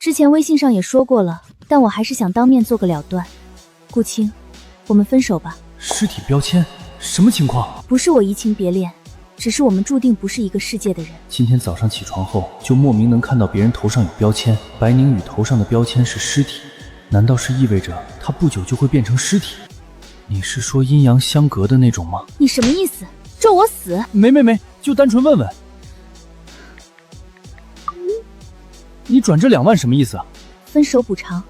之前微信上也说过了，但我还是想当面做个了断。顾青，我们分手吧。尸体标签，什么情况？不是我移情别恋，只是我们注定不是一个世界的人。今天早上起床后，就莫名能看到别人头上有标签，白宁宇头上的标签是尸体，难道是意味着他不久就会变成尸体？你是说阴阳相隔的那种吗？你什么意思？咒我死？没，就单纯问问。你转这2万什么意思啊？分手补偿，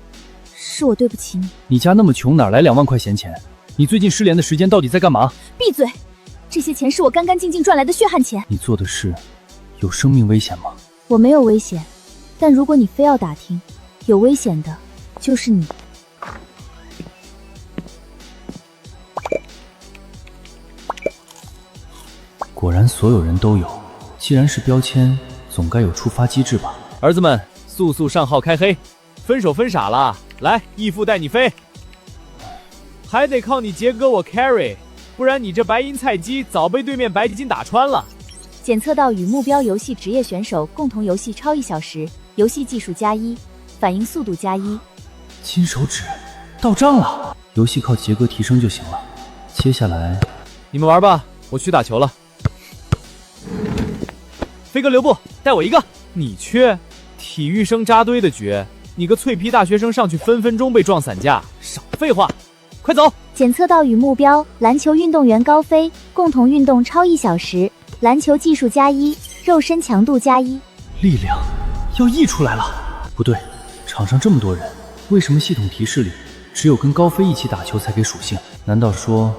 是我对不起你。你家那么穷，哪来2万块闲钱？你最近失联的时间到底在干嘛？闭嘴！这些钱是我干干净净赚来的血汗钱。你做的事有生命危险吗？我没有危险，但如果你非要打听，有危险的就是你。果然所有人都有，既然是标签，总该有触发机制吧。儿子们，速速上号开黑，分手分傻了，来，义父带你飞。还得靠你杰哥我 carry， 不然你这白银菜鸡早被对面白金打穿了。检测到与目标游戏职业选手共同游戏超1小时，游戏技术+1，反应速度+1。金手指到账了，游戏靠杰哥提升就行了。接下来你们玩吧，我去打球了。飞哥留步，带我一个。你缺体育生扎堆的局，你个脆皮大学生上去分分钟被撞散架，少废话，快走！检测到与目标篮球运动员高飞共同运动超1小时，篮球技术+1，肉身强度+1。力量要溢出来了。不对，场上这么多人，为什么系统提示里只有跟高飞一起打球才给属性？难道说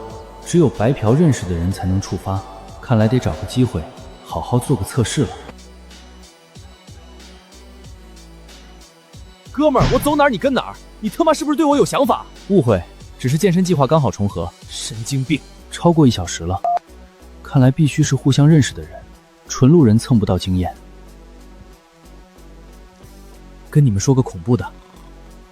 只有白嫖认识的人才能触发？看来得找个机会好好做个测试了。哥们儿，我走哪儿你跟哪儿，你他妈是不是对我有想法？误会，只是健身计划刚好重合。神经病！超过1小时了，看来必须是互相认识的人，纯路人蹭不到经验。跟你们说个恐怖的，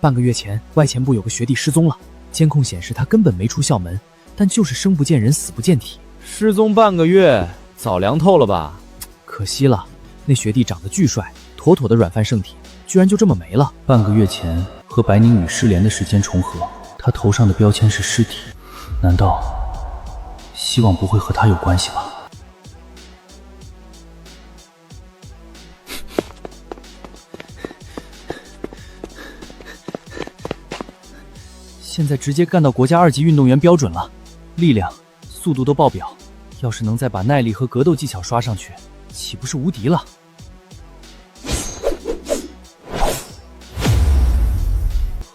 半个月前外前部有个学弟失踪了，监控显示他根本没出校门，但就是生不见人死不见体。失踪半个月，早凉透了吧？可惜了，那学弟长得巨帅，妥妥的软饭圣体，居然就这么没了。半个月前和白宁宇失联的时间重合，他头上的标签是尸体，难道希望不会和他有关系吧？现在直接干到国家2级运动员标准了，力量、速度都爆表，要是能再把耐力和格斗技巧刷上去，岂不是无敌了？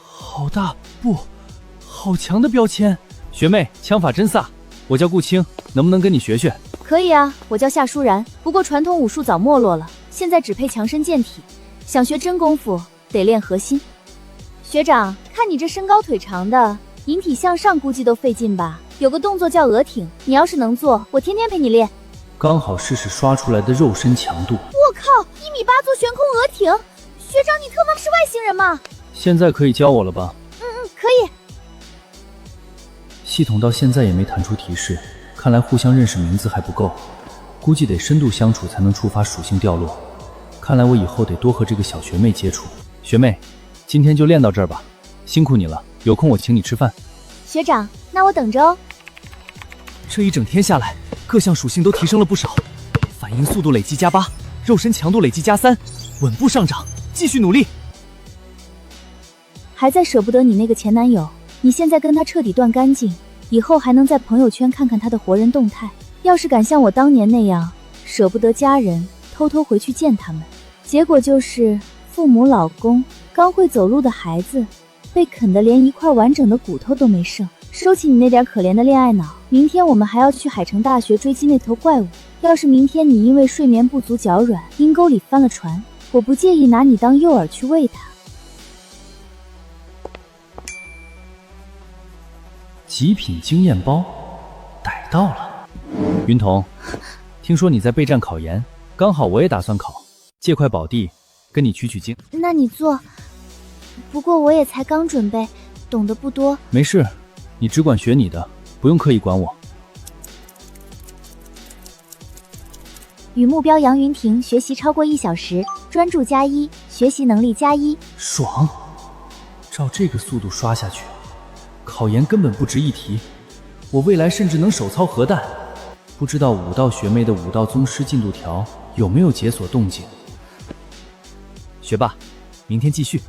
好大，不，好强的标签！学妹，枪法真飒，我叫顾青，能不能跟你学学？可以啊，我叫夏舒然，不过传统武术早没落了，现在只配强身健体，想学真功夫得练核心。学长，看你这身高腿长的，引体向上估计都费劲吧？有个动作叫鹅挺，你要是能做，我天天陪你练。刚好试试刷出来的肉身强度。我靠，1.8米做悬空鹅挺，学长你特么是外星人吗？现在可以教我了吧？可以。系统到现在也没弹出提示，看来互相认识名字还不够，估计得深度相处才能触发属性掉落。看来我以后得多和这个小学妹接触。学妹，今天就练到这儿吧，辛苦你了，有空我请你吃饭。学长，那我等着哦。这一整天下来，各项属性都提升了不少，反应速度累计+8，肉身强度累计+3，稳步上涨，继续努力。还在舍不得你那个前男友，你现在跟他彻底断干净，以后还能在朋友圈看看他的活人动态。要是敢像我当年那样舍不得家人，偷偷回去见他们，结果就是父母老公刚会走路的孩子被啃得连一块完整的骨头都没剩。收起你那点可怜的恋爱脑，明天我们还要去海城大学追击那头怪物。要是明天你因为睡眠不足脚软，阴沟里翻了船，我不介意拿你当诱饵去喂它。极品经验包逮到了。云彤，听说你在备战考研，刚好我也打算考，借块宝地跟你取经。那你做，不过我也才刚准备，懂得不多。没事，你只管学你的，不用刻意管我。与目标杨云婷学习超过1小时，专注+1，学习能力+1。爽！照这个速度刷下去，考研根本不值一提。我未来甚至能手操核弹。不知道武道学妹的武道宗师进度条有没有解锁动静？学霸，明天继续。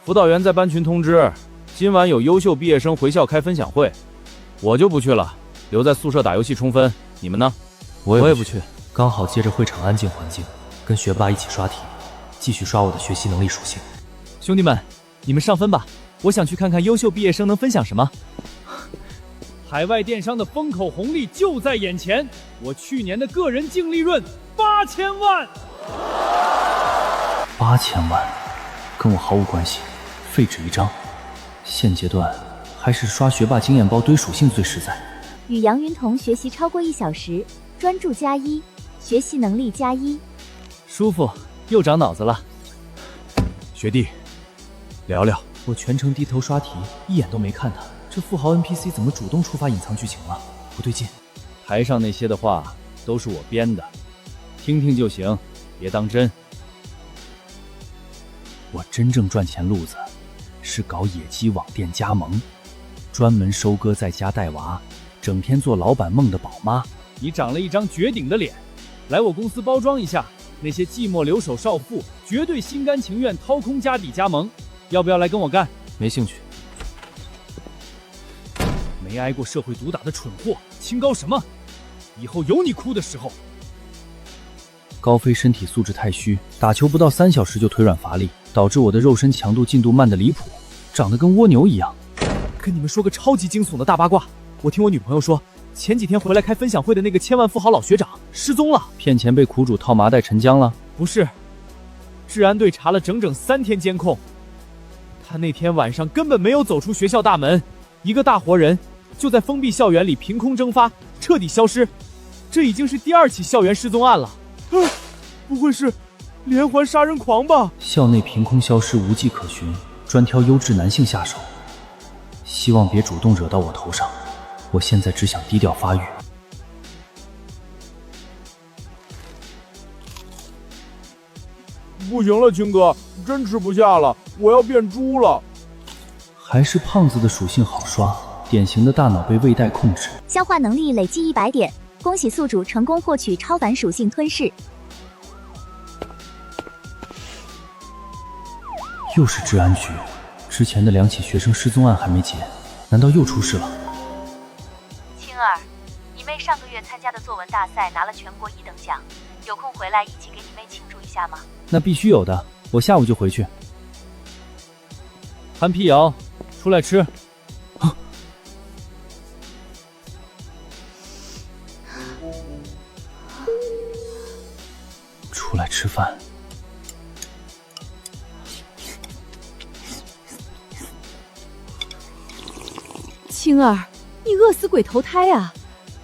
辅导员在班群通知，今晚有优秀毕业生回校开分享会，我就不去了，留在宿舍打游戏充分。你们呢？我也不去，刚好借着会场安静环境，跟学霸一起刷题，继续刷我的学习能力属性。兄弟们，你们上分吧，我想去看看优秀毕业生能分享什么。海外电商的风口红利就在眼前，我去年的个人净利润8000万。8000万，跟我毫无关系，废纸一张。现阶段还是刷学霸经验包堆属性最实在。与杨云彤学习超过1小时，专注+1，学习能力+1。舒服，又长脑子了。学弟，聊聊。我全程低头刷题，一眼都没看他。这富豪 NPC 怎么主动触发隐藏剧情了？不对劲。台上那些的话都是我编的，听听就行，别当真。我真正赚钱路子是搞野鸡网店加盟，专门收割在家带娃，整天做老板梦的宝妈。你长了一张绝顶的脸，来我公司包装一下，那些寂寞留守少妇绝对心甘情愿掏空家底加盟，要不要来跟我干？没兴趣。没挨过社会毒打的蠢货，清高什么？以后有你哭的时候。高飞身体素质太虚，打球不到3小时就腿软乏力，导致我的肉身强度进度慢得离谱，长得跟蜗牛一样。跟你们说个超级惊悚的大八卦，我听我女朋友说，前几天回来开分享会的那个千万富豪老学长失踪了。骗钱被苦主套麻袋沉江了？不是，治安队查了整整3天监控，他那天晚上根本没有走出学校大门，一个大活人就在封闭校园里凭空蒸发，彻底消失。这已经是第2起校园失踪案了。不会是连环杀人狂吧？校内凭空消失，无迹可寻，专挑优质男性下手。希望别主动惹到我头上，我现在只想低调发育。不行了，青哥，真吃不下了，我要变猪了。还是胖子的属性好刷，典型的大脑被胃袋控制。消化能力累计100点，恭喜宿主成功获取超凡属性吞噬。又是治安局，之前的2起学生失踪案还没结，难道又出事了？青儿，你妹上个月参加的作文大赛拿了全国1等奖，有空回来一起给你妹庆祝一下吗？那必须有的，我下午就回去。韩辟谣，出来吃。出来吃饭。青儿，你饿死鬼投胎啊！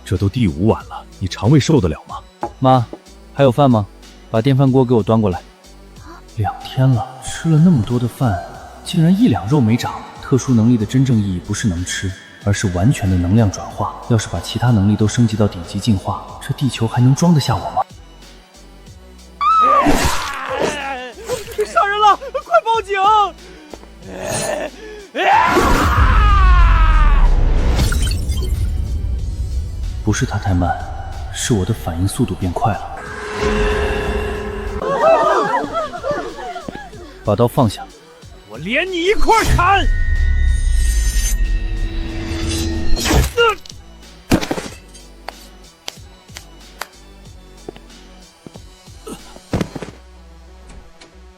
这都第5晚了，你肠胃受得了吗？妈，还有饭吗？把电饭锅给我端过来。2天了，吃了那么多的饭，竟然1两肉没长。特殊能力的真正意义不是能吃，而是完全的能量转化。要是把其他能力都升级到顶级进化，这地球还能装得下我吗？杀人了，快报警！不是他太慢，是我的反应速度变快了。把刀放下，我连你一块砍！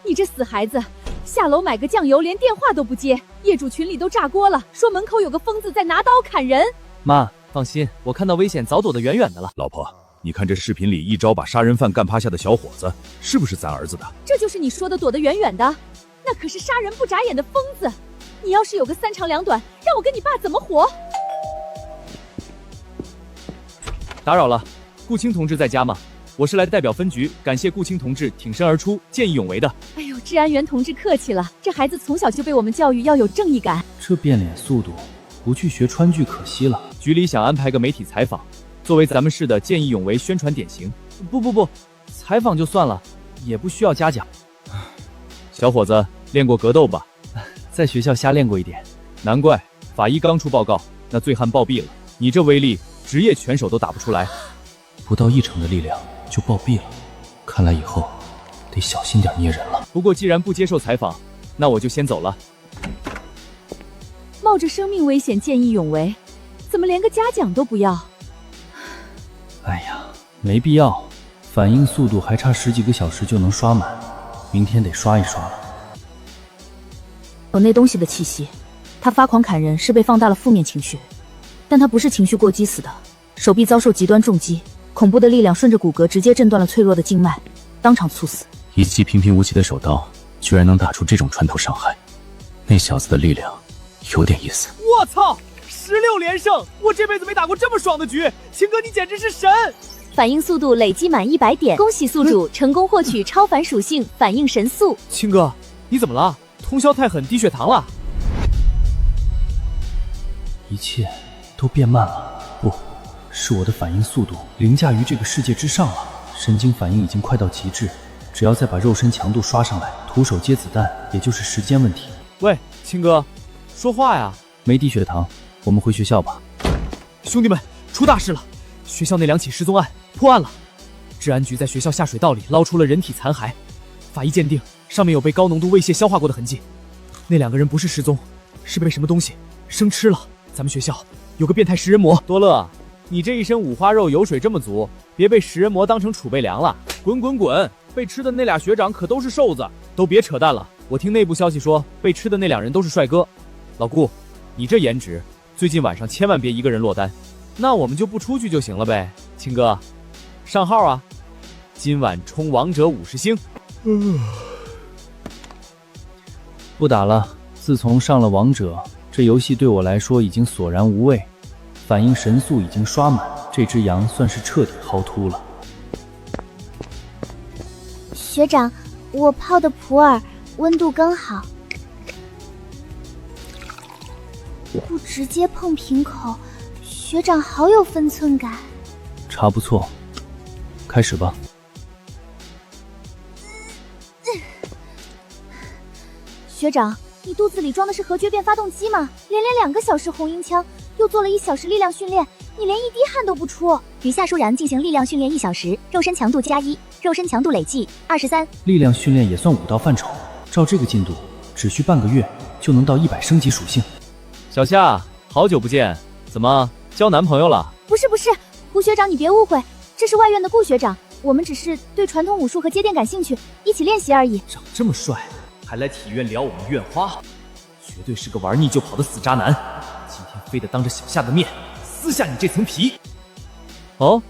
你这死孩子，下楼买个酱油连电话都不接，业主群里都炸锅了，说门口有个疯子在拿刀砍人。妈，放心，我看到危险早躲得远远的了。老婆，你看这视频里一招把杀人犯干趴下的小伙子，是不是咱儿子的？这就是你说的躲得远远的？那可是杀人不眨眼的疯子，你要是有个3长2短，让我跟你爸怎么活？打扰了，顾青同志在家吗？我是来代表分局感谢顾青同志挺身而出、见义勇为的。哎呦，治安员同志客气了，这孩子从小就被我们教育要有正义感。这变脸速度，不去学川剧可惜了。局里想安排个媒体采访，作为咱们市的见义勇为宣传典型。不，采访就算了，也不需要嘉奖。小伙子，练过格斗吧？在学校瞎练过一点。难怪法医刚出报告，那醉汉暴毙了。你这威力，职业拳手都打不出来。不到1成的力量就暴毙了，看来以后得小心点捏人了。不过既然不接受采访，那我就先走了。冒着生命危险见义勇为，怎么连个嘉奖都不要？哎呀，没必要，反应速度还差10几个小时就能刷满，明天得刷一刷了。有那东西的气息，他发狂砍人是被放大了负面情绪，但他不是情绪过激死的，手臂遭受极端重击，恐怖的力量顺着骨骼直接震断了脆弱的静脉，当场猝死。一记平平无奇的手刀，居然能打出这种穿透伤害，那小子的力量有点意思。我操！16连胜，我这辈子没打过这么爽的局，秦哥你简直是神！反应速度累积满100点，恭喜宿主成功获取超凡属性反应神速。秦哥，你怎么了？通宵太狠，低血糖了？一切都变慢了，不是我的反应速度凌驾于这个世界之上了，神经反应已经快到极致，只要再把肉身强度刷上来，徒手接子弹也就是时间问题。喂，秦哥，说话呀！没低血糖，我们回学校吧。兄弟们，出大事了！学校那2起失踪案破案了，治安局在学校下水道里捞出了人体残骸，法医鉴定上面有被高浓度胃泻消化过的痕迹。那2个人不是失踪，是被什么东西生吃了。咱们学校有个变态食人魔。多乐，你这一身五花肉油水这么足，别被食人魔当成储备粮了。滚滚滚！被吃的那俩学长可都是瘦子，都别扯淡了。我听内部消息说，被吃的那2人都是帅哥。老顾，你这颜值，最近晚上千万别一个人落单。那我们就不出去就行了呗。秦哥，上号啊！今晚冲王者50星。不打了，自从上了王者，这游戏对我来说已经索然无味，反应神速已经刷满，这只羊算是彻底薅秃了。学长，我泡的普洱温度刚好，不直接碰瓶口，学长好有分寸感。茶不错，开始吧。学长，你肚子里装的是核聚变发动机吗？连练2个小时红缨枪，又做了1小时力量训练，你连一滴汗都不出。与夏舒然进行力量训练1小时，肉身强度+1，肉身强度累计23。力量训练也算武道范畴，照这个进度，只需半个月就能到100升级属性。小夏，好久不见，怎么交男朋友了？不是，胡学长你别误会，这是外院的顾学长，我们只是对传统武术和接电感兴趣，一起练习而已。长这么帅，还来体院聊我们院花，绝对是个玩腻就跑的死渣男。今天非得当着小夏的面撕下你这层皮。哦，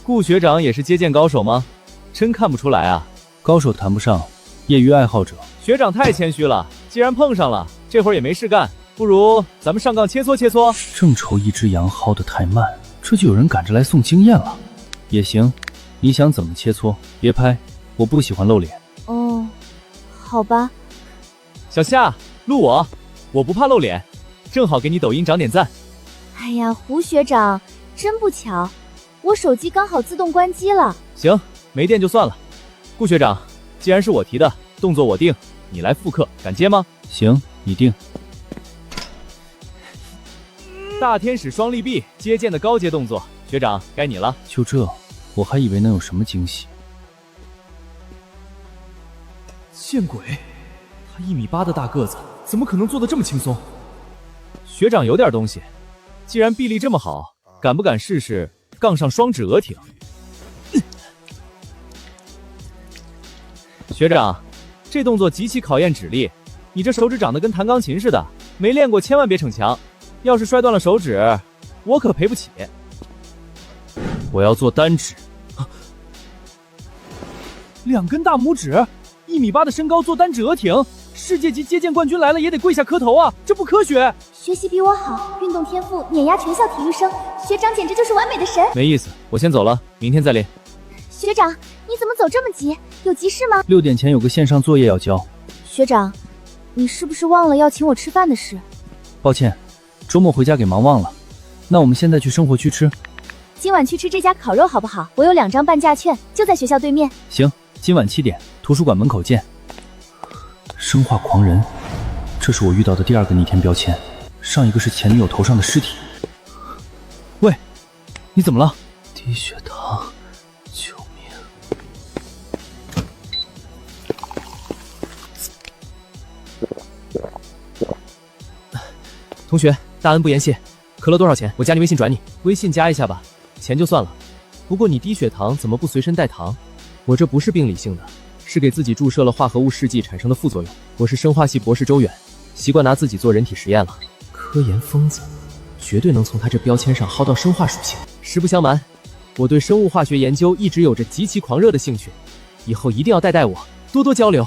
顾学长也是接剑高手吗？真看不出来啊。高手谈不上，业余爱好者。学长太谦虚了，既然碰上了，这会儿也没事干，不如咱们上杠切磋切磋。正愁一只羊薅得太慢，这就有人赶着来送经验了。也行，你想怎么切磋？别拍，我不喜欢露脸。哦，好吧。小夏，录我不怕露脸，正好给你抖音涨点赞。哎呀，胡学长，真不巧，我手机刚好自动关机了。行，没电就算了。顾学长，既然是我提的，动作我定，你来复刻，敢接吗？行，你定。大天使双力臂接剑的高阶动作，学长该你了。就这，我还以为能有什么惊喜。见鬼，他1米8的大个子，怎么可能做得这么轻松？学长有点东西，既然臂力这么好，敢不敢试试杠上双指鹅挺？学长，这动作极其考验指力，你这手指长得跟弹钢琴似的，没练过千万别逞强，要是摔断了手指，我可赔不起。我要做单指，2根大拇指，1米8的身高做单指鹅挺，世界级接剑冠军来了也得跪下磕头啊，这不科学。学习比我好，运动天赋碾压全校体育生，学长简直就是完美的神。没意思，我先走了，明天再练。学长，你怎么走这么急？有急事吗？ 6点前有个线上作业要交。学长，你是不是忘了要请我吃饭的事？抱歉，周末回家给忙忘了。那我们现在去生活区吃。今晚去吃这家烤肉好不好？我有2张半价券，就在学校对面。行，今晚7点。图书馆门口见。生化狂人，这是我遇到的第2个逆天标签，上一个是前女友头上的尸体。喂，你怎么了？低血糖，救命！同学，大恩不言谢。可乐多少钱？我加你微信转你。微信加一下吧，钱就算了。不过你低血糖怎么不随身带糖？我这不是病理性的，是给自己注射了化合物试剂产生的副作用。我是生化系博士周远，习惯拿自己做人体实验了。科研疯子，绝对能从他这标签上薅到生化属性。实不相瞒，我对生物化学研究一直有着极其狂热的兴趣，以后一定要带我，多多交流。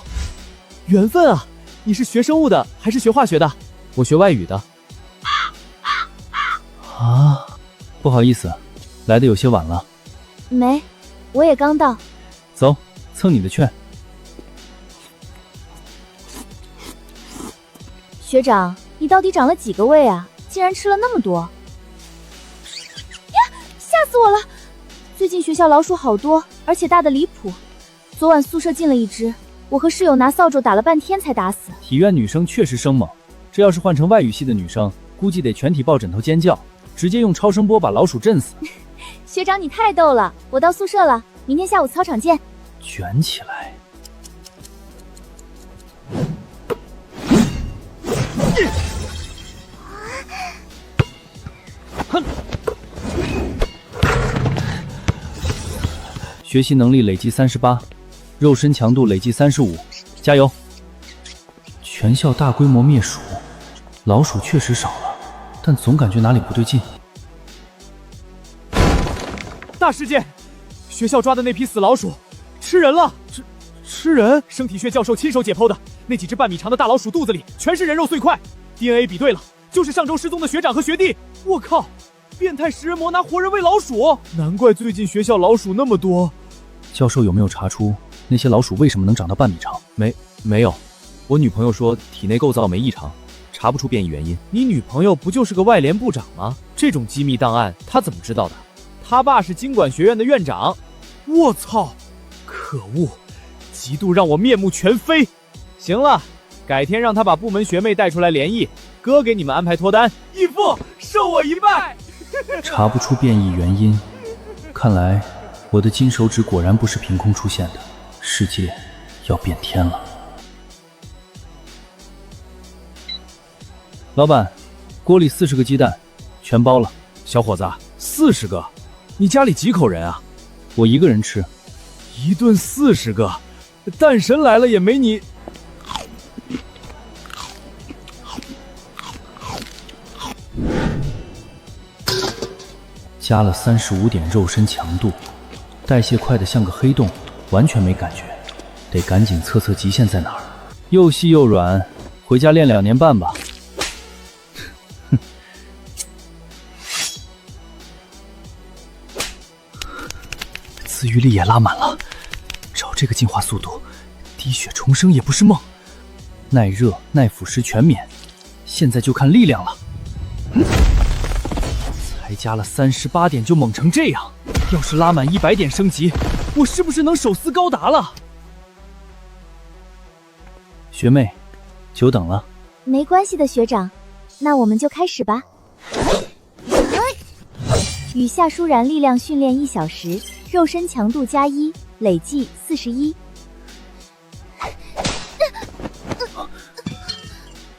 缘分啊！你是学生物的还是学化学的？我学外语的。啊，不好意思，来的有些晚了。没，我也刚到。走，蹭你的券。学长，你到底长了几个胃啊？竟然吃了那么多！呀，吓死我了！最近学校老鼠好多，而且大的离谱。昨晚宿舍进了一只，我和室友拿扫帚打了半天才打死。体院女生确实生猛，这要是换成外语系的女生，估计得全体抱枕头尖叫，直接用超声波把老鼠震死。学长你太逗了，我到宿舍了，明天下午操场见。卷起来。哼！学习能力累计38，肉身强度累计35，加油！全校大规模灭鼠，老鼠确实少了，但总感觉哪里不对劲。大事件！学校抓的那批死老鼠，吃人了！吃人？生体学教授亲手解剖的，那几只半米长的大老鼠肚子里全是人肉碎块 ，DNA 比对了，就是上周失踪的学长和学弟。我靠！变态食人魔拿活人喂老鼠，难怪最近学校老鼠那么多。教授有没有查出那些老鼠为什么能长到半米长？没有，我女朋友说体内构造没异常，查不出变异原因。你女朋友不就是个外联部长吗？这种机密档案她怎么知道的？他爸是经管学院的院长。我操！可恶，嫉妒让我面目全非。行了，改天让他把部门学妹带出来联谊，哥给你们安排脱单。义父，受我一拜。查不出变异原因，看来我的金手指果然不是凭空出现的，世界要变天了。老板，锅里40个鸡蛋，全包了。小伙子，40个？你家里几口人啊？我一个人吃。一顿40个，蛋神来了也没你。加了35点肉身强度，代谢快得像个黑洞，完全没感觉，得赶紧测测极限在哪儿。又细又软，回家练2年半吧。哼，自愈力也拉满了，照这个进化速度，滴血重生也不是梦。耐热、耐腐蚀全免，现在就看力量了。才加了38点就猛成这样，要是拉满100点升级，我是不是能手撕高达了？学妹，久等了。没关系的，学长，那我们就开始吧。与夏舒然力量训练1小时，肉身强度+1，累计41。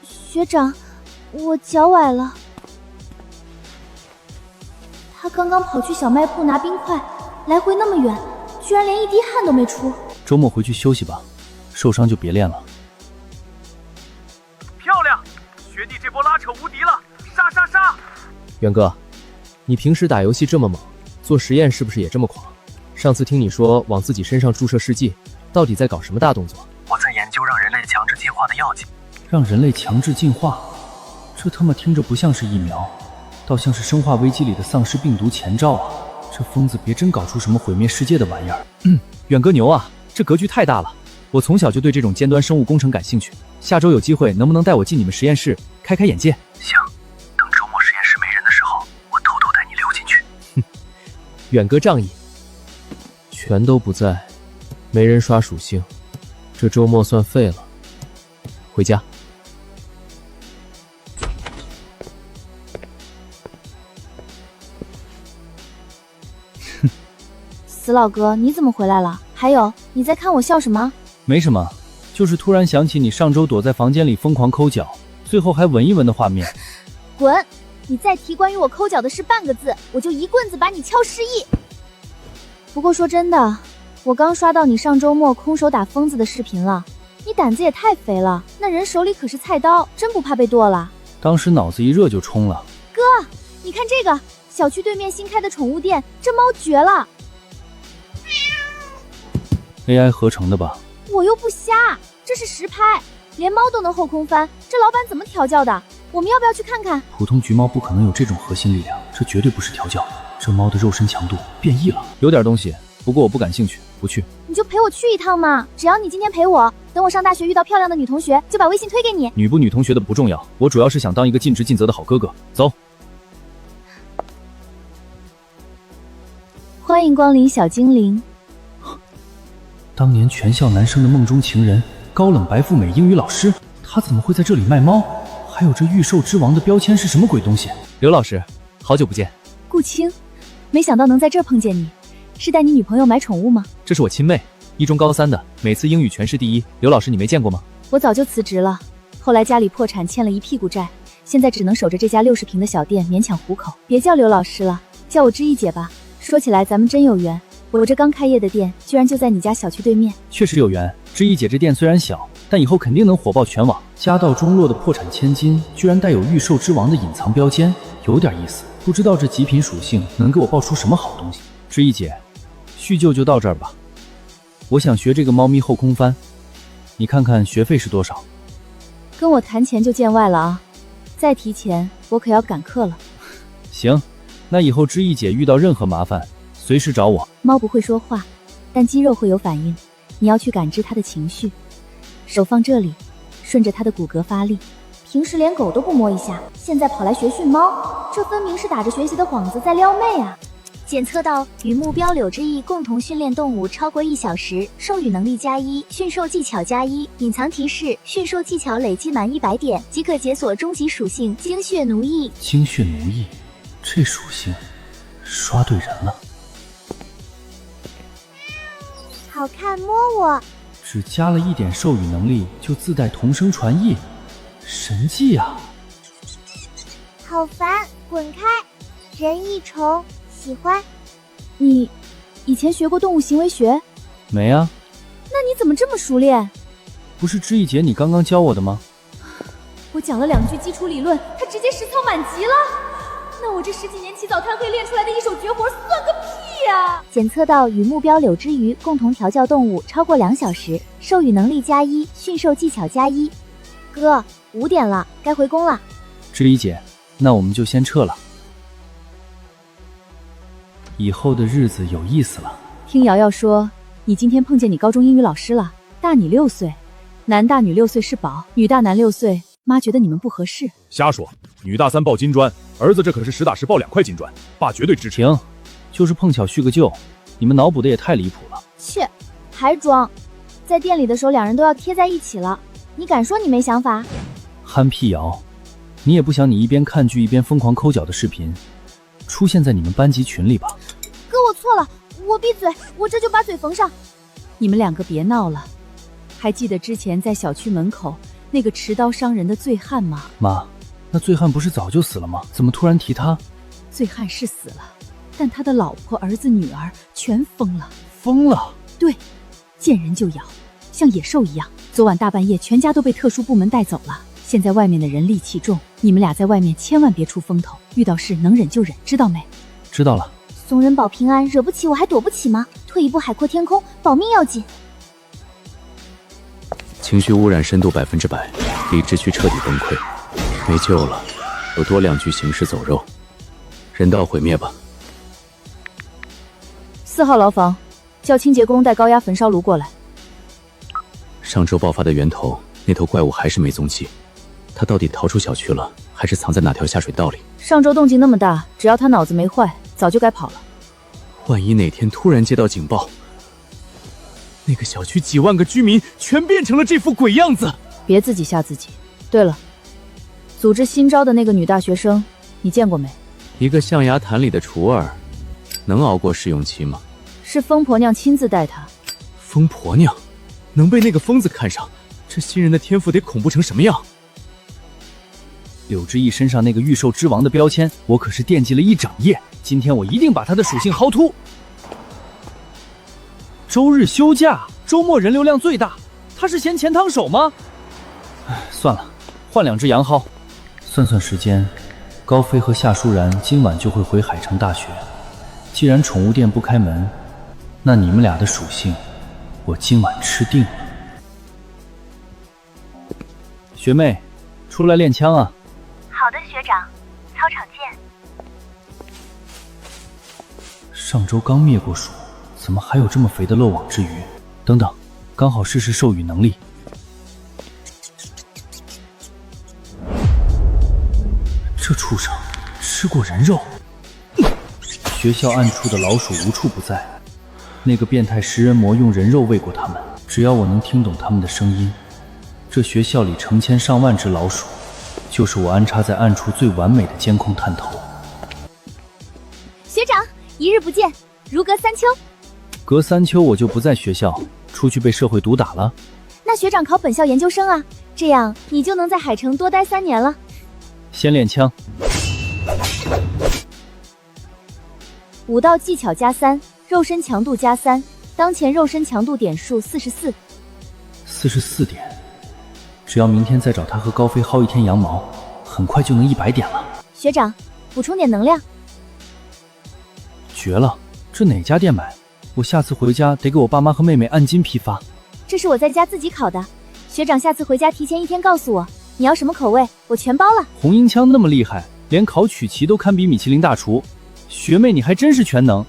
学长，我脚崴了。他刚刚跑去小卖铺拿冰块，来回那么远，居然连一滴汗都没出。周末回去休息吧，受伤就别练了。漂亮，学弟这波拉扯无敌了，杀杀杀！远哥，你平时打游戏这么猛，做实验是不是也这么狂？上次听你说往自己身上注射试剂，到底在搞什么大动作？我在研究让人类强制进化的药剂。让人类强制进化？这他妈听着不像是疫苗，倒像是生化危机里的丧尸病毒前兆啊！这疯子别真搞出什么毁灭世界的玩意儿。远哥牛啊，这格局太大了。我从小就对这种尖端生物工程感兴趣，下周有机会能不能带我进你们实验室开开眼界？行，等周末实验室没人的时候，我偷偷带你溜进去。远哥仗义，全都不在，没人刷属性，这周末算废了，回家。死老哥，你怎么回来了？还有，你在看我笑什么？没什么，就是突然想起你上周躲在房间里疯狂抠脚，最后还闻一闻的画面。滚！你再提关于我抠脚的事半个字，我就一棍子把你敲失忆。不过说真的，我刚刷到你上周末空手打疯子的视频了，你胆子也太肥了，那人手里可是菜刀，真不怕被剁了？当时脑子一热就冲了。哥，你看这个，小区对面新开的宠物店，这猫绝了。AI 合成的吧？我又不瞎，这是实拍，连猫都能后空翻，这老板怎么调教的？我们要不要去看看？普通橘猫不可能有这种核心力量，这绝对不是调教，这猫的肉身强度变异了。有点东西，不过我不感兴趣，不去。你就陪我去一趟嘛，只要你今天陪我，等我上大学遇到漂亮的女同学，就把微信推给你。女不女同学的不重要，我主要是想当一个尽职尽责的好哥哥。走。欢迎光临小精灵。当年全校男生的梦中情人，高冷白富美英语老师，他怎么会在这里卖猫？还有这御兽之王的标签是什么鬼东西？刘老师，好久不见。顾青，没想到能在这儿碰见你，是带你女朋友买宠物吗？这是我亲妹，一中高三的，每次英语全市第一。刘老师，你没见过吗？我早就辞职了，后来家里破产，欠了一屁股债，现在只能守着这家60平的小店勉强糊口。别叫刘老师了，叫我知意姐吧。说起来咱们真有缘，我这刚开业的店居然就在你家小区对面。确实有缘，知意姐这店虽然小，但以后肯定能火爆全网。家道中落的破产千金，居然带有御兽之王的隐藏标签，有点意思。不知道这极品属性能给我爆出什么好东西。知意姐，叙旧就到这儿吧。我想学这个猫咪后空翻，你看看学费是多少？跟我谈钱就见外了啊！再提钱，我可要赶课了。行，那以后知意姐遇到任何麻烦，随时找我。猫不会说话，但肌肉会有反应，你要去感知它的情绪。手放这里，顺着它的骨骼发力。平时连狗都不摸一下，现在跑来学训猫，这分明是打着学习的幌子在撩妹啊！检测到与目标柳之翼共同训练动物超过1小时，授予能力+1，驯兽技巧+1。隐藏提示：驯兽技巧累积满100点即可解锁终极属性精血奴役。精血奴役，这属性刷对人了。好看，摸我。只加了1点授予能力就自带同声传译，神技啊！好烦，滚开！人一虫，喜欢。你以前学过动物行为学？没啊。那你怎么这么熟练？不是知意姐你刚刚教我的吗？我讲了2句基础理论，他直接实操满级了。那我这10几年起早贪黑练出来的一手绝活算个屁呀！检测到与目标柳之鱼共同调教动物超过2小时，授予能力+1，驯兽技巧+1。哥，5点了，该回宫了。知意姐，那我们就先撤了。以后的日子有意思了。听瑶瑶说，你今天碰见你高中英语老师了，大你6岁，男大女6岁是宝，女大男6岁，妈觉得你们不合适。瞎说，女大3报金砖，儿子这可是实打实报2块金砖，爸绝对支持。停，就是碰巧叙个旧，你们脑补的也太离谱了。切，还装？在店里的时候，2人都要贴在一起了，你敢说你没想法？憨屁瑶，你也不想你一边看剧一边疯狂抠脚的视频出现在你们班级群里吧？哥，我错了，我闭嘴，我这就把嘴缝上。你们2个别闹了。还记得之前在小区门口那个持刀伤人的醉汉吗？妈，那醉汉不是早就死了吗？怎么突然提他？醉汉是死了，但他的老婆、儿子、女儿全疯了。疯了？对，见人就咬，像野兽一样。昨晚大半夜，全家都被特殊部门带走了。现在外面的人戾气重，你们俩在外面千万别出风头，遇到事能忍就忍，知道没？知道了。怂人保平安，惹不起我还躲不起吗？退一步海阔天空，保命要紧。情绪污染深度100%，理智区彻底崩溃，没救了。有多2具行尸走肉，人道毁灭吧。4号牢房，叫清洁工带高压焚烧炉过来。上周爆发的源头，那头怪物还是没踪迹，他到底逃出小区了，还是藏在哪条下水道里？上周动静那么大，只要他脑子没坏，早就该跑了。万一哪天突然接到警报，那个小区几万个居民全变成了这副鬼样子。别自己吓自己。对了，组织新招的那个女大学生，你见过没？一个象牙塔里的雏儿，能熬过试用期吗？是疯婆娘亲自带她。疯婆娘能被那个疯子看上，这新人的天赋得恐怖成什么样？柳之翼身上那个御兽之王的标签，我可是惦记了一整夜。今天我一定把他的属性薅秃。周日休假，周末人流量最大，他是嫌钱汤手吗？唉，算了，换2只羊薅。算算时间，高飞和夏舒然今晚就会回海城大学。既然宠物店不开门，那你们俩的属性，我今晚吃定了。学妹，出来练枪啊！好的，学长，操场见。上周刚灭过鼠，怎么还有这么肥的漏网之鱼？等等，刚好试试授予能力。这畜生吃过人肉。学校暗处的老鼠无处不在，那个变态食人魔用人肉喂过他们。只要我能听懂他们的声音，这学校里成千上万只老鼠，就是我安插在暗处最完美的监控探头。学长，一日不见，如隔三秋。隔3秋我就不在学校，出去被社会毒打了。那学长考本校研究生啊，这样你就能在海城多待3年了。先练枪。武道技巧+3，肉身强度+3，当前肉身强度点数44。44点，只要明天再找他和高飞薅一天羊毛，很快就能100点了。学长，补充点能量。绝了，这哪家店买？我下次回家得给我爸妈和妹妹按斤批发。这是我在家自己烤的，学长下次回家提前1天告诉我你要什么口味，我全包了。红缨枪那么厉害，连烤曲奇都堪比米其林大厨。学妹你还真是全能。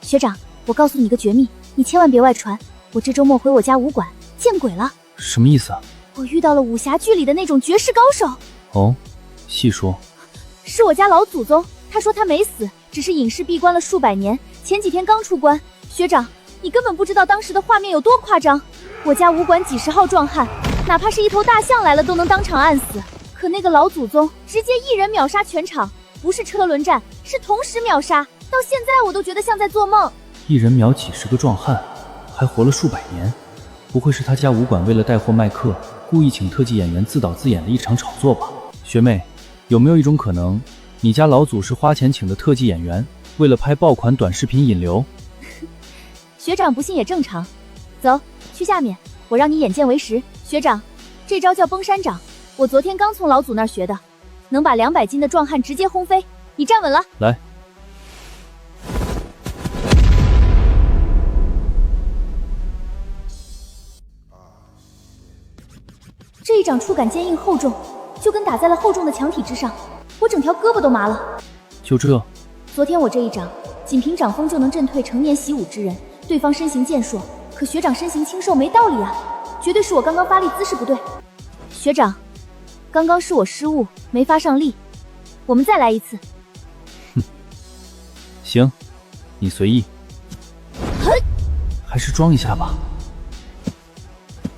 学长，我告诉你个绝密，你千万别外传。我这周末回我家武馆，见鬼了。什么意思啊？我遇到了武侠剧里的那种绝世高手。哦，细说。是我家老祖宗，他说他没死，只是隐世闭关了数百年，前几天刚出关。学长，你根本不知道当时的画面有多夸张。我家武馆几十号壮汉，哪怕是一头大象来了都能当场按死，可那个老祖宗直接一人秒杀全场，不是车轮战，是同时秒杀。到现在我都觉得像在做梦。一人秒几十个壮汉，还活了数百年，不会是他家武馆为了带货卖课，故意请特技演员自导自演的一场炒作吧？学妹，有没有一种可能，你家老祖是花钱请的特技演员，为了拍爆款短视频引流？学长不信也正常。走，去下面，我让你眼见为实。学长，这招叫崩山掌，我昨天刚从老祖那儿学的，能把200斤的壮汉直接轰飞。你站稳了，来。这一掌触感坚硬厚重，就跟打在了厚重的墙体之上，我整条胳膊都麻了。就这？昨天我这一掌，仅凭掌风就能震退成年习武之人，对方身形健硕，可学长身形清瘦，没道理啊，绝对是我刚刚发力姿势不对。学长，刚刚是我失误，没发上力，我们再来一次。哼，行，你随意。还是装一下吧。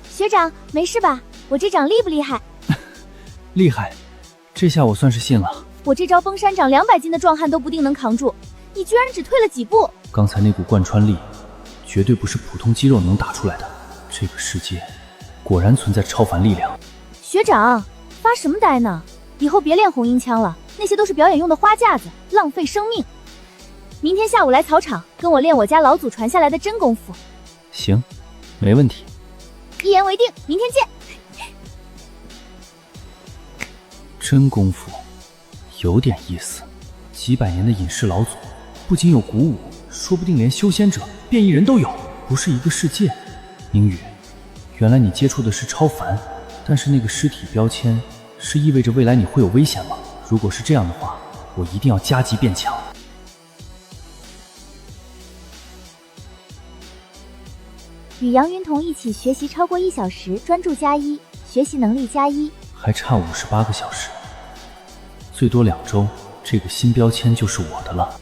学长，没事吧？我这掌厉不厉害？厉害，这下我算是信了。我这招崩山掌200斤的壮汉都不定能扛住，你居然只退了几步。刚才那股贯穿力，绝对不是普通肌肉能打出来的。这个世界果然存在超凡力量。学长，发什么呆呢？以后别练红缨枪了，那些都是表演用的花架子，浪费生命。明天下午来草场，跟我练我家老祖传下来的真功夫。行，没问题。一言为定，明天见。真功夫，有点意思。几百年的隐世老祖，不仅有鼓舞，说不定连修仙者、变异人都有，不是一个世界。宁宇，原来你接触的是超凡，但是那个尸体标签，是意味着未来你会有危险吗？如果是这样的话，我一定要加急变强。与杨云彤一起学习超过1小时，专注+1，学习能力+1，还差58个小时，最多2周，这个新标签就是我的了。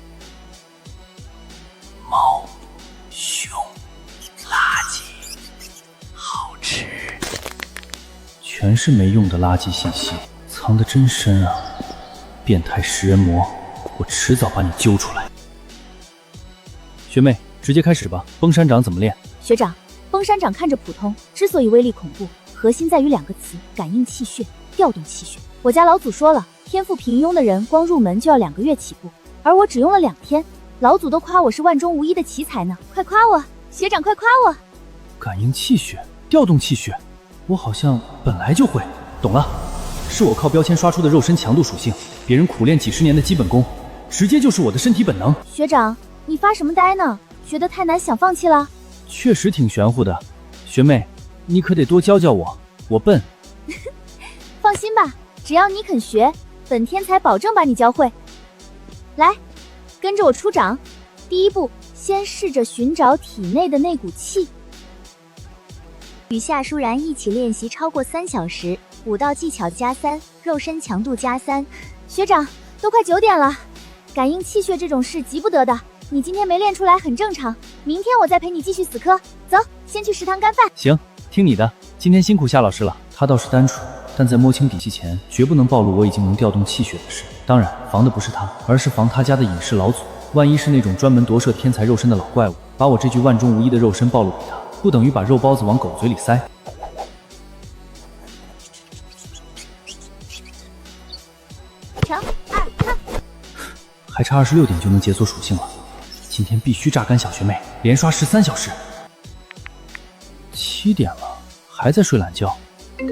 猫熊全是没用的垃圾信息，藏得真深啊！变态食人魔，我迟早把你揪出来。学妹，直接开始吧。崩山掌怎么练？学长，崩山掌看着普通，之所以威力恐怖，核心在于2个词：感应气血，调动气血。我家老祖说了，天赋平庸的人光入门就要2个月起步，而我只用了2天，老祖都夸我是万中无一的奇才呢。快夸我，学长快夸我！感应气血，调动气血，我好像本来就会。懂了，是我靠标签刷出的肉身强度属性，别人苦练几十年的基本功，直接就是我的身体本能。学长，你发什么呆呢？学得太难想放弃了？确实挺玄乎的，学妹，你可得多教教我，我笨。放心吧，只要你肯学，本天才保证把你教会。来，跟着我出掌。第一步，先试着寻找体内的那股气。与夏舒然一起练习超过3小时，武道技巧加3，肉身强度加3。学长，都快9点了，感应气血这种事急不得的，你今天没练出来很正常，明天我再陪你继续死磕。走，先去食堂干饭。行，听你的。今天辛苦夏老师了。他倒是单纯，但在摸清底细前，绝不能暴露我已经能调动气血的事。当然，防的不是他，而是防他家的隐士老祖。万一是那种专门夺舍天才肉身的老怪物，把我这具万中无一的肉身暴露给他，不等于把肉包子往狗嘴里塞。成2克，还差26点就能解锁属性了，今天必须榨干小学妹，连刷13小时。7点了，还在睡懒觉。学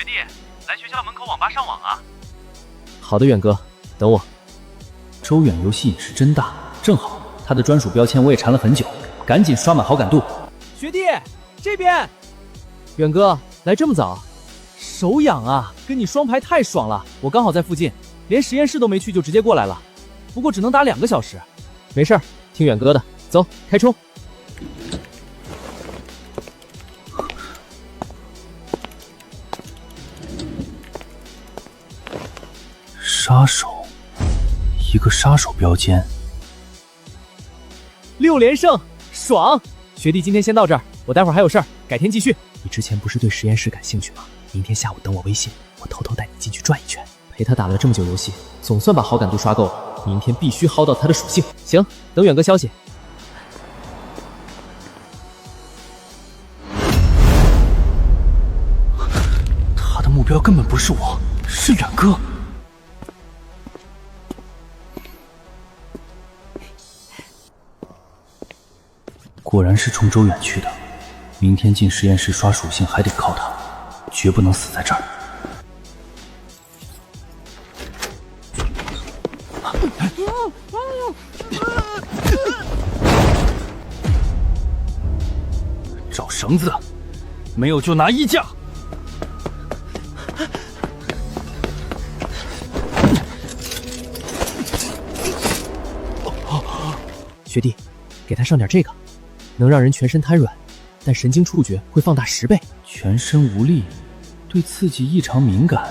弟，来学校门口网吧上网啊！好的，远哥，等我。周远游戏瘾是真大，正好他的专属标签我也馋了很久，赶紧刷满好感度。学弟，这边。远哥，来这么早？手痒啊，跟你双排太爽了，我刚好在附近，连实验室都没去就直接过来了，不过只能打2个小时。没事儿，听远哥的，走，开冲！杀手，一个杀手标签。6连胜，爽！学弟今天先到这儿，我待会儿还有事儿，改天继续。你之前不是对实验室感兴趣吗？明天下午等我微信，我偷偷带你进去转一圈。陪他打了这么久游戏，总算把好感度刷够了，明天必须薅到他的属性。行，等远哥消息。他的目标根本不是我，是远哥。果然是冲周远去的，明天进实验室刷属性还得靠他，绝不能死在这儿。找绳子，没有就拿衣架。学弟，给他上点这个，能让人全身瘫软，但神经触觉会放大10倍。全身无力，对刺激异常敏感，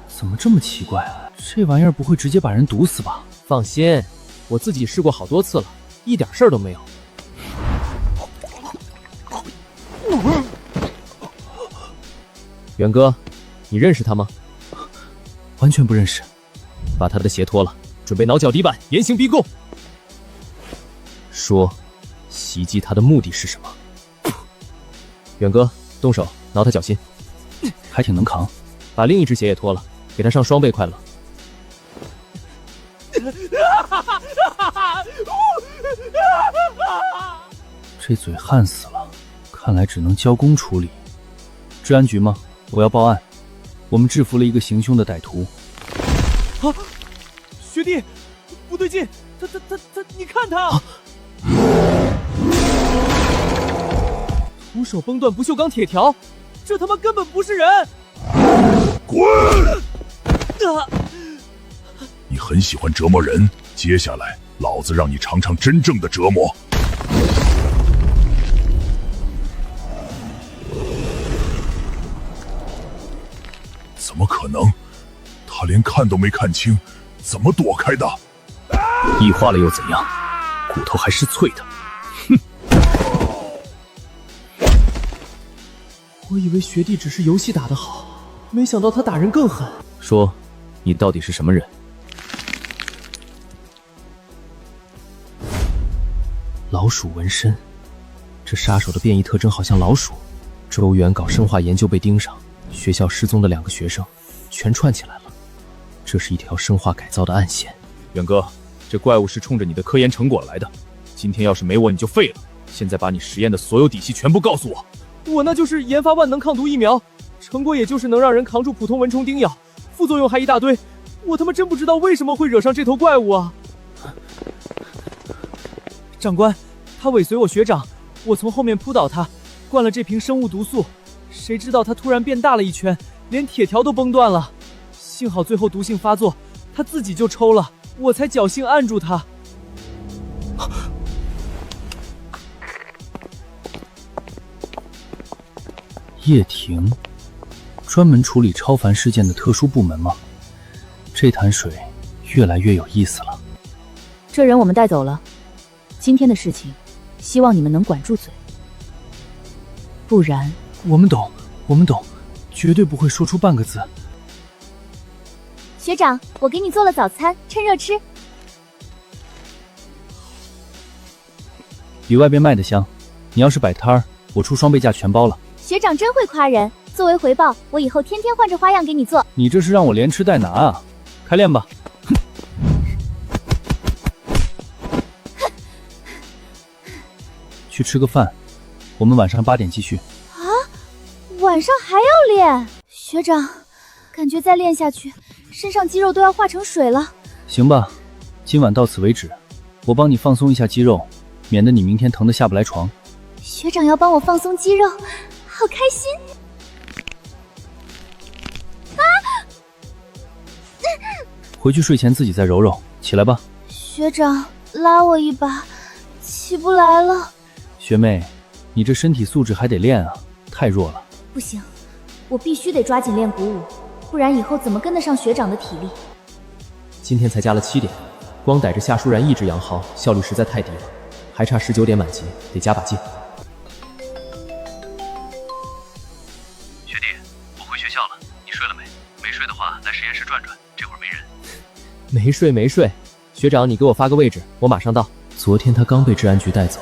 怎么这么奇怪啊？这玩意儿不会直接把人毒死吧？放心，我自己试过好多次了，一点事儿都没有。远哥，你认识他吗？完全不认识。把他的鞋脱了，准备挠脚底板，严刑逼供。说，袭击他的目的是什么？远哥，动手挠他脚心。还挺能扛。把另一只鞋也脱了，给他上双倍快乐。这嘴焊死了，看来只能交公处理。治安局吗？我要报案。我们制服了一个行凶的歹徒。啊！学弟，不对劲！他，你看他！徒手崩断不锈钢铁条，这他妈根本不是人！滚！你很喜欢折磨人，接下来老子让你尝尝真正的折磨。怎么可能？他连看都没看清，怎么躲开的？异化了又怎样？骨头还是脆的。哼！我以为学弟只是游戏打得好，没想到他打人更狠。说，你到底是什么人？老鼠纹身，这杀手的变异特征好像老鼠。周元搞生化研究被盯上，学校失踪的2个学生全串起来了，这是一条生化改造的暗线。远哥，这怪物是冲着你的科研成果来的，今天要是没我你就废了。现在把你实验的所有底细全部告诉我。我那就是研发万能抗毒疫苗，成果也就是能让人扛住普通蚊虫叮咬，副作用还一大堆。我他妈真不知道为什么会惹上这头怪物啊！长官，他尾随我学长，我从后面扑倒他，灌了这瓶生物毒素，谁知道他突然变大了一圈，连铁条都崩断了。幸好最后毒性发作，他自己就抽了，我才侥幸按住他。叶庭，专门处理超凡事件的特殊部门吗？这潭水越来越有意思了。这人我们带走了，今天的事情，希望你们能管住嘴，不然……我们懂，我们懂，绝对不会说出半个字。学长，我给你做了早餐，趁热吃。比外边卖的香。你要是摆摊儿，我出双倍价全包了。学长真会夸人，作为回报，我以后天天换着花样给你做。你这是让我连吃带拿啊！开练吧。去吃个饭，我们晚上8点继续。啊，晚上还要练？学长，感觉再练下去，身上肌肉都要化成水了。行吧，今晚到此为止，我帮你放松一下肌肉，免得你明天疼得下不来床。学长要帮我放松肌肉，好开心！啊！回去睡前自己再揉揉，起来吧。学长，拉我一把，起不来了。学妹，你这身体素质还得练啊，太弱了。不行，我必须得抓紧练鼓舞，不然以后怎么跟得上学长的体力？今天才加了7点，光逮着夏舒然一只羊毫，效率实在太低了，还差19点满级，得加把劲。学弟，我回学校了，你睡了没？没睡的话，来实验室转转，这会儿没人。没睡，学长你给我发个位置，我马上到。昨天他刚被治安局带走，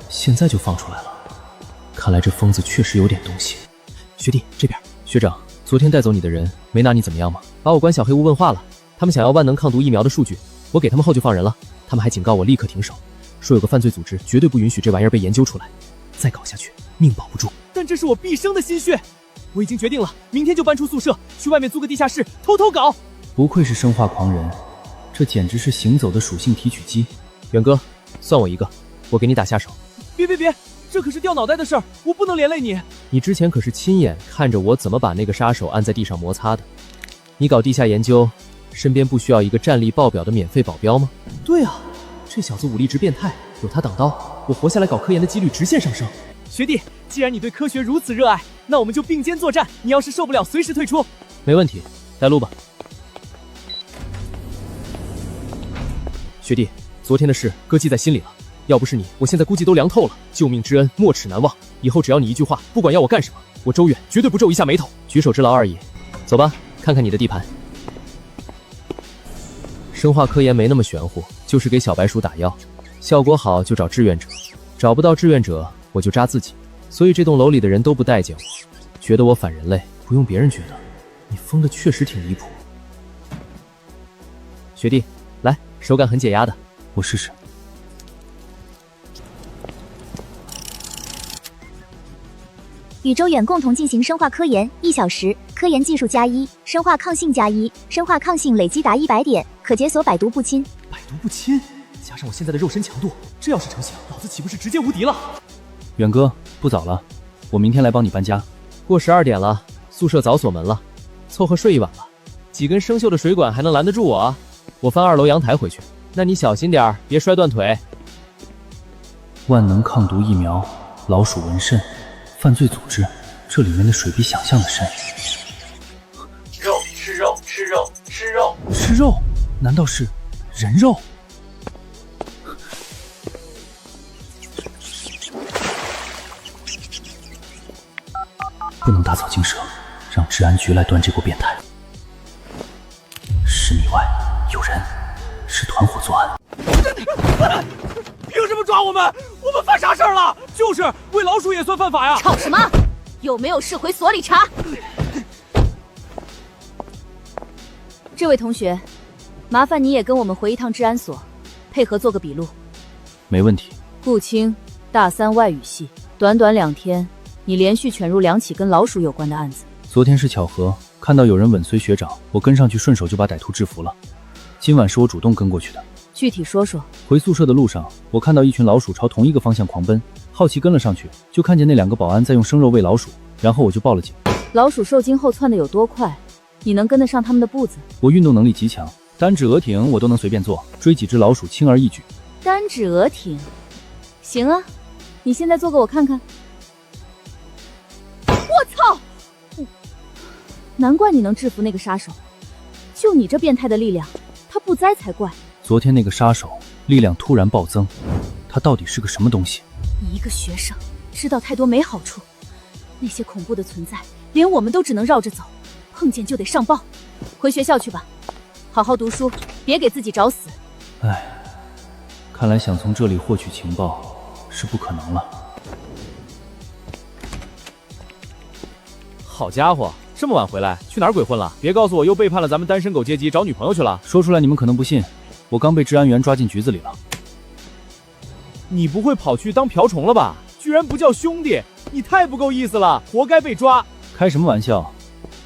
现在就放出来了，看来这疯子确实有点东西。学弟这边，学长，昨天带走你的人没拿你怎么样吗？把我关小黑屋问话了，他们想要万能抗毒疫苗的数据，我给他们后就放人了。他们还警告我立刻停手，说有个犯罪组织绝对不允许这玩意儿被研究出来，再搞下去命保不住。但这是我毕生的心血，我已经决定了，明天就搬出宿舍，去外面租个地下室偷偷搞。不愧是生化狂人，这简直是行走的属性提取机。远哥，算我一个，我给你打下手。别，这可是掉脑袋的事儿，我不能连累你。你之前可是亲眼看着我怎么把那个杀手按在地上摩擦的。你搞地下研究，身边不需要一个战力爆表的免费保镖吗？对啊，这小子武力值变态，有他挡刀，我活下来搞科研的几率直线上升。学弟，既然你对科学如此热爱，那我们就并肩作战，你要是受不了，随时退出。没问题，带路吧。学弟，昨天的事哥记在心里了，要不是你，我现在估计都凉透了。救命之恩，没齿难忘。以后只要你一句话，不管要我干什么，我周远绝对不皱一下眉头，举手之劳而已。走吧，看看你的地盘。生化科研没那么玄乎，就是给小白鼠打药，效果好就找志愿者，找不到志愿者我就扎自己。所以这栋楼里的人都不待见我，觉得我反人类。不用别人觉得，你疯的确实挺离谱。学弟，来，手感很解压的，我试试。与周远共同进行生化科研1小时，科研技术+1，生化抗性+1，生化抗性累积达100点，可解锁百毒不侵。百毒不侵，加上我现在的肉身强度，这要是成型，老子岂不是直接无敌了？远哥，不早了，我明天来帮你搬家。过12点了，宿舍早锁门了，凑合睡一晚吧。几根生锈的水管还能拦得住我啊？我翻2楼阳台回去，那你小心点，别摔断腿。万能抗毒疫苗，老鼠纹身，犯罪组织，这里面的水比想象的深。吃肉，吃肉？难道是人肉？不能打草惊蛇，让治安局来端这波变态。10米外有人，是团伙作案。凭什么抓我们？我们犯啥事儿了？就是喂老鼠也算犯法呀！吵什么？有没有事回所里查。这位同学，麻烦你也跟我们回一趟治安所，配合做个笔录。没问题。顾青，大3外语系，短短2天，你连续卷入2起跟老鼠有关的案子。昨天是巧合，看到有人吻随学长，我跟上去，顺手就把歹徒制服了。今晚是我主动跟过去的。具体说说。回宿舍的路上，我看到一群老鼠朝同一个方向狂奔，好奇跟了上去，就看见那2个保安在用生肉喂老鼠，然后我就报了警。老鼠受惊后窜得有多快？你能跟得上他们的步子？我运动能力极强，单指额挺我都能随便做，追几只老鼠轻而易举。单指额挺，行啊，你现在做个我看看。我操！难怪你能制服那个杀手，就你这变态的力量，他不栽才怪。昨天那个杀手力量突然暴增，他到底是个什么东西？你一个学生，知道太多没好处，那些恐怖的存在，连我们都只能绕着走，碰见就得上报。回学校去吧，好好读书，别给自己找死。唉，看来想从这里获取情报是不可能了。好家伙，这么晚回来，去哪儿鬼混了？别告诉我又背叛了咱们单身狗阶级，找女朋友去了。说出来你们可能不信，我刚被治安员抓进局子里了。你不会跑去当瓢虫了吧？居然不叫兄弟，你太不够意思了，活该被抓。开什么玩笑？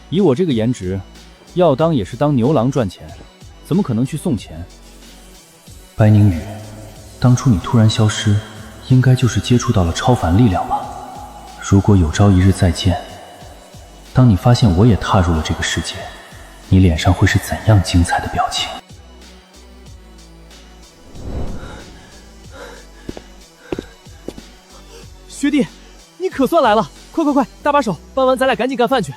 以我这个颜值，要当也是当牛郎赚钱，怎么可能去送钱？白宁宇，当初你突然消失，应该就是接触到了超凡力量吧？如果有朝一日再见，当你发现我也踏入了这个世界，你脸上会是怎样精彩的表情？学弟，你可算来了！快快快，搭把手，办完咱俩赶紧干饭去。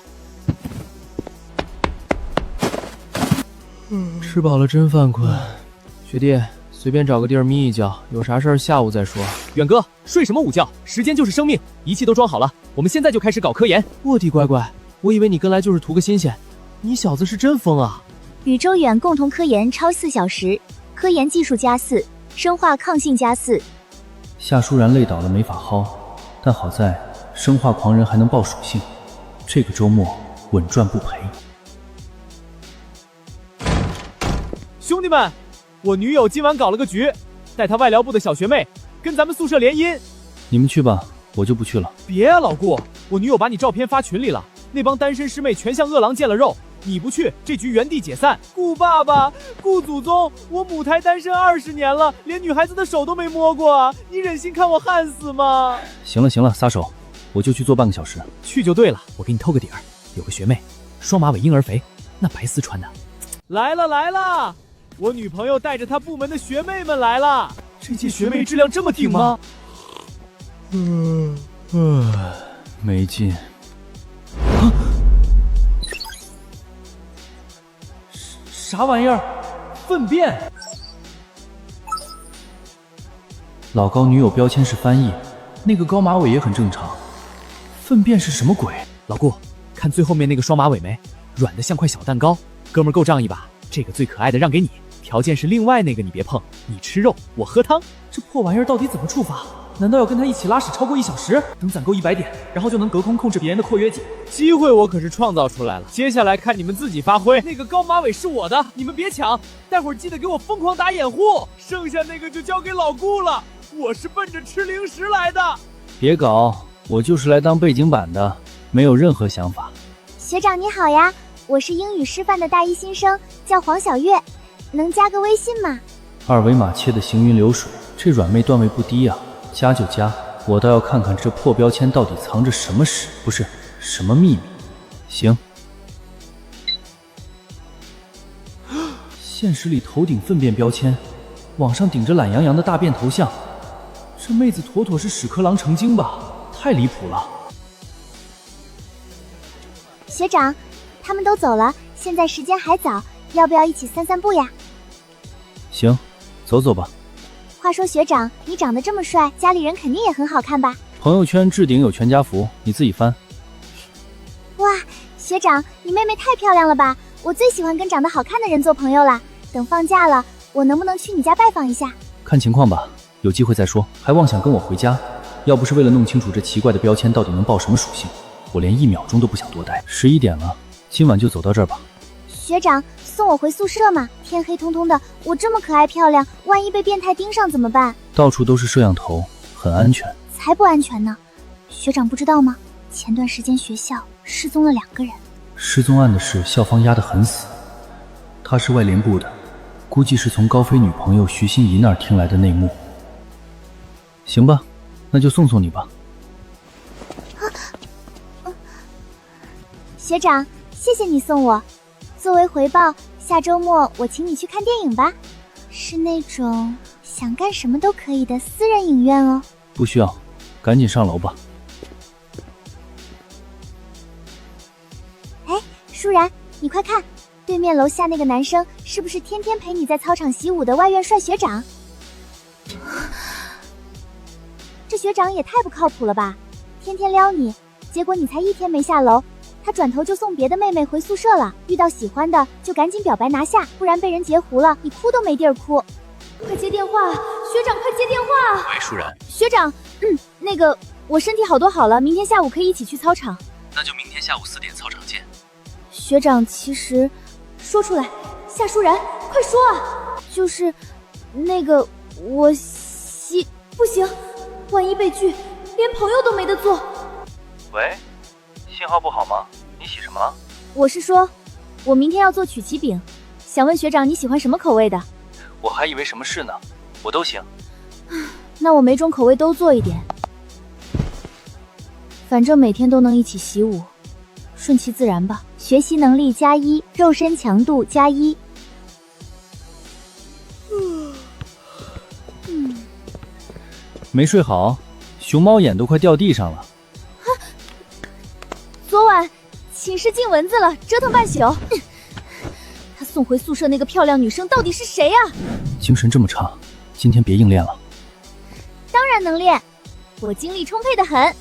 吃饱了真犯困，学弟，随便找个地儿眯一觉，有啥事儿下午再说。远哥，睡什么午觉？时间就是生命，仪器都装好了，我们现在就开始搞科研。我的乖乖，我以为你跟来就是图个新鲜，你小子是真疯啊！宇宙远共同科研超4小时，科研技术+4，生化抗性+4。夏舒然累倒了没法薅，但好在生化狂人还能报属性，这个周末稳赚不赔。兄弟们，我女友今晚搞了个局，带她外疗部的小学妹跟咱们宿舍联姻。你们去吧，我就不去了。别啊，老顾，我女友把你照片发群里了，那帮单身师妹全像饿狼见了肉，你不去，这局原地解散。顾爸爸，顾祖宗，我母胎单身20年了，连女孩子的手都没摸过啊！你忍心看我旱死吗？行了行了，撒手，我就去做半个小时。去就对了，我给你透个底儿，有个学妹，双马尾婴儿肥，那白丝穿的。来了来了，我女朋友带着她部门的学妹们来了。这届学妹质量这么挺吗？没劲。啥玩意儿？粪便！老高女友标签是翻译，那个高马尾也很正常。粪便是什么鬼？老顾，看最后面那个双马尾没？软的像块小蛋糕，哥们儿够仗义吧？这个最可爱的让给你，条件是另外那个你别碰，你吃肉，我喝汤。这破玩意儿到底怎么触发？难道要跟他一起拉屎超过1小时？等攒够100点，然后就能隔空控制别人的括约肌？机会我可是创造出来了，接下来看你们自己发挥。那个高马尾是我的，你们别抢，待会儿记得给我疯狂打掩护，剩下那个就交给老顾了。我是奔着吃零食来的。别搞，我就是来当背景板的，没有任何想法。学长你好呀，我是英语师范的大一新生，叫黄小月，能加个微信吗？二维码切的行云流水，这软妹段位不低啊，加就加，我倒要看看这破标签到底藏着什么屎，不是什么秘密。行。现实里头顶粪便标签，网上顶着懒洋洋的大便头像，这妹子妥妥是屎壳郎成精吧？太离谱了。学长，他们都走了，现在时间还早，要不要一起散散步呀？行，走走吧。话说学长，你长得这么帅，家里人肯定也很好看吧？朋友圈置顶有全家福，你自己翻。学长，你妹妹太漂亮了吧！我最喜欢跟长得好看的人做朋友啦。等放假了，我能不能去你家拜访一下？看情况吧，有机会再说。还妄想跟我回家，要不是为了弄清楚这奇怪的标签到底能报什么属性，我连1秒钟都不想多待。11点了，今晚就走到这儿吧。学长，送我回宿舍吗？天黑通通的，我这么可爱漂亮，万一被变态盯上怎么办？到处都是摄像头，很安全。才不安全呢！学长不知道吗？前段时间学校失踪了2个人。失踪案的事，校方压得很死。他是外联部的，估计是从高飞女朋友徐心怡那儿听来的内幕。行吧，那就送送你吧。学长，谢谢你送我。作为回报，下周末我请你去看电影吧，是那种想干什么都可以的私人影院哦。不需要，赶紧上楼吧。哎，舒然，你快看，对面楼下那个男生是不是天天陪你在操场习武的外院帅学长？这学长也太不靠谱了吧，天天撩你，结果你才1天没下楼，他转头就送别的妹妹回宿舍了。遇到喜欢的就赶紧表白拿下，不然被人截胡了，你哭都没地儿哭。快接电话，学长，快接电话！喂，舒然。学长，那个我身体好多好了，明天下午可以一起去操场。那就明天下午4点操场见。学长，其实说出来，夏舒然，快说啊！就是那个我不行，万一被拒，连朋友都没得做。喂，信号不好吗？你洗什么？我是说，我明天要做曲奇饼，想问学长你喜欢什么口味的？我还以为什么事呢，我都行。那我每种口味都做一点，反正每天都能一起习武，顺其自然吧。学习能力+1，肉身强度+1。没睡好，熊猫眼都快掉地上了。昨晚寝室进蚊子了，折腾半宿。他送回宿舍那个漂亮女生到底是谁呀？精神这么差，今天别硬练了。当然能练，我精力充沛的很。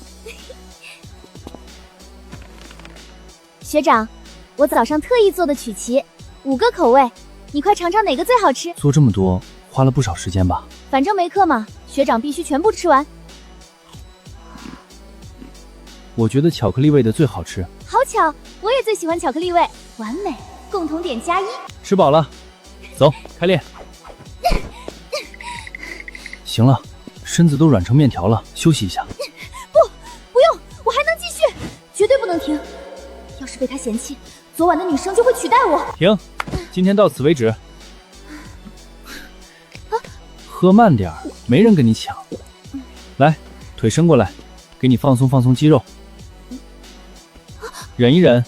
学长，我早上特意做的曲奇，5个口味，你快尝尝哪个最好吃。做这么多花了不少时间吧？反正没课嘛，学长必须全部吃完。我觉得巧克力味的最好吃。好巧，我也最喜欢巧克力味，完美，共同点+1。吃饱了，走，开练。行了，身子都软成面条了，休息一下。不用，我还能继续，绝对不能停。要是被他嫌弃，昨晚的女生就会取代我。停，今天到此为止。喝慢点儿，没人跟你抢。来，腿伸过来，给你放松放松肌肉。忍一忍，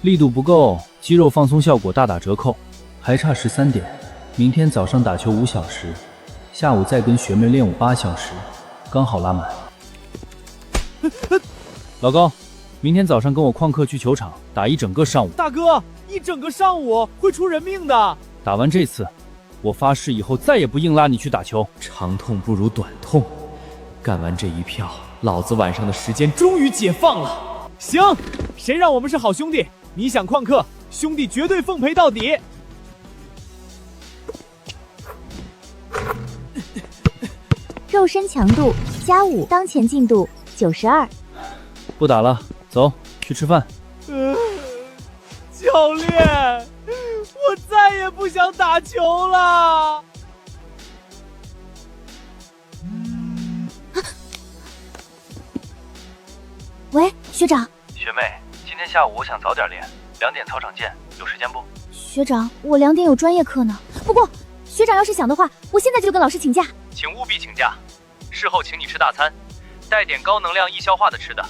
力度不够，肌肉放松效果大打折扣。还差13点，明天早上打球5小时，下午再跟学妹练舞8小时，刚好拉满。老高，明天早上跟我旷课去球场打1整个上午。大哥，1整个上午会出人命的。打完这次，我发誓以后再也不硬拉你去打球。长痛不如短痛，干完这一票，老子晚上的时间终于解放了。行，谁让我们是好兄弟？你想旷课，兄弟绝对奉陪到底。肉身强度+5，当前进度92。不打了，走，去吃饭。教练，我再也不想打球了。喂，学长。学妹，今天下午我想早点练，2点操场见，有时间不？学长，我2点有专业课呢。不过，学长要是想的话，我现在就跟老师请假。请务必请假，事后请你吃大餐，带点高能量易消化的吃的。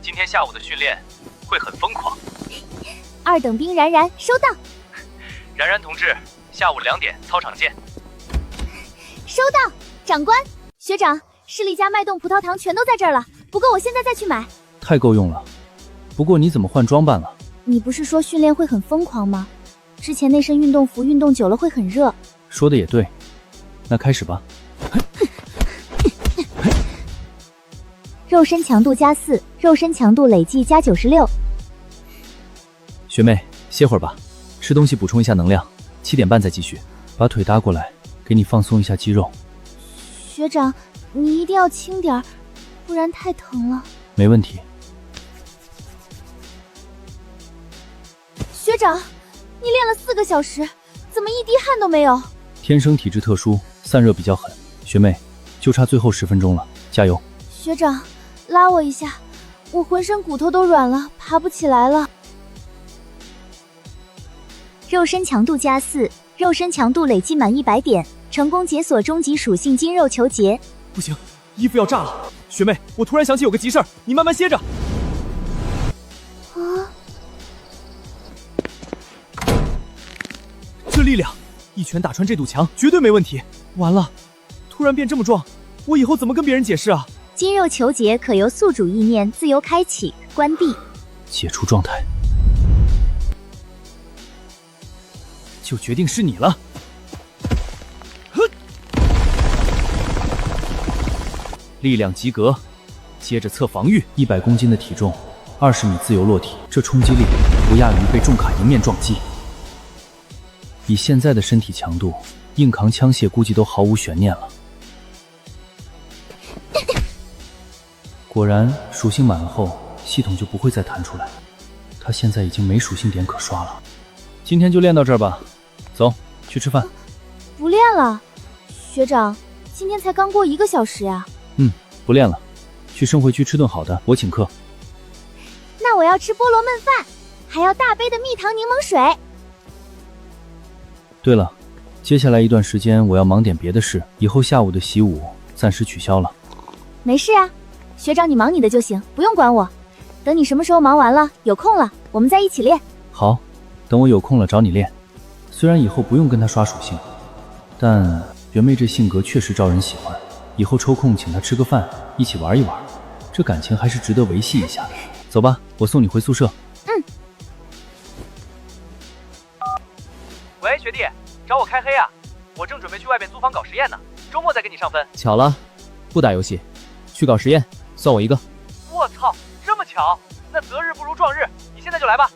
今天下午的训练会很疯狂。2等兵然然收到。然然同志，下午2点操场见。收到，长官。学长，士力架脉动葡萄糖全都在这儿了，不过我现在再去买。太够用了。不过你怎么换装扮了？你不是说训练会很疯狂吗？之前那身运动服运动久了会很热。说的也对，那开始吧。肉身强度+4，肉身强度累计+96。学妹，歇会儿吧，吃东西补充一下能量，7点半再继续。把腿搭过来，给你放松一下肌肉。学长，你一定要轻点儿，不然太疼了。没问题。学长，你练了4个小时，怎么一滴汗都没有？天生体质特殊，散热比较狠。学妹，就差最后10分钟了，加油！学长，拉我一下，我浑身骨头都软了，爬不起来了。肉身强度加4，肉身强度累计满100点，成功解锁终极属性筋肉球结。不行，衣服要炸了！学妹，我突然想起有个急事儿，你慢慢歇着。啊！这力量，一拳打穿这堵墙，绝对没问题。完了，突然变这么壮，我以后怎么跟别人解释啊？筋肉球结可由宿主意念自由开启、关闭。解除状态，就决定是你了。力量及格，接着测防御。100公斤的体重，20米自由落体，这冲击力不亚于被重卡迎面撞击。以现在的身体强度，硬扛枪械估计都毫无悬念了。果然，属性满了后，系统就不会再弹出来。他现在已经没属性点可刷了。今天就练到这儿吧，走，去吃饭。不练了，学长，今天才刚过1个小时呀。不练了，去盛会区吃顿好的，我请客。那我要吃菠萝焖饭，还要大杯的蜜糖柠檬水。对了，接下来一段时间我要忙点别的事，以后下午的习武暂时取消了。没事啊，学长你忙你的就行，不用管我。等你什么时候忙完了，有空了，我们再一起练。好，等我有空了找你练。虽然以后不用跟他刷属性，但学妹这性格确实招人喜欢。以后抽空请她吃个饭，一起玩一玩，这感情还是值得维系一下的。走吧，我送你回宿舍。喂，学弟，找我开黑啊？我正准备去外边租房搞实验呢，周末再给你上分。巧了，不打游戏，去搞实验，算我一个。我操，这么巧？那择日不如撞日，你现在就来吧。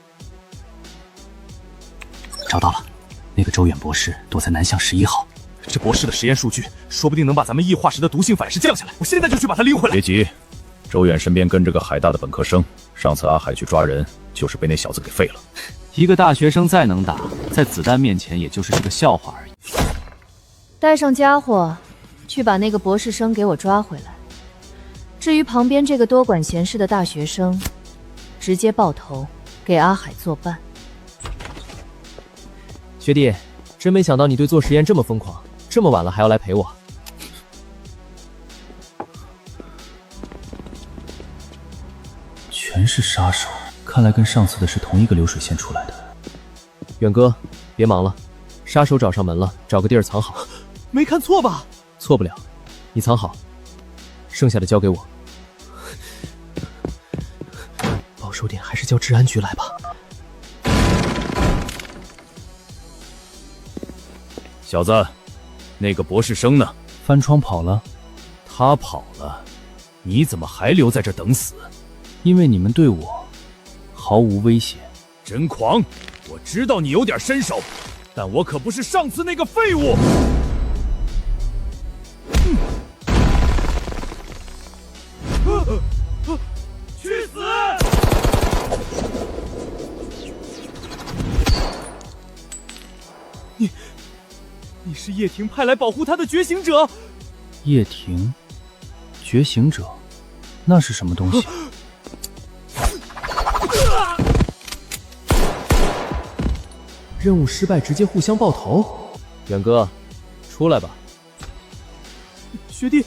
找到了，那个周远博士躲在南向11号。这博士的实验数据，说不定能把咱们异化时的毒性反噬降下来。我现在就去把他拎回来。别急，周远身边跟着个海大的本科生，上次阿海去抓人，就是被那小子给废了。一个大学生再能打，在子弹面前也就是个笑话而已。带上家伙，去把那个博士生给我抓回来。至于旁边这个多管闲事的大学生，直接爆头，给阿海作伴。学弟，真没想到你对做实验这么疯狂，这么晚了还要来陪我。全是杀手，看来跟上次的是同一个流水线出来的。远哥，别忙了，杀手找上门了，找个地儿藏好。没看错吧？错不了，你藏好，剩下的交给我。保守点，还是叫治安局来吧。小子，那个博士生呢？翻窗跑了。他跑了，你怎么还留在这等死？因为你们对我毫无威胁。真狂！我知道你有点身手，但我可不是上次那个废物。去死！你是叶婷派来保护他的觉醒者。叶婷，觉醒者，那是什么东西？任务失败，直接互相爆头。远哥，出来吧。学弟，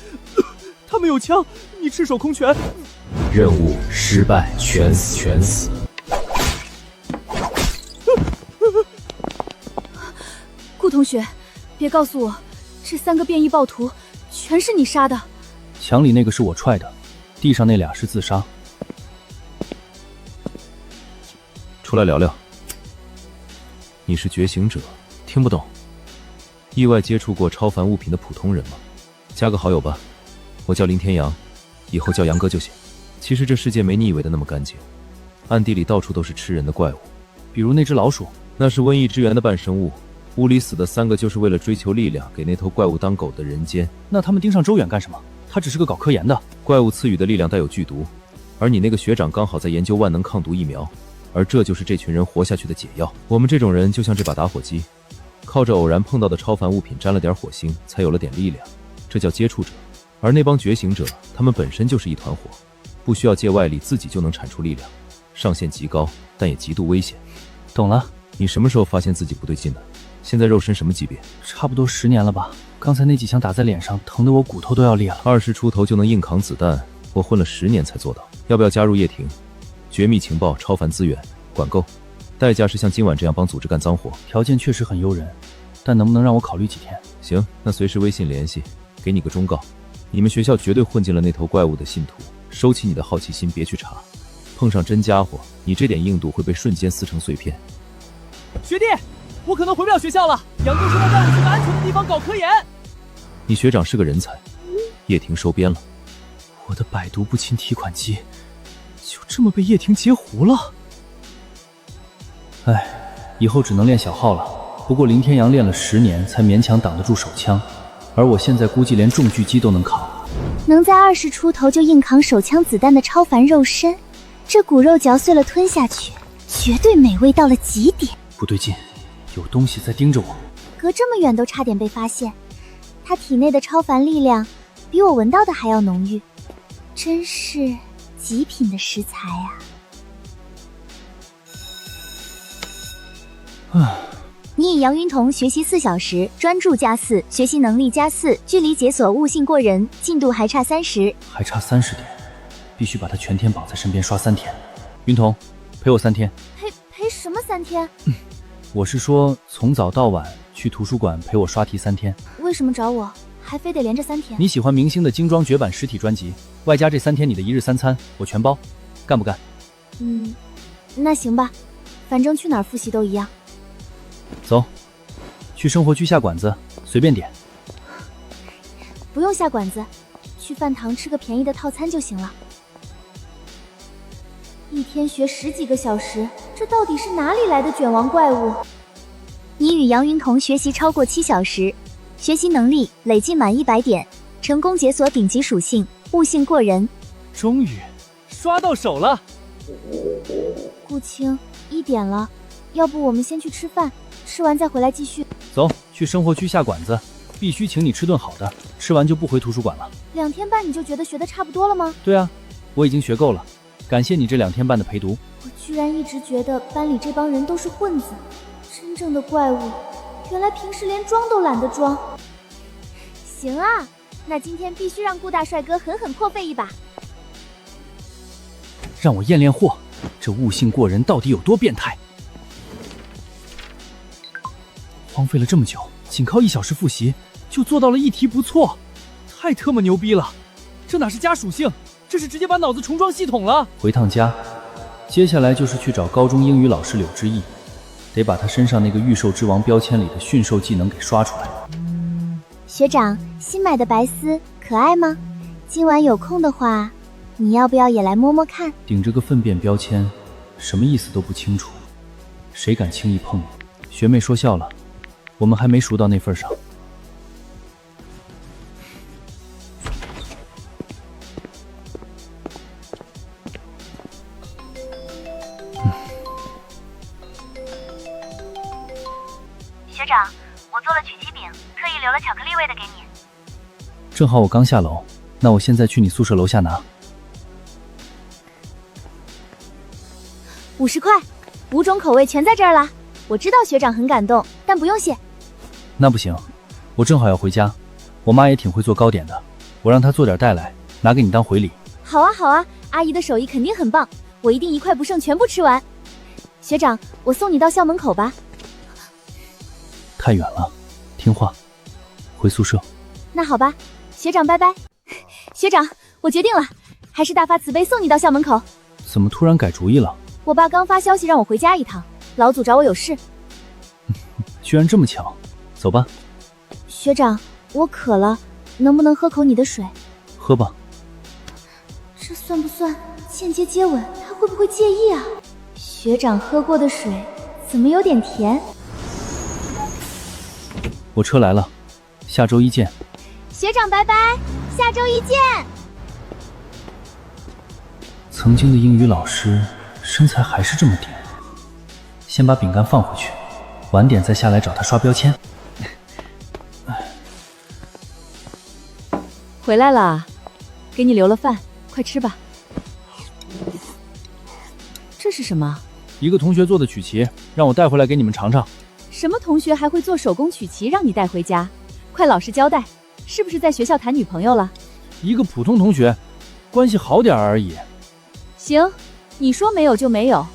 他们有枪，你赤手空拳。任务失败，全死，全死。顾同学，别告诉我，这3个变异暴徒全是你杀的。墙里那个是我踹的，地上那俩是自杀。出来聊聊。你是觉醒者，听不懂。意外接触过超凡物品的普通人吗？加个好友吧，我叫林天阳，以后叫杨哥就行。其实这世界没你以为的那么干净，暗地里到处都是吃人的怪物，比如那只老鼠。那是瘟疫之源的半生物，屋里死的3个就是为了追求力量，给那头怪物当狗的人间。那他们盯上周远干什么？他只是个搞科研的。怪物赐予的力量带有剧毒，而你那个学长刚好在研究万能抗毒疫苗，而这就是这群人活下去的解药。我们这种人就像这把打火机，靠着偶然碰到的超凡物品沾了点火星，才有了点力量，这叫接触者。而那帮觉醒者，他们本身就是一团火，不需要借外力，自己就能产出力量，上限极高，但也极度危险。懂了。你什么时候发现自己不对劲的？现在肉身什么级别？差不多10年了吧。刚才那几枪打在脸上，疼得我骨头都要裂了。20出头就能硬扛子弹，我混了10年才做到。要不要加入叶庭？绝密情报、超凡资源，管够。代价是像今晚这样帮组织干脏活。条件确实很诱人，但能不能让我考虑几天？行，那随时微信联系。给你个忠告，你们学校绝对混进了那头怪物的信徒，收起你的好奇心，别去查。碰上真家伙，你这点硬度会被瞬间撕成碎片。学弟，我可能回不了学校了。杨哥说要带我去个安全的地方搞科研。你学长是个人才，叶庭收编了。我的百毒不侵提款机就这么被叶庭截胡了。哎，以后只能练小号了。不过林天阳练了10年才勉强挡得住手枪，而我现在估计连重狙击都能扛。能在20出头就硬扛手枪子弹的超凡肉身，这骨肉嚼碎了吞下去，绝对美味到了极点。不对劲，有东西在盯着我。隔这么远都差点被发现，他体内的超凡力量比我闻到的还要浓郁，真是极品的食材啊！你以杨云彤学习4小时，专注加4，学习能力加4，距离解锁悟性过人，进度还差30，还差30点，必须把他全天绑在身边刷3天。云彤，陪我3天。陪什么3天？我是说从早到晚去图书馆陪我刷题3天。为什么找我？还非得连着3天？你喜欢明星的精装绝版实体专辑，外加这3天你的1日3餐，我全包，干不干？那行吧，反正去哪儿复习都一样。走，去生活区下馆子，随便点。不用下馆子，去饭堂吃个便宜的套餐就行了。一天学10几个小时，这到底是哪里来的卷王怪物？你与杨云彤学习超过7小时，学习能力累计满100点，成功解锁顶级属性悟性过人。终于刷到手了。顾青，1点了，要不我们先去吃饭，吃完再回来继续。走，去生活区下馆子，必须请你吃顿好的，吃完就不回图书馆了。2天半你就觉得学得差不多了吗？对啊，我已经学够了，感谢你这2天半的陪读。我居然一直觉得班里这帮人都是混子，真正的怪物原来平时连装都懒得装。行啊，那今天必须让顾大帅哥狠狠破费一把。让我验验货，这悟性过人到底有多变态。荒废了这么久，仅靠1小时复习就做到了1题不错，太特么牛逼了！这哪是加属性，这是直接把脑子重装系统了。回趟家，接下来就是去找高中英语老师柳之翼，得把他身上那个御兽之王标签里的驯兽技能给刷出来。学长，新买的白丝可爱吗？今晚有空的话，你要不要也来摸摸看？顶着个粪便标签，什么意思都不清楚，谁敢轻易碰你？学妹说笑了，我们还没熟到那份上。学长，我做了曲奇饼，特意留了巧克力味的给你。正好我刚下楼，那我现在去你宿舍楼下拿。50块，5种口味全在这儿啦。我知道学长很感动，但不用谢。那不行，我正好要回家，我妈也挺会做糕点的，我让她做点带来，拿给你当回礼。好啊好啊，阿姨的手艺肯定很棒，我一定1块不剩全部吃完。学长，我送你到校门口吧。太远了，听话，回宿舍。那好吧，学长拜拜。学长，我决定了，还是大发慈悲送你到校门口。怎么突然改主意了？我爸刚发消息让我回家一趟，老祖找我有事。居然这么巧，走吧。学长，我渴了，能不能喝口你的水？喝吧。这算不算间接接吻？他会不会介意啊？学长喝过的水怎么有点甜？我车来了，下周一见。学长拜拜，下周一见。曾经的英语老师身材还是这么顶，先把饼干放回去，晚点再下来找他刷标签。回来了，给你留了饭，快吃吧。这是什么？一个同学做的曲奇，让我带回来给你们尝尝。什么同学还会做手工曲奇让你带回家？快老实交代，是不是在学校谈女朋友了？一个普通同学，关系好点而已。行，你说没有就没有，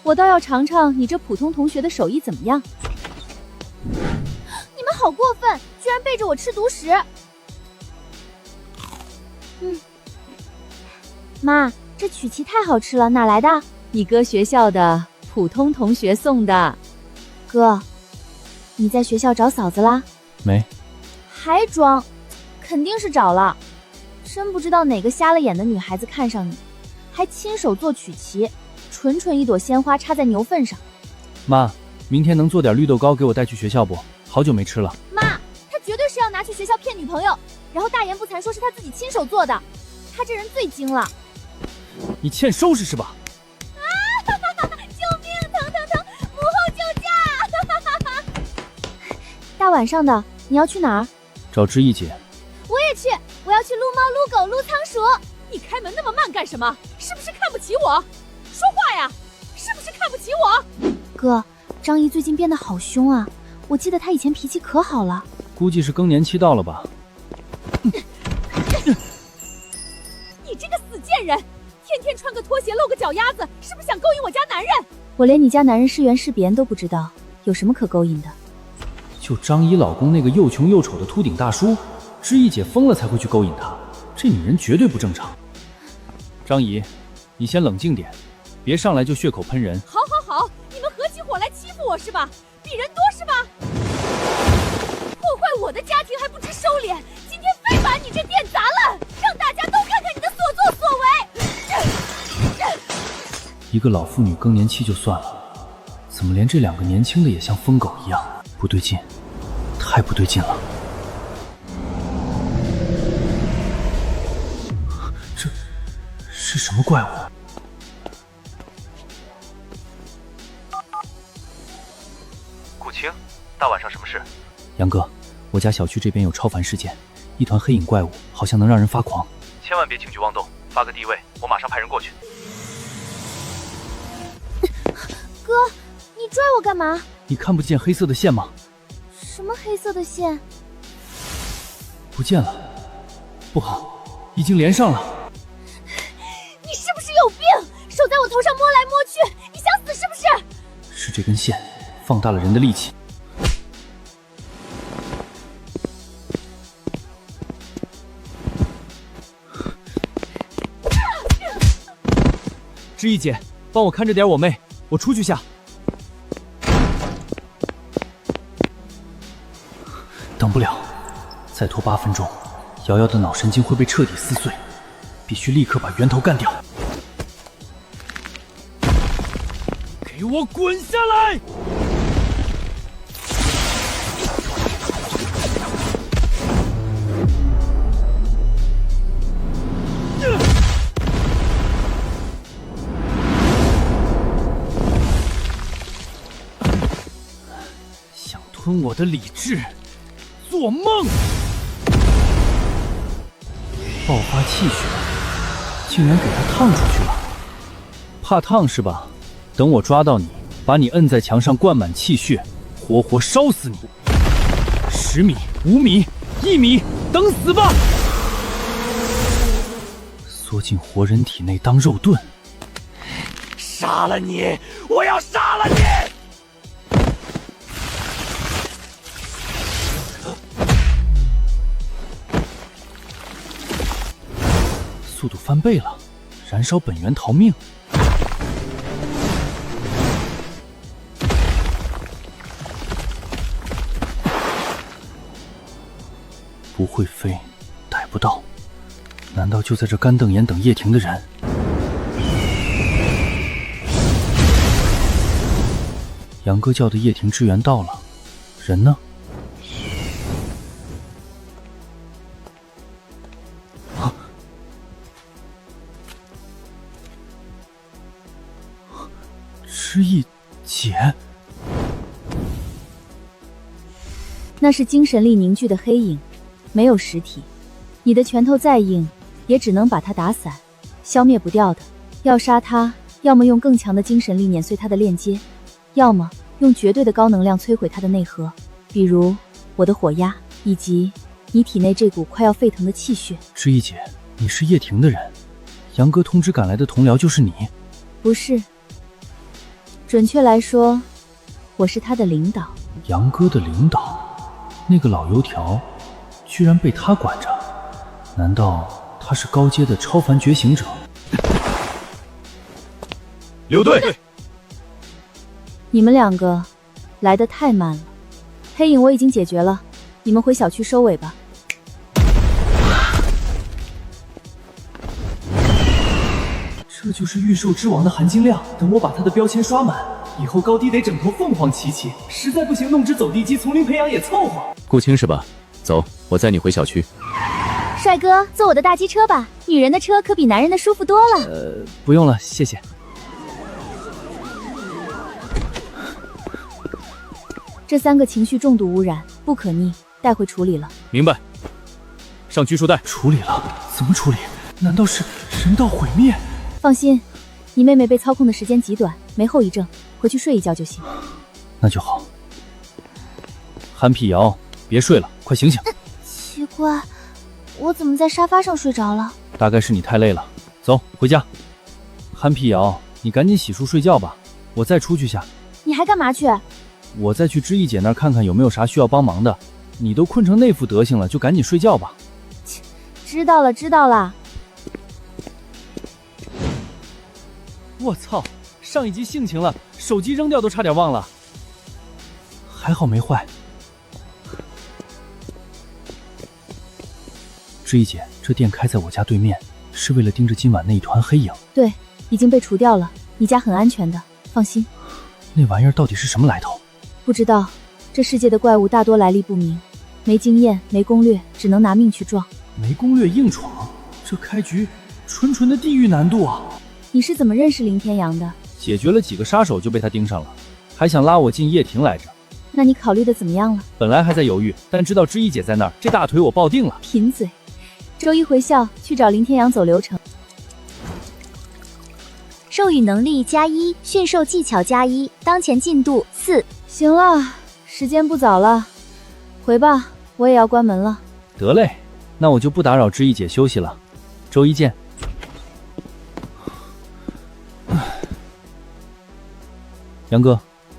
我倒要尝尝你这普通同学的手艺怎么样。你们好过分，居然背着我吃独食。妈，这曲奇太好吃了，哪来的？你哥学校的普通同学送的。哥，你在学校找嫂子啦？没。还装？肯定是找了。真不知道哪个瞎了眼的女孩子看上你，还亲手做曲奇，纯纯一朵鲜花插在牛粪上。妈，明天能做点绿豆糕给我带去学校不？好久没吃了。妈，他绝对是要拿去学校骗女朋友，然后大言不惭说是他自己亲手做的。他这人最精了。你欠收拾是吧？救命！疼疼疼！母后救驾！大晚上的，你要去哪儿？找知意姐。我也去，我要去撸猫、撸狗、撸仓鼠。你开门那么慢干什么？是不是看不起我？说话呀！是不是看不起我？哥，张姨最近变得好凶啊！我记得她以前脾气可好了。估计是更年期到了吧。你这个死贱人！天天穿个拖鞋露个脚丫子，是不是想勾引我家男人？我连你家男人是圆是扁都不知道，有什么可勾引的？就张姨老公那个又穷又丑的秃顶大叔，知意姐疯了才会去勾引他，这女人绝对不正常。张姨，你先冷静点，别上来就血口喷人。好，你们合起伙来欺负我是吧？比人多是吧？破坏我的家庭还不知收敛，今天非把你这店砸烂，让大家都看看你的所作所为。一个老妇女更年期就算了，怎么连这两个年轻的也像疯狗一样？不对劲，太不对劲了。这是什么怪物？古青，大晚上什么事？杨哥，我家小区这边有超凡事件，一团黑影怪物，好像能让人发狂。千万别轻举妄动，发个地位，我马上派人过去。哥，你拽我干嘛？你看不见黑色的线吗？什么黑色的线？不见了。不好，已经连上了。你是不是有病？手在我头上摸来摸去，你想死是不是？是这根线放大了人的力气。知意姐，帮我看着点我妹，我出去下。等不了，再拖8分钟，瑶瑶的脑神经会被彻底撕碎，必须立刻把源头干掉。给我滚下来！想吞我的理智，做梦！爆发气血，竟然给他烫出去了。怕烫是吧？等我抓到你，把你摁在墙上，灌满气血，活活烧死你！10米、5米、1米，等死吧！缩进活人体内当肉盾。杀了你！我要杀了你！速度翻倍了，燃烧本源逃命。不会飞，逮不到，难道就在这干瞪眼等叶婷的人？杨哥叫的叶婷支援到了，人呢？啊！知意姐，那是精神力凝聚的黑影，没有实体。你的拳头再硬，也只能把它打散，消灭不掉的。要杀他，要么用更强的精神力碾碎他的链接，要么用绝对的高能量摧毁他的内核，比如我的火压，以及你体内这股快要沸腾的气血。知意姐，你是叶婷的人，杨哥通知赶来的同僚就是你？不是，准确来说，我是他的领导。杨哥的领导？那个老油条居然被他管着？难道他是高阶的超凡觉醒者？留队！你们两个来得太慢了。黑影我已经解决了，你们回小区收尾吧。这就是御兽之王的含金量。等我把他的标签刷满，以后高低得整头凤凰齐齐，实在不行弄只走地鸡丛林培养也凑合。顾青是吧？走，我载你回小区。帅哥，坐我的大机车吧，女人的车可比男人的舒服多了。不用了，谢谢。这3个情绪重度污染不可逆，带回处理了。明白。上拘束带。处理了？怎么处理？难道是人道毁灭？放心，你妹妹被操控的时间极短，没后遗症，回去睡一觉就行。那就好。韩辟谣，别睡了，快醒醒。奇怪，我怎么在沙发上睡着了？大概是你太累了。走，回家。韩辟谣，你赶紧洗漱睡觉吧，我再出去下。你还干嘛去？我再去知意姐那儿看看有没有啥需要帮忙的。你都困成那副德行了，就赶紧睡觉吧。知道了，知道了。我操！上一集性情了，手机扔掉都差点忘了。还好没坏。知意姐，这店开在我家对面，是为了盯着今晚那一团黑影。对，已经被除掉了，你家很安全的，放心。那玩意儿到底是什么来头？不知道，这世界的怪物大多来历不明，没经验，没攻略，只能拿命去撞。没攻略硬闯，这开局纯纯的地狱难度啊！你是怎么认识林天阳的？解决了几个杀手就被他盯上了，还想拉我进叶庭来着。那你考虑的怎么样了？本来还在犹豫，但知道知意姐在那儿，这大腿我抱定了。贫嘴。周一回校去找林天阳走流程。授予能力+1，驯兽技巧+1，当前进度4。行了，时间不早了，回吧，我也要关门了。得嘞，那我就不打扰知意姐休息了，周一见。杨哥，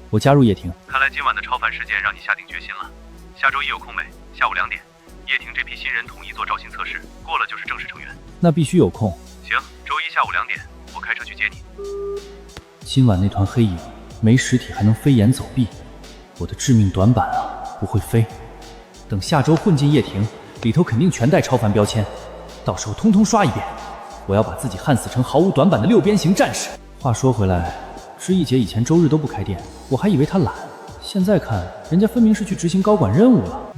我加入叶庭。看来今晚的超凡事件让你下定决心了。下周一有空没？下午2点，叶庭这批新人统一做招新测试，过了就是正式成员。那必须有空。行，周一下午2点，我开车去接你。今晚那团黑影没实体还能飞檐走壁，我的致命短板啊，不会飞。等下周混进叶庭，里头肯定全带超凡标签，到时候通通刷一遍。我要把自己焊死成毫无短板的6边形战士。话说回来，知意姐以前周日都不开店，我还以为她懒，现在看人家分明是去执行高管任务了。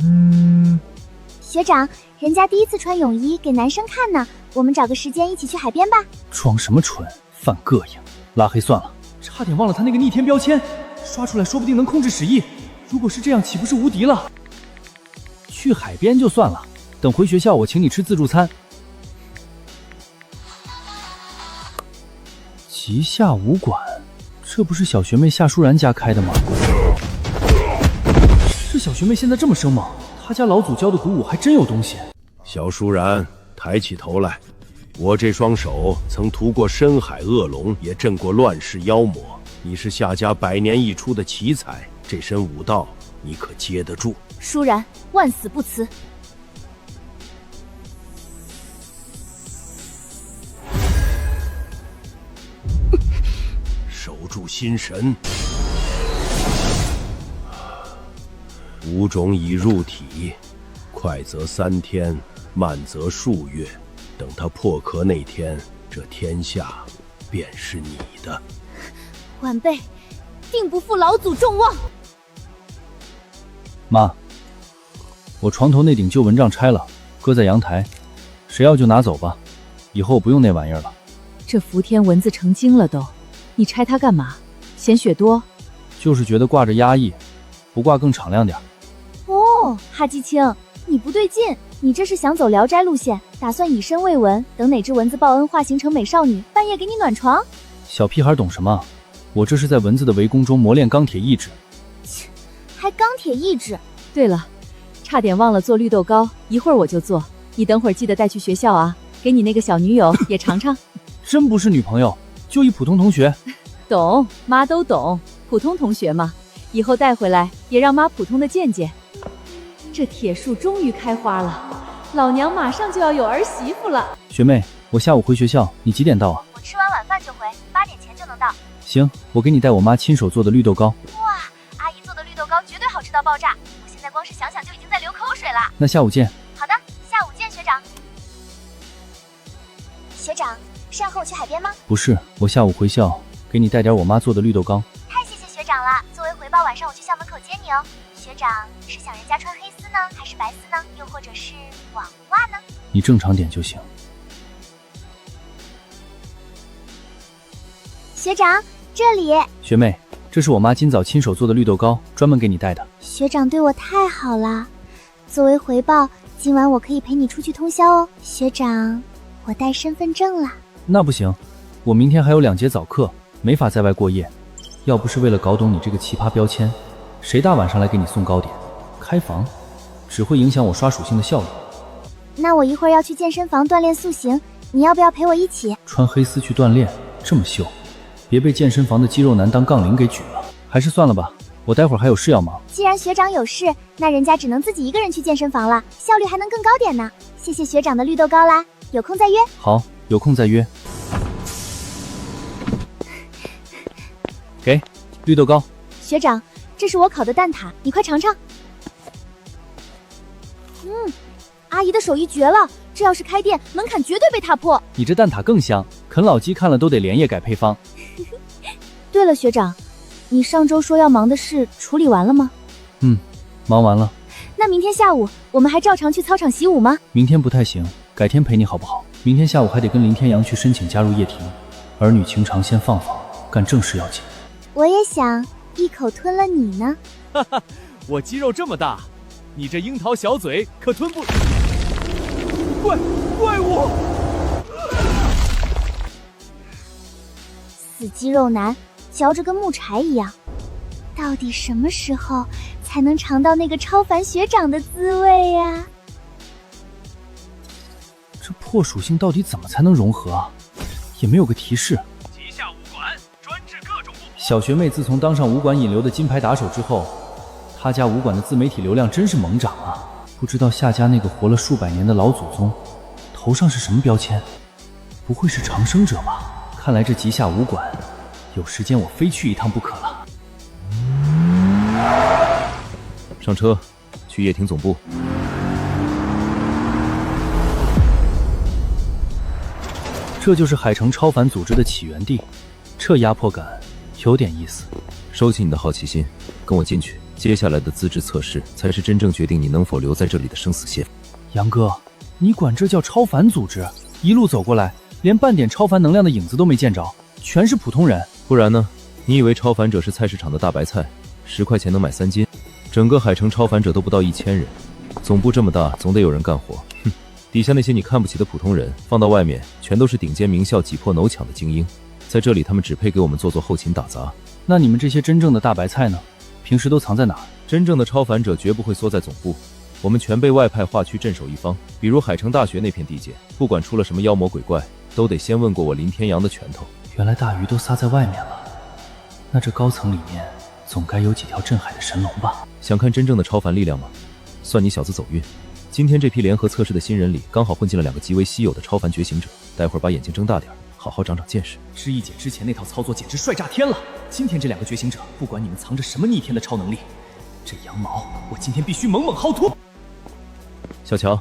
学长，人家第一次穿泳衣给男生看呢，我们找个时间一起去海边吧。装什么蠢，犯膈应，拉黑算了。差点忘了他那个逆天标签，刷出来说不定能控制使役。如果是这样，岂不是无敌了？去海边就算了，等回学校我请你吃自助餐。吉夏武馆，这不是小学妹夏舒然家开的吗？这小学妹现在这么生猛，她家老祖教的鼓舞还真有东西。小舒然，抬起头来，我这双手曾屠过深海恶龙，也震过乱世妖魔。你是夏家100年一出的奇才，这身武道你可接得住？舒然，万死不辞。守住心神，五种已入体，快则3天，慢则数月。等他破壳那天，这天下便是你的。晚辈，定不负老祖众望。妈，我床头那顶旧蚊帐拆了，搁在阳台，谁要就拿走吧，以后不用那玩意儿了。这伏天蚊子成精了都，你拆它干嘛？嫌血多？就是觉得挂着压抑，不挂更敞亮点。哦，哈基清，你不对劲，你这是想走聊斋路线，打算以身喂蚊，等哪只蚊子报恩化形成美少女，半夜给你暖床？小屁孩懂什么？我这是在蚊子的围攻中磨练钢铁意志。还钢铁意志？对了，差点忘了做绿豆糕，一会儿我就做，你等会儿记得带去学校啊，给你那个小女友也尝尝。真不是女朋友，就一普通同学。懂，妈都懂，普通同学嘛，以后带回来也让妈普通的见见。这铁树终于开花了，老娘马上就要有儿媳妇了。学妹，我下午回学校，你几点到啊？我吃完晚饭就回，8点前就能到。行，我给你带我妈亲手做的绿豆糕。哇，阿姨做的绿豆糕绝对好吃到爆炸，我现在光是想想就已经在流口水了。那下午见。好的，下午见，学长。学长，是要和我去海边吗？不是，我下午回校给你带点我妈做的绿豆糕。太谢谢学长了，作为回报，晚上我去校门口接你哦。学长是想人家穿黑丝呢，还是白丝呢？又或者是网袜呢？你正常点就行。学长，这里。学妹，这是我妈今早亲手做的绿豆糕，专门给你带的。学长对我太好了，作为回报，今晚我可以陪你出去通宵哦。学长，我带身份证了。那不行，我明天还有2节早课，没法在外过夜。要不是为了搞懂你这个奇葩标签，谁大晚上来给你送糕点？开房只会影响我刷属性的效率。那我一会儿要去健身房锻炼塑形，你要不要陪我一起？穿黑丝去锻炼，这么秀，别被健身房的肌肉男当杠铃给举了。还是算了吧，我待会儿还有事要忙。既然学长有事，那人家只能自己一个人去健身房了，效率还能更高点呢。谢谢学长的绿豆糕啦，有空再约。好，有空再约。给，绿豆糕。学长，这是我烤的蛋挞，你快尝尝。阿姨的手艺绝了，这要是开店，门槛绝对被踏破。你这蛋挞更香，啃老鸡看了都得连夜改配方。对了，学长，你上周说要忙的事处理完了吗？忙完了。那明天下午我们还照常去操场习武吗？明天不太行，改天陪你好不好？明天下午还得跟林天阳去申请加入叶庭，儿女情长先放放，干正事要紧。我也想一口吞了你呢。哈哈，我肌肉这么大，你这樱桃小嘴可吞不。怪物！死肌肉男，嚼着跟木柴一样。到底什么时候才能尝到那个超凡学长的滋味呀？这破属性到底怎么才能融合啊？也没有个提示。旗下武馆专治各种不服。小学妹自从当上武馆引流的金牌打手之后，她家武馆的自媒体流量真是猛涨啊！不知道夏家那个活了数百年的老祖宗头上是什么标签？不会是长生者吧？看来这吉夏武馆有时间我非去一趟不可了。上车，去叶庭总部。这就是海城超凡组织的起源地，这压迫感有点意思。收起你的好奇心，跟我进去。接下来的资质测试才是真正决定你能否留在这里的生死线。杨哥，你管这叫超凡组织？一路走过来，连半点超凡能量的影子都没见着，全是普通人。不然呢？你以为超凡者是菜市场的大白菜，10块钱能买3斤？整个海城超凡者都不到1000人，总部这么大，总得有人干活。哼，底下那些你看不起的普通人，放到外面全都是顶尖名校挤破脑抢的精英，在这里他们只配给我们做后勤打杂。那你们这些真正的大白菜呢？平时都藏在哪儿？真正的超凡者绝不会缩在总部，我们全被外派划区镇守一方。比如海城大学那片地界，不管出了什么妖魔鬼怪，都得先问过我林天阳的拳头。原来大鱼都撒在外面了，那这高层里面总该有几条镇海的神龙吧？想看真正的超凡力量吗？算你小子走运。今天这批联合测试的新人里，刚好混进了2个极为稀有的超凡觉醒者。待会儿把眼睛睁大点，好好长长见识。知意姐之前那套操作简直帅炸天了！今天这2个觉醒者，不管你们藏着什么逆天的超能力，这羊毛我今天必须猛猛薅秃！小乔，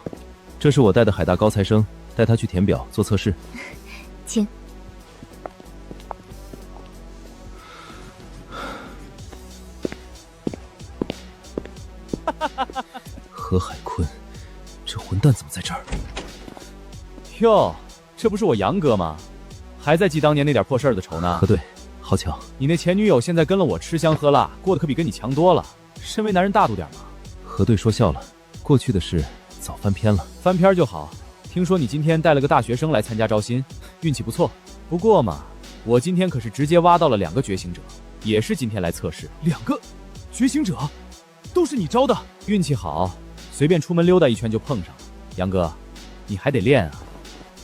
这是我带的海大高材生，带他去填表做测试。请。何海坤，这混蛋怎么在这儿？哟，这不是我杨哥吗？还在记当年那点破事儿的仇呢？何队，好巧，你那前女友现在跟了我吃香喝辣，过得可比跟你强多了。身为男人大度点嘛。何队说笑了，过去的事早翻篇了。翻篇就好。听说你今天带了个大学生来参加招新，运气不错。不过嘛，我今天可是直接挖到了2个觉醒者，也是今天来测试。2个觉醒者，都是你招的？运气好，随便出门溜达一圈就碰上了。杨哥，你还得练啊。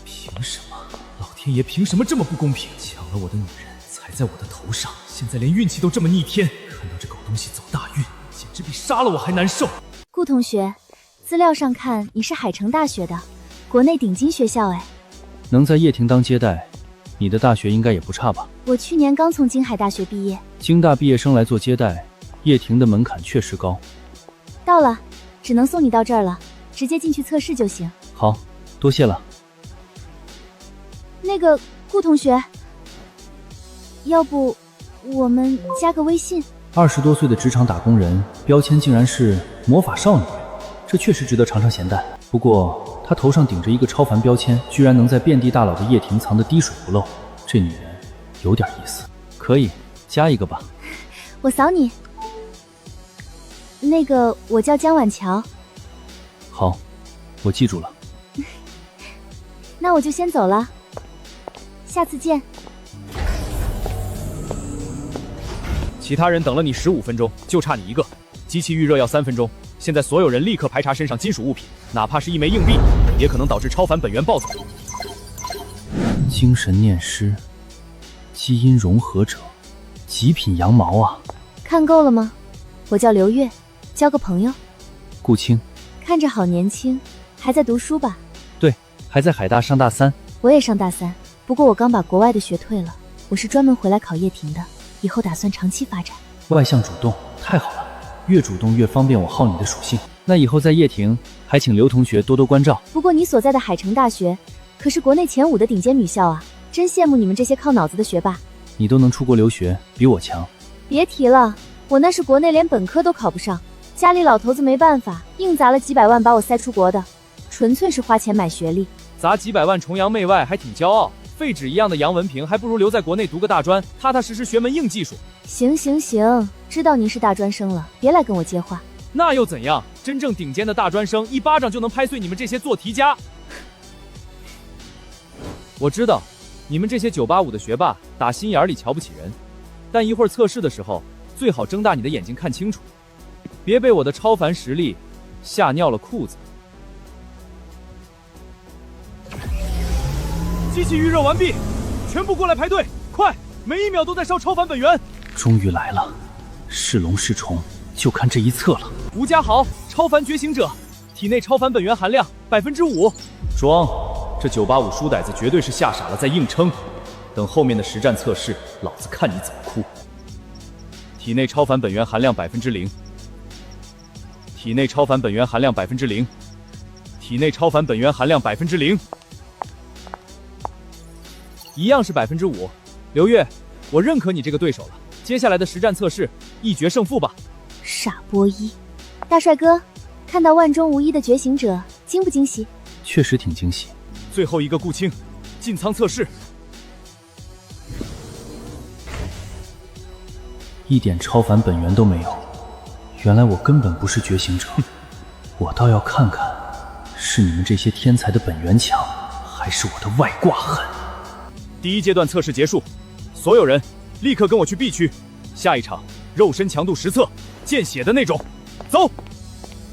凭什么？老天爷凭什么这么不公平？抢了我的女人，踩在我的头上，现在连运气都这么逆天。看到这狗东西走大运，简直比杀了我还难受。顾同学，资料上看你是海城大学的，国内顶尖学校哎。能在叶庭当接待，你的大学应该也不差吧？我去年刚从京海大学毕业。京大毕业生来做接待，叶庭的门槛确实高。到了，只能送你到这儿了，直接进去测试就行。好，多谢了。那个顾同学，要不我们加个微信？20多岁的职场打工人，标签竟然是魔法少女，这确实值得尝尝咸淡。不过她头上顶着一个超凡标签，居然能在遍地大佬的叶庭藏得滴水不漏，这女人有点意思。可以加一个吧？我扫你。那个我叫江婉乔。好，我记住了。那我就先走了，下次见。其他人等了你15分钟，就差你一个。机器预热要3分钟，现在所有人立刻排查身上金属物品，哪怕是一枚硬币，也可能导致超凡本源暴走。精神念师，基因融合者，极品羊毛啊！看够了吗？我叫刘月，交个朋友。顾青，看着好年轻，还在读书吧？对，还在海大上大3。我也上大3，不过我刚把国外的学退了，我是专门回来考叶庭的，以后打算长期发展。外向主动，太好了，越主动越方便我耗你的属性。那以后在叶庭，还请刘同学多多关照。不过你所在的海城大学，可是国内前5的顶尖女校啊，真羡慕你们这些靠脑子的学霸。你都能出国留学，比我强。别提了，我那是国内连本科都考不上，家里老头子没办法，硬砸了几百万把我塞出国的，纯粹是花钱买学历。砸几百万崇洋媚外还挺骄傲，废纸一样的杨文凭还不如留在国内读个大专，踏踏实实学门硬技术。行行行，知道您是大专生了，别来跟我接话。那又怎样？真正顶尖的大专生，一巴掌就能拍碎你们这些做题家。我知道，你们这些985的学霸打心眼里瞧不起人，但一会儿测试的时候，最好睁大你的眼睛看清楚，别被我的超凡实力吓尿了裤子。机器预热完毕，全部过来排队，快！每1秒都在烧超凡本源。终于来了，是龙是虫，就看这一测了。吴家豪，超凡觉醒者，体内超凡本源含量5%。装，这985书呆子绝对是吓傻了在硬撑。等后面的实战测试，老子看你怎么哭。体内超凡本源含量0%。体内超凡本源含量0%。体内超凡本源含量0%。一样是5%。刘月，我认可你这个对手了。接下来的实战测试，一决胜负吧。傻波一，大帅哥，看到万中无一的觉醒者，惊不惊喜？确实挺惊喜。最后一个顾青，进仓测试。一点超凡本源都没有，原来我根本不是觉醒者。我倒要看看，是你们这些天才的本源强，还是我的外挂狠。第1阶段测试结束，所有人立刻跟我去 B 区，下一场肉身强度实测，见血的那种。走！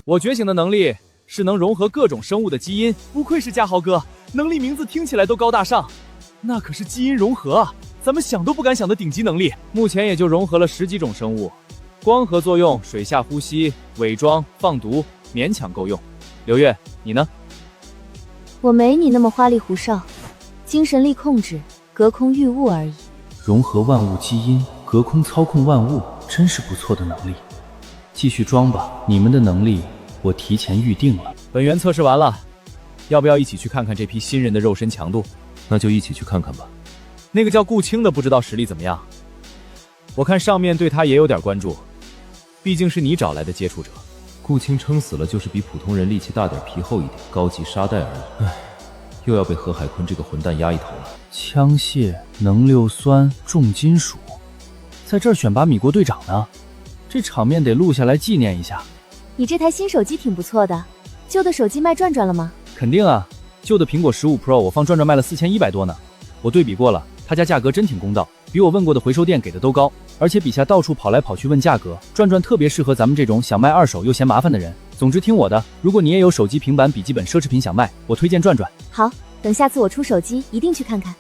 我觉醒的能力是能融合各种生物的基因，不愧是嘉豪哥，能力名字听起来都高大上。那可是基因融合啊，咱们想都不敢想的顶级能力。目前也就融合了10几种生物，光合作用、水下呼吸、伪装、放毒，勉强够用。刘月，你呢？我没你那么花里胡哨，精神力控制、隔空御物而已。融合万物基因，隔空操控万物，真是不错的能力。继续装吧，你们的能力我提前预定了。本源测试完了，要不要一起去看看这批新人的肉身强度？那就一起去看看吧。那个叫顾青的不知道实力怎么样，我看上面对他也有点关注，毕竟是你找来的接触者。顾青撑死了就是比普通人力气大点，皮厚一点，高级沙袋而已。唉，又要被何海坤这个混蛋压一头了。枪械、能硫酸、重金属，在这儿选拔米国队长呢，这场面得录下来纪念一下。你这台新手机挺不错的，旧的手机卖转转了吗？肯定啊，旧的苹果15 Pro 我放转转卖了4100多呢。我对比过了，他家价格真挺公道，比我问过的回收店给的都高。而且笔下到处跑来跑去问价格，转转特别适合咱们这种想卖二手又嫌麻烦的人。总之听我的，如果你也有手机、平板、笔记本、奢侈品想卖，我推荐转转。好，等下次我出手机一定去看看。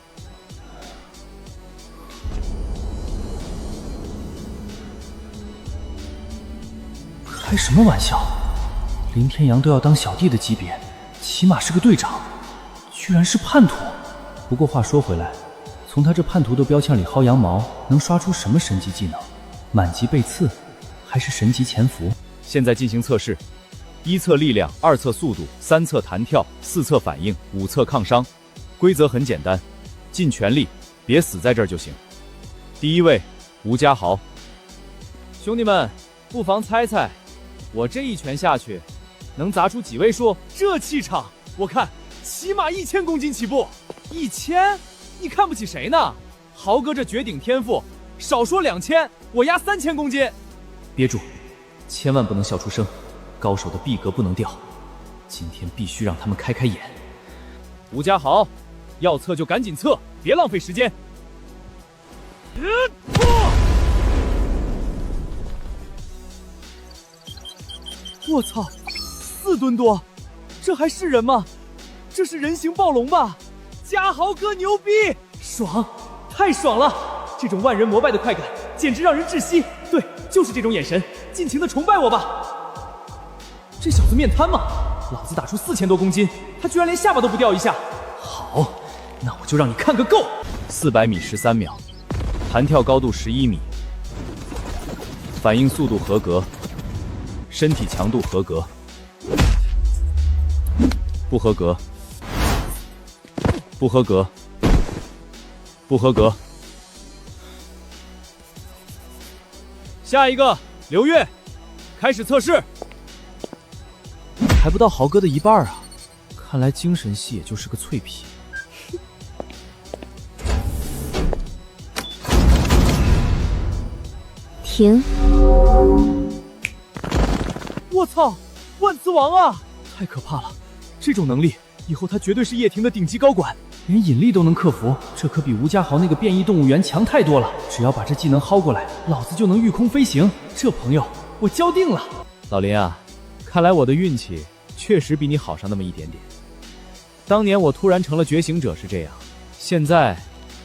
开什么玩笑？林天阳都要当小弟的级别，起码是个队长，居然是叛徒。不过话说回来，从他这叛徒的标签里薅羊毛，能刷出什么神级技能？满级背刺，还是神级潜伏？现在进行测试：1测力量，2测速度，3测弹跳，4测反应，5测抗伤。规则很简单，尽全力，别死在这儿就行。第一位，吴家豪。兄弟们，不妨猜猜，我这一拳下去，能砸出几位数？这气场，我看起码1000公斤起步。1000？你看不起谁呢？豪哥这绝顶天赋，少说2000，我压3000公斤。憋住，千万不能笑出声，高手的逼格不能掉。今天必须让他们开开眼。吴家豪，要测就赶紧测，别浪费时间。我操，4吨多，这还是人吗？这是人形暴龙吧？家豪哥牛逼，爽，太爽了！这种万人膜拜的快感，简直让人窒息。对，就是这种眼神，尽情的崇拜我吧。这小子面瘫吗？老子打出4000多公斤，他居然连下巴都不掉一下。好，那我就让你看个够。400米13秒，弹跳高度11米，反应速度合格，身体强度合格，不合格。不合格，不合格。下一个，刘越，开始测试。还不到豪哥的一半啊！看来精神系也就是个脆皮。停！我操，万磁王啊！太可怕了，这种能力，以后他绝对是叶庭的顶级高管。连引力都能克服，这可比吴家豪那个变异动物园强太多了。只要把这技能薅过来，老子就能御空飞行。这朋友，我交定了。老林啊，看来我的运气确实比你好上那么一点点。当年我突然成了觉醒者是这样，现在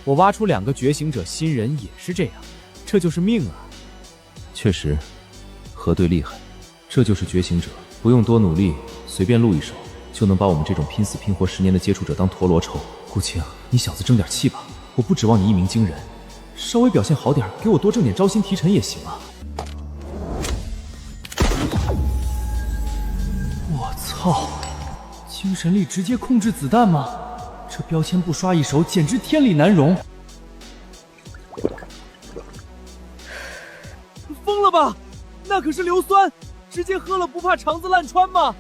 我挖出2个觉醒者新人也是这样，这就是命啊。确实，何队厉害，这就是觉醒者，不用多努力，随便录一手，就能把我们这种拼死拼活10年的接触者当陀螺抽。顾青，你小子争点气吧，我不指望你一鸣惊人，稍微表现好点，给我多挣点招薪提成也行啊。我操，精神力直接控制子弹吗？这标签不刷一手简直天理难容。疯了吧？那可是硫酸，直接喝了不怕肠子烂穿吗？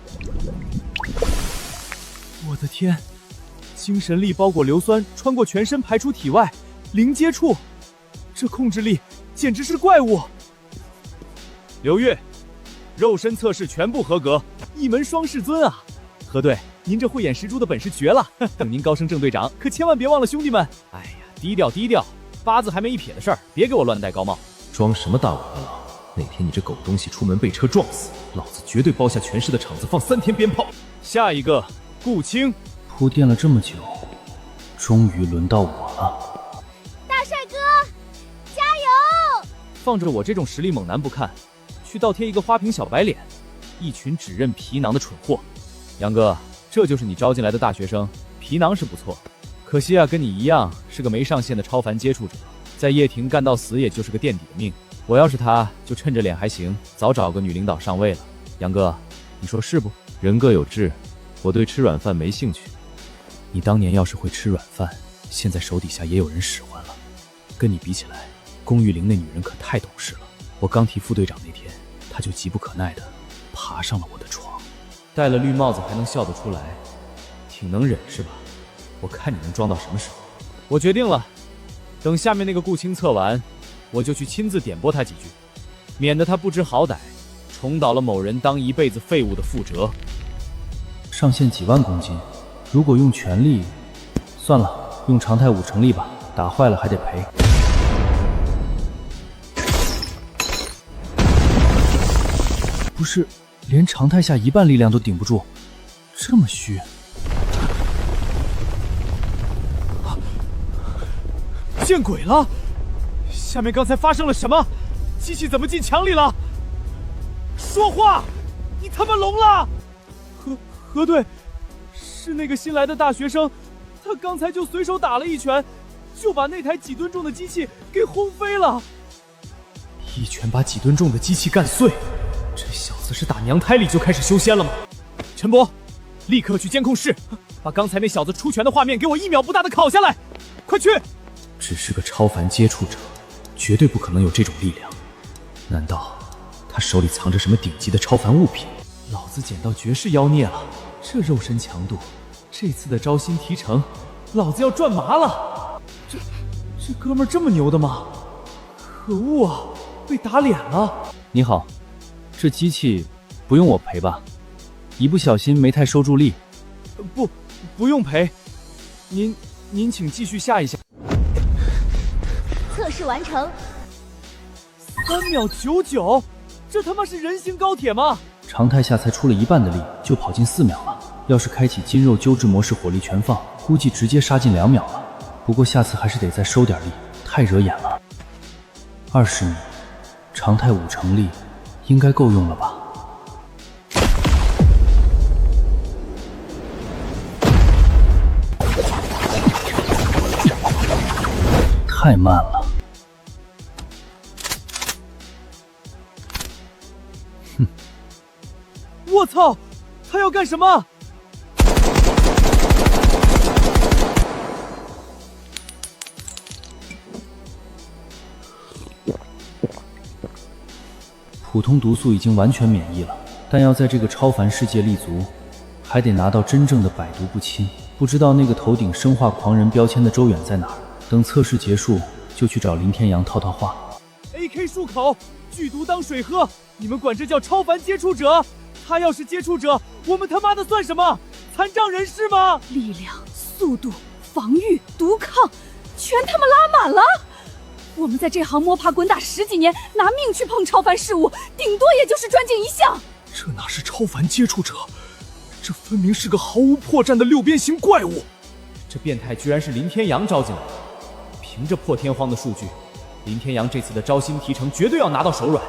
我的天，精神力包裹硫酸穿过全身排出体外，零接触，这控制力简直是怪物。刘越，肉身测试全部合格，一门双世尊啊！何队，您这慧眼识珠的本事绝了，等您高升正队长，可千万别忘了兄弟们。哎呀，低调低调，八字还没一撇的事儿，别给我乱戴高帽。装什么大尾巴狼？哪天你这狗东西出门被车撞死，老子绝对包下全市的场子放3天鞭炮。下一个，顾青。铺垫了这么久，终于轮到我了。大帅哥，加油！放着我这种实力猛男不看，去倒贴一个花瓶小白脸，一群只认皮囊的蠢货。杨哥，这就是你招进来的大学生，皮囊是不错，可惜啊，跟你一样是个没上线的超凡接触者，在叶庭干到死也就是个垫底的命。我要是他，就趁着脸还行，早找个女领导上位了。杨哥，你说是不？人各有志，我对吃软饭没兴趣。你当年要是会吃软饭，现在手底下也有人使唤了。跟你比起来，龚玉玲那女人可太懂事了。我刚提副队长那天，她就急不可耐的爬上了我的床。戴了绿帽子还能笑得出来，挺能忍是吧？我看你能装到什么时候。我决定了，等下面那个顾青测完，我就去亲自点拨他几句，免得他不知好歹，重蹈了某人当一辈子废物的覆辙。上限几万公斤，如果用全力，算了，用常态5成力吧，打坏了还得赔。不是，连常态下1半力量都顶不住，这么虚。见鬼了！下面刚才发生了什么？机器怎么进墙里了？说话！你他妈聋了！核对，是那个新来的大学生，他刚才就随手打了一拳，就把那台几吨重的机器给轰飞了。一拳把几吨重的机器干碎，这小子是打娘胎里就开始修仙了吗？陈博，立刻去监控室，把刚才那小子出拳的画面给我1秒不大的拷下来，快去！只是个超凡接触者，绝对不可能有这种力量。难道他手里藏着什么顶级的超凡物品？老子捡到绝世妖孽了，这肉身强度，这次的招新提成，老子要赚麻了！这哥们儿这么牛的吗？可恶啊，被打脸了！你好，这机器不用我赔吧？一不小心没太收住力。不用赔，您请继续下一下。测试完成。3秒99，这他妈是人形高铁吗？常态下才出了1半的力，就跑进4秒了。要是开启筋肉揪制模式，火力全放，估计直接杀进2秒了。不过下次还是得再收点力，太惹眼了。20米，常态5成力，应该够用了吧？太慢了。哼！我操！他要干什么？普通毒素已经完全免疫了，但要在这个超凡世界立足，还得拿到真正的百毒不侵。不知道那个头顶生化狂人标签的周远在哪儿？等测试结束，就去找林天阳套话。AK 漱口，剧毒当水喝，你们管这叫超凡接触者？他要是接触者，我们他妈的算什么？残障人士吗？力量、速度、防御、毒抗，全他妈拉满了！我们在这行摸爬滚打10几年，拿命去碰超凡事物，顶多也就是专精一项。这哪是超凡接触者？这分明是个毫无破绽的6边形怪物！这变态居然是林天阳招进来的。凭着破天荒的数据，林天阳这次的招新提成绝对要拿到手软。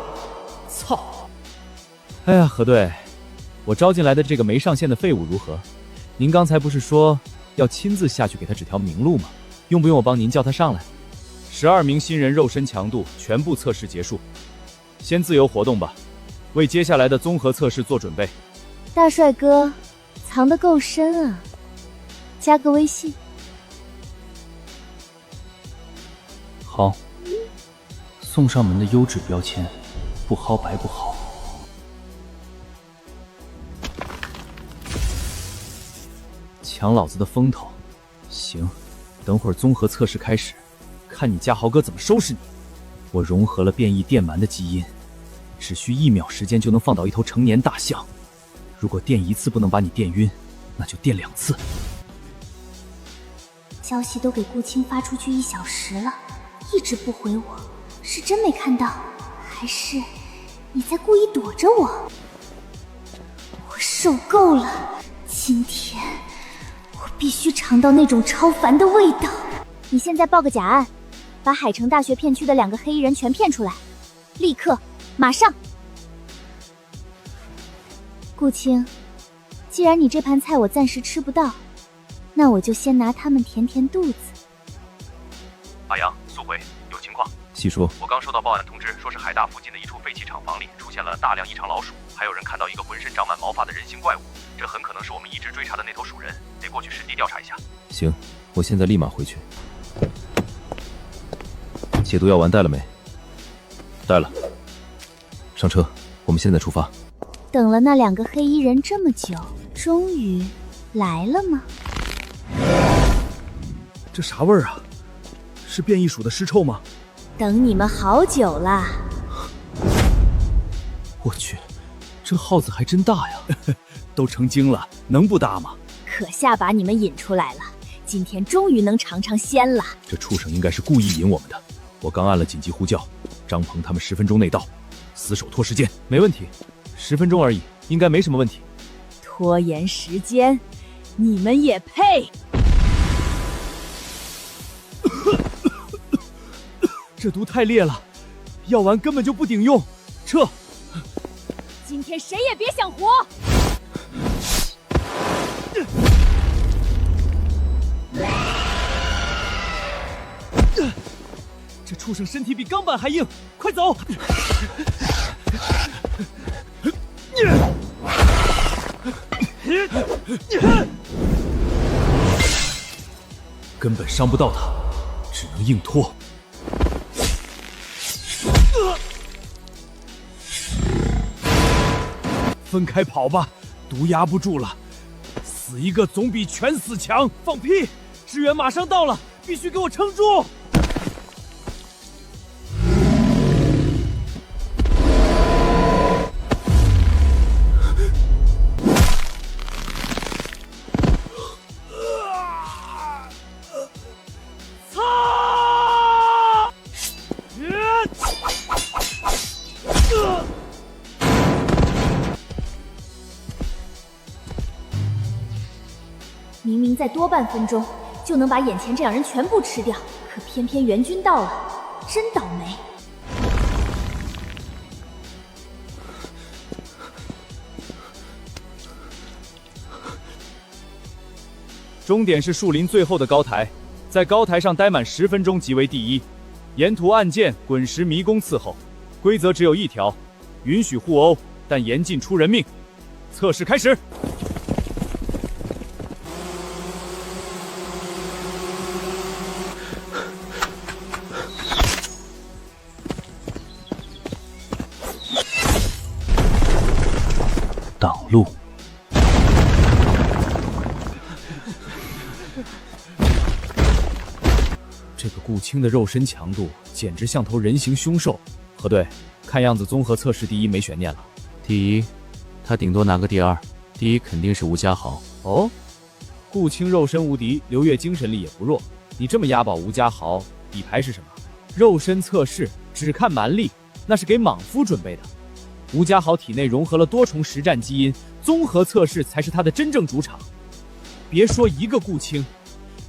操！哎呀，核对，我招进来的这个没上线的废物如何？您刚才不是说要亲自下去给他指条明路吗？用不用我帮您叫他上来？12名新人肉身强度全部测试结束，先自由活动吧，为接下来的综合测试做准备。大帅哥，藏得够深啊！加个微信。好，送上门的优质标签，不薅白不薅。抢老子的风头，行，等会儿综合测试开始，看你家豪哥怎么收拾你。我融合了变异电鳗的基因，只需1秒时间就能放倒一头成年大象。如果电1次不能把你电晕，那就电2次。消息都给顾青发出去1小时了，一直不回我，是真没看到，还是你在故意躲着我？我受够了，今天我必须尝到那种超凡的味道。你现在报个假案，把海城大学片区的2个黑衣人全骗出来，立刻，马上！顾青，既然你这盘菜我暂时吃不到，那我就先拿他们填填肚子。阿阳，速回，有情况。细说，我刚收到报案通知，说是海大附近的一处废弃厂房里出现了大量异常老鼠，还有人看到一个浑身长满毛发的人形怪物，这很可能是我们一直追查的那头鼠人，得过去实地调查一下。行，我现在立马回去。解毒药丸带了没？带了。上车，我们现在出发。等了那2个黑衣人这么久，终于来了吗？这啥味儿啊？是变异鼠的尸臭吗？等你们好久了。我去，这耗子还真大呀！都成精了，能不大吗？可下把你们引出来了，今天终于能尝尝鲜了。这畜生应该是故意引我们的。我刚按了紧急呼叫，张鹏他们10分钟内到，死守拖时间。没问题，10分钟而已，应该没什么问题。拖延时间，你们也配？这毒太烈了，药丸根本就不顶用，撤！今天谁也别想活！这畜生身体比钢板还硬，快走！根本伤不到他，只能硬拖。分开跑吧，毒压不住了，死一个总比全死强。放屁！支援马上到了，必须给我撑住！明明再多半分钟就能把眼前这2人全部吃掉，可偏偏援军到了，真倒霉。终点是树林最后的高台，在高台上待满10分钟即为第一。沿途按键滚石迷宫伺候，规则只有1条，允许互殴，但严禁出人命。测试开始。挡路。这个顾青的肉身强度简直像头人形凶兽。何队，看样子综合测试第一没悬念了。第一，他顶多拿个第2，第一肯定是吴家豪。哦，顾青肉身无敌，刘月精神力也不弱，你这么押宝吴家豪，底牌是什么？肉身测试只看蛮力，那是给莽夫准备的。吴家豪体内融合了多重实战基因，综合测试才是他的真正主场。别说一个顾青，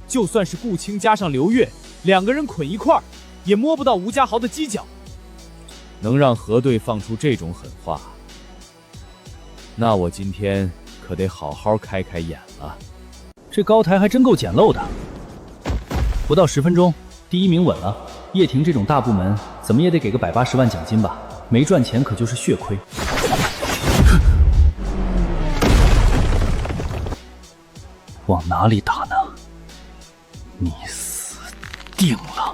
就算是顾青加上刘月，2个人捆一块儿，也摸不到吴家豪的犄角。能让何队放出这种狠话，那我今天可得好好开开眼了。这高台还真够简陋的，不到10分钟，第1名稳了。叶婷这种大部门，怎么也得给个180万奖金吧？没赚钱可就是血亏。往哪里打呢？你死定了！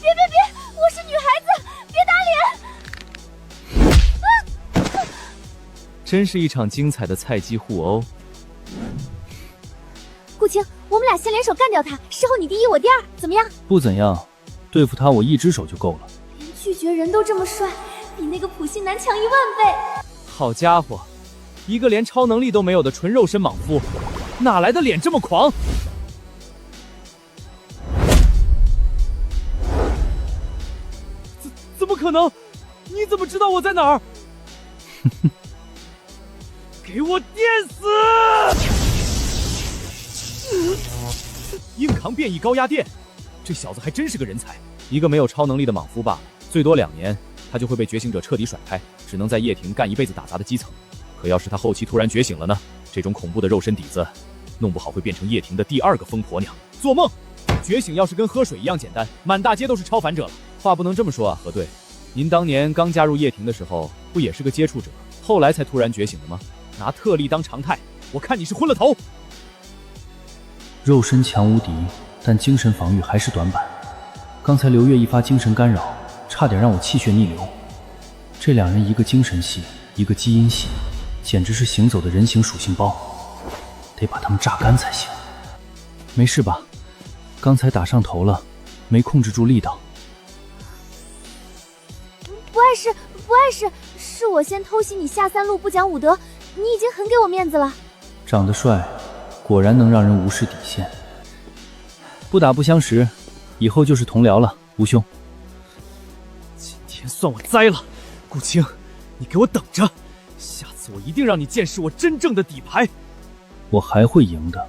别！我是女孩子，别打脸！真是一场精彩的菜鸡互殴。顾青，我们俩先联手干掉他，事后你第1我第2，怎么样？不怎样，对付他我1只手就够了。连拒绝人都这么帅，比那个普信男强10000倍。好家伙，一个连超能力都没有的纯肉身莽夫，哪来的脸这么狂？怎么可能？你怎么知道我在哪儿？给我电死！硬扛变异高压电，这小子还真是个人才。一个没有超能力的莽夫罢了，最多2年，他就会被觉醒者彻底甩开，只能在叶庭干一辈子打杂的基层。可要是他后期突然觉醒了呢？这种恐怖的肉身底子，弄不好会变成叶庭的第2个疯婆娘。做梦！觉醒要是跟喝水一样简单，满大街都是超凡者了。话不能这么说啊，何队，您当年刚加入叶庭的时候，不也是个接触者，后来才突然觉醒的吗？拿特例当常态，我看你是昏了头。肉身强无敌，但精神防御还是短板。刚才刘月一发精神干扰，差点让我气血逆流。这两人一个精神系，一个基因系，简直是行走的人形属性包，得把他们榨干才行。没事吧？刚才打上头了，没控制住力道。不碍事，不碍事，是我先偷袭你下三路不讲武德，你已经很给我面子了。长得帅，果然能让人无视底线。不打不相识，以后就是同僚了，吴兄。今天算我栽了，顾青，你给我等着，下次我一定让你见识我真正的底牌。我还会赢的。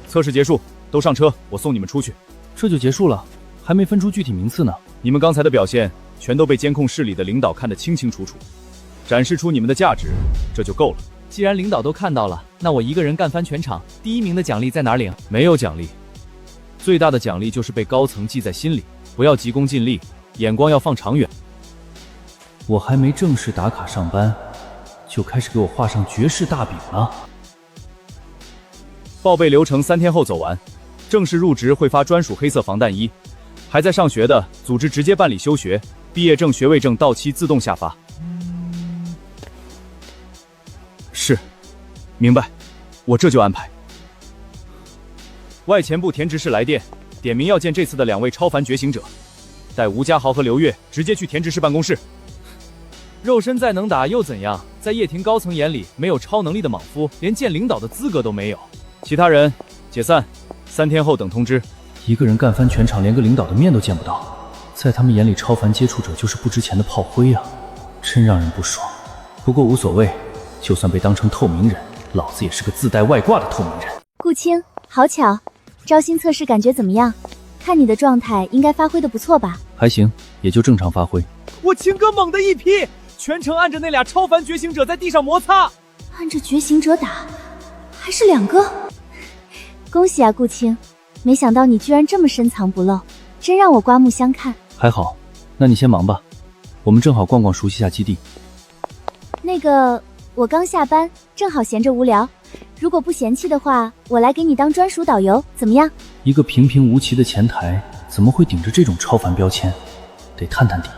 测试结束，都上车，我送你们出去。这就结束了，还没分出具体名次呢。你们刚才的表现，全都被监控室里的领导看得清清楚楚，展示出你们的价值，这就够了。既然领导都看到了，那我一个人干翻全场，第1名的奖励在哪儿领？没有奖励，最大的奖励就是被高层记在心里，不要急功近利，眼光要放长远。我还没正式打卡上班，就开始给我画上绝世大饼了。报备流程3天后走完，正式入职会发专属黑色防弹衣，还在上学的组织直接办理休学，毕业证、学位证到期自动下发。是，明白，我这就安排。外前部田执事来电，点名要见这次的2位超凡觉醒者，带吴家豪和刘月直接去田执事办公室。肉身再能打又怎样？在叶庭高层眼里，没有超能力的莽夫连见领导的资格都没有。其他人解散，3天后等通知。一个人干翻全场，连个领导的面都见不到，在他们眼里，超凡接触者就是不值钱的炮灰啊，真让人不爽。不过无所谓，就算被当成透明人，老子也是个自带外挂的透明人。顾青，好巧，招新测试感觉怎么样？看你的状态，应该发挥的不错吧？还行，也就正常发挥。我青哥猛的一批，全程按着那俩超凡觉醒者在地上摩擦，按着觉醒者打，还是2个。恭喜啊，顾青！没想到你居然这么深藏不露，真让我刮目相看。还好，那你先忙吧，我们正好逛逛，熟悉下基地。那个，我刚下班，正好闲着无聊，如果不嫌弃的话，我来给你当专属导游，怎么样？一个平平无奇的前台，怎么会顶着这种超凡标签？得探探底。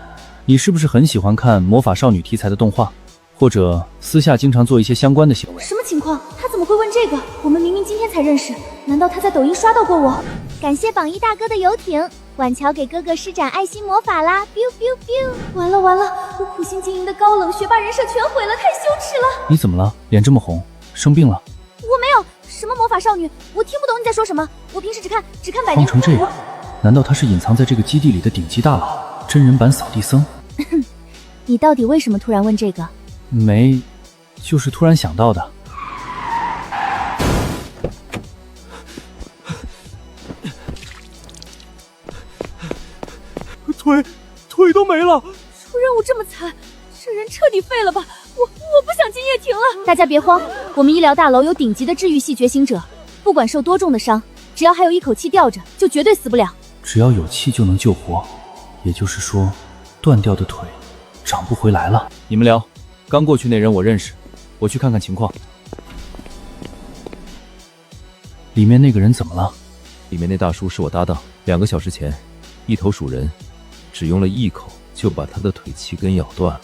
你是不是很喜欢看魔法少女题材的动画，或者私下经常做一些相关的行为？什么情况？他怎么会问这个？我们明明今天才认识，难道他在抖音刷到过我？感谢榜一大哥的游艇，晚乔给哥哥施展爱心魔法啦 ！biu biu biu！ 完了完了，我苦心经营的高冷学霸人设全毁了，太羞耻了！你怎么了？脸这么红，生病了？我没有，什么魔法少女，我听不懂你在说什么。我平时只看百年。慌成这样，难道他是隐藏在这个基地里的顶级大佬，真人版扫地僧？你到底为什么突然问这个？没，就是突然想到的。腿都没了。出任务这么惨，这人彻底废了吧？我不想进叶庭了。大家别慌，我们医疗大楼有顶级的治愈系觉醒者，不管受多重的伤，只要还有一口气吊着，就绝对死不了。只要有气就能救活，也就是说，断掉的腿长不回来了。你们聊，刚过去那人我认识，我去看看情况。里面那个人怎么了？里面那大叔是我搭档，2个小时前，一头鼠人只用了1口就把他的腿气根咬断了。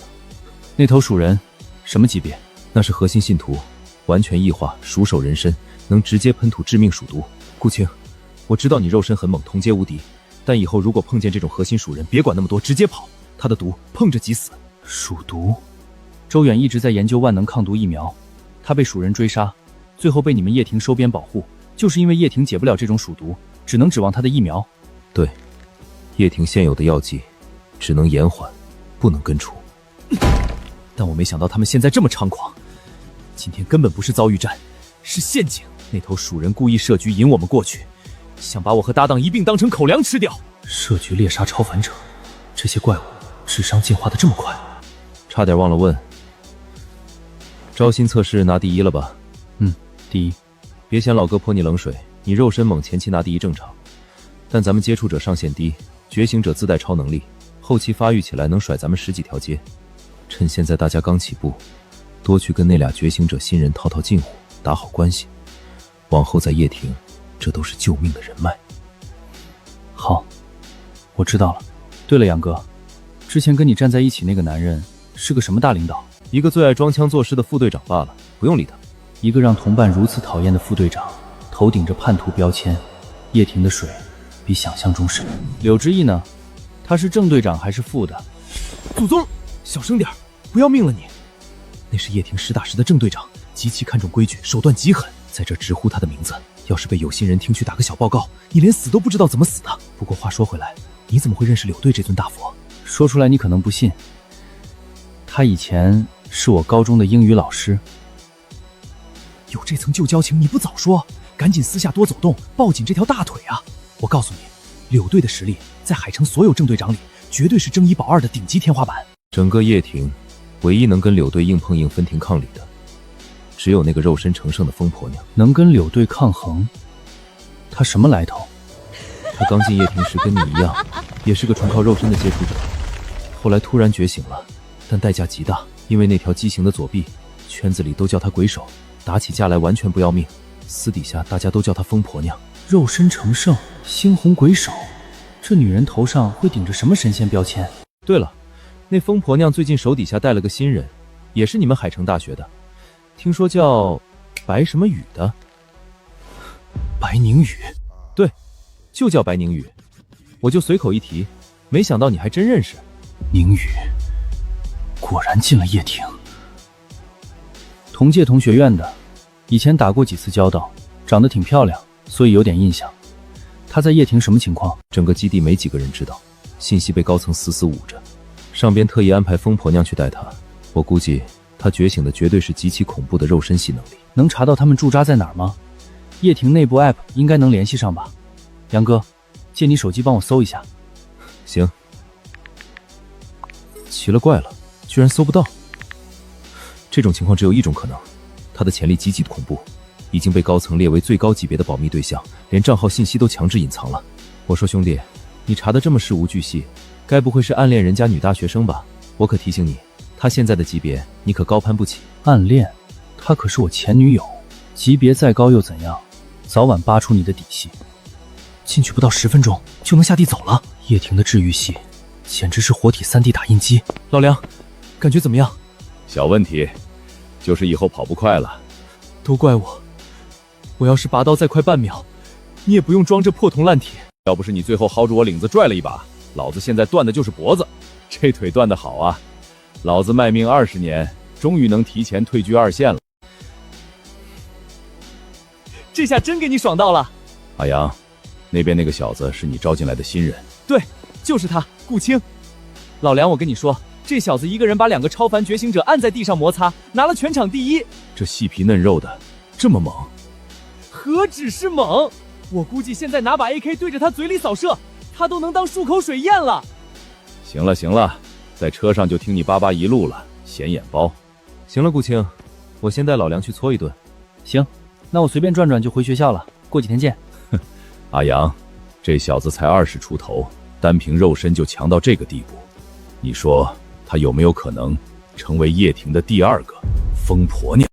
那头鼠人什么级别？那是核心信徒，完全异化鼠首人身，能直接喷吐致命鼠毒。顾青，我知道你肉身很猛，同阶无敌，但以后如果碰见这种核心鼠人，别管那么多，直接跑，他的毒碰着即死。鼠毒？周远一直在研究万能抗毒疫苗，他被鼠人追杀，最后被你们叶庭收编保护，就是因为叶庭解不了这种鼠毒，只能指望他的疫苗。对，叶庭现有的药剂只能延缓，不能根除。但我没想到他们现在这么猖狂，今天根本不是遭遇战，是陷阱。那头鼠人故意设局引我们过去，想把我和搭档一并当成口粮吃掉。设局猎杀超凡者，这些怪物智商进化的这么快？差点忘了问，招新测试拿第1了吧？第1。别嫌老哥泼你冷水，你肉身猛，前期拿第1正常，但咱们接触者上限低，觉醒者自带超能力，后期发育起来能甩咱们10几条街。趁现在大家刚起步，多去跟那俩觉醒者新人套套近乎，打好关系，往后在叶庭，这都是救命的人脉。好，我知道了。对了，杨哥，之前跟你站在一起那个男人是个什么大领导？一个最爱装腔作势的副队长罢了，不用理他。一个让同伴如此讨厌的副队长，头顶着叛徒标签。叶婷的水比想象中深。柳之翼呢？他是正队长还是副的？祖宗，小声点，不要命了你！那是叶婷实打实的正队长，极其看重规矩，手段极狠，在这直呼他的名字。要是被有心人听去打个小报告，你连死都不知道怎么死的。不过话说回来，你怎么会认识柳队这尊大佛？说出来你可能不信，他以前是我高中的英语老师。有这层旧交情，你不早说，赶紧私下多走动，抱紧这条大腿啊！我告诉你，柳队的实力在海城所有正队长里，绝对是争一保二的顶级天花板。整个叶庭，唯一能跟柳队硬碰硬分庭抗礼的，只有那个肉身成圣的疯婆娘。能跟柳队抗衡？他什么来头？他刚进叶庭时跟你一样，也是个纯靠肉身的接触者，后来突然觉醒了，但代价极大，因为那条畸形的左臂，圈子里都叫他鬼手，打起架来完全不要命，私底下大家都叫他疯婆娘。肉身成圣，猩红鬼手，这女人头上会顶着什么神仙标签？对了，那疯婆娘最近手底下带了个新人，也是你们海城大学的，听说叫白什么雨的。白宁雨？对，就叫白宁雨。我就随口一提，没想到你还真认识。宁雨果然进了叶庭，同届同学院的，以前打过几次交道，长得挺漂亮，所以有点印象。她在叶庭什么情况？整个基地没几个人知道，信息被高层死死捂着，上边特意安排疯婆娘去带她。我估计她觉醒的绝对是极其恐怖的肉身系能力。能查到他们驻扎在哪儿吗？叶庭内部 App 应该能联系上吧？杨哥，借你手机帮我搜一下。行。奇了怪了，居然搜不到。这种情况只有一种可能，他的潜力极其恐怖，已经被高层列为最高级别的保密对象，连账号信息都强制隐藏了。我说兄弟，你查得这么事无巨细，该不会是暗恋人家女大学生吧？我可提醒你，她现在的级别你可高攀不起。暗恋？她可是我前女友，级别再高又怎样？早晚扒出你的底细。进去不到10分钟就能下地走了。叶庭的治愈系简直是活体3D 打印机。老梁，感觉怎么样？小问题，就是以后跑不快了。都怪我，我要是拔刀再快半秒，你也不用装这破铜烂铁。要不是你最后薅住我领子拽了一把，老子现在断的就是脖子。这腿断的好啊，老子卖命20年，终于能提前退居2线了。这下真给你爽到了。阿阳，那边那个小子是你招进来的新人？对，就是他，顾青。老梁，我跟你说，这小子一个人把2个超凡觉醒者按在地上摩擦，拿了全场第1。这细皮嫩肉的，这么猛？何止是猛，我估计现在拿把 AK 对着他嘴里扫射，他都能当漱口水咽了。行了行了，在车上就听你叭叭一路了，显眼包。行了，顾青，我先带老梁去搓一顿。行，那我随便转转就回学校了，过几天见。阿阳，这小子才20出头，单凭肉身就强到这个地步，你说他有没有可能成为叶庭的第2个疯婆娘？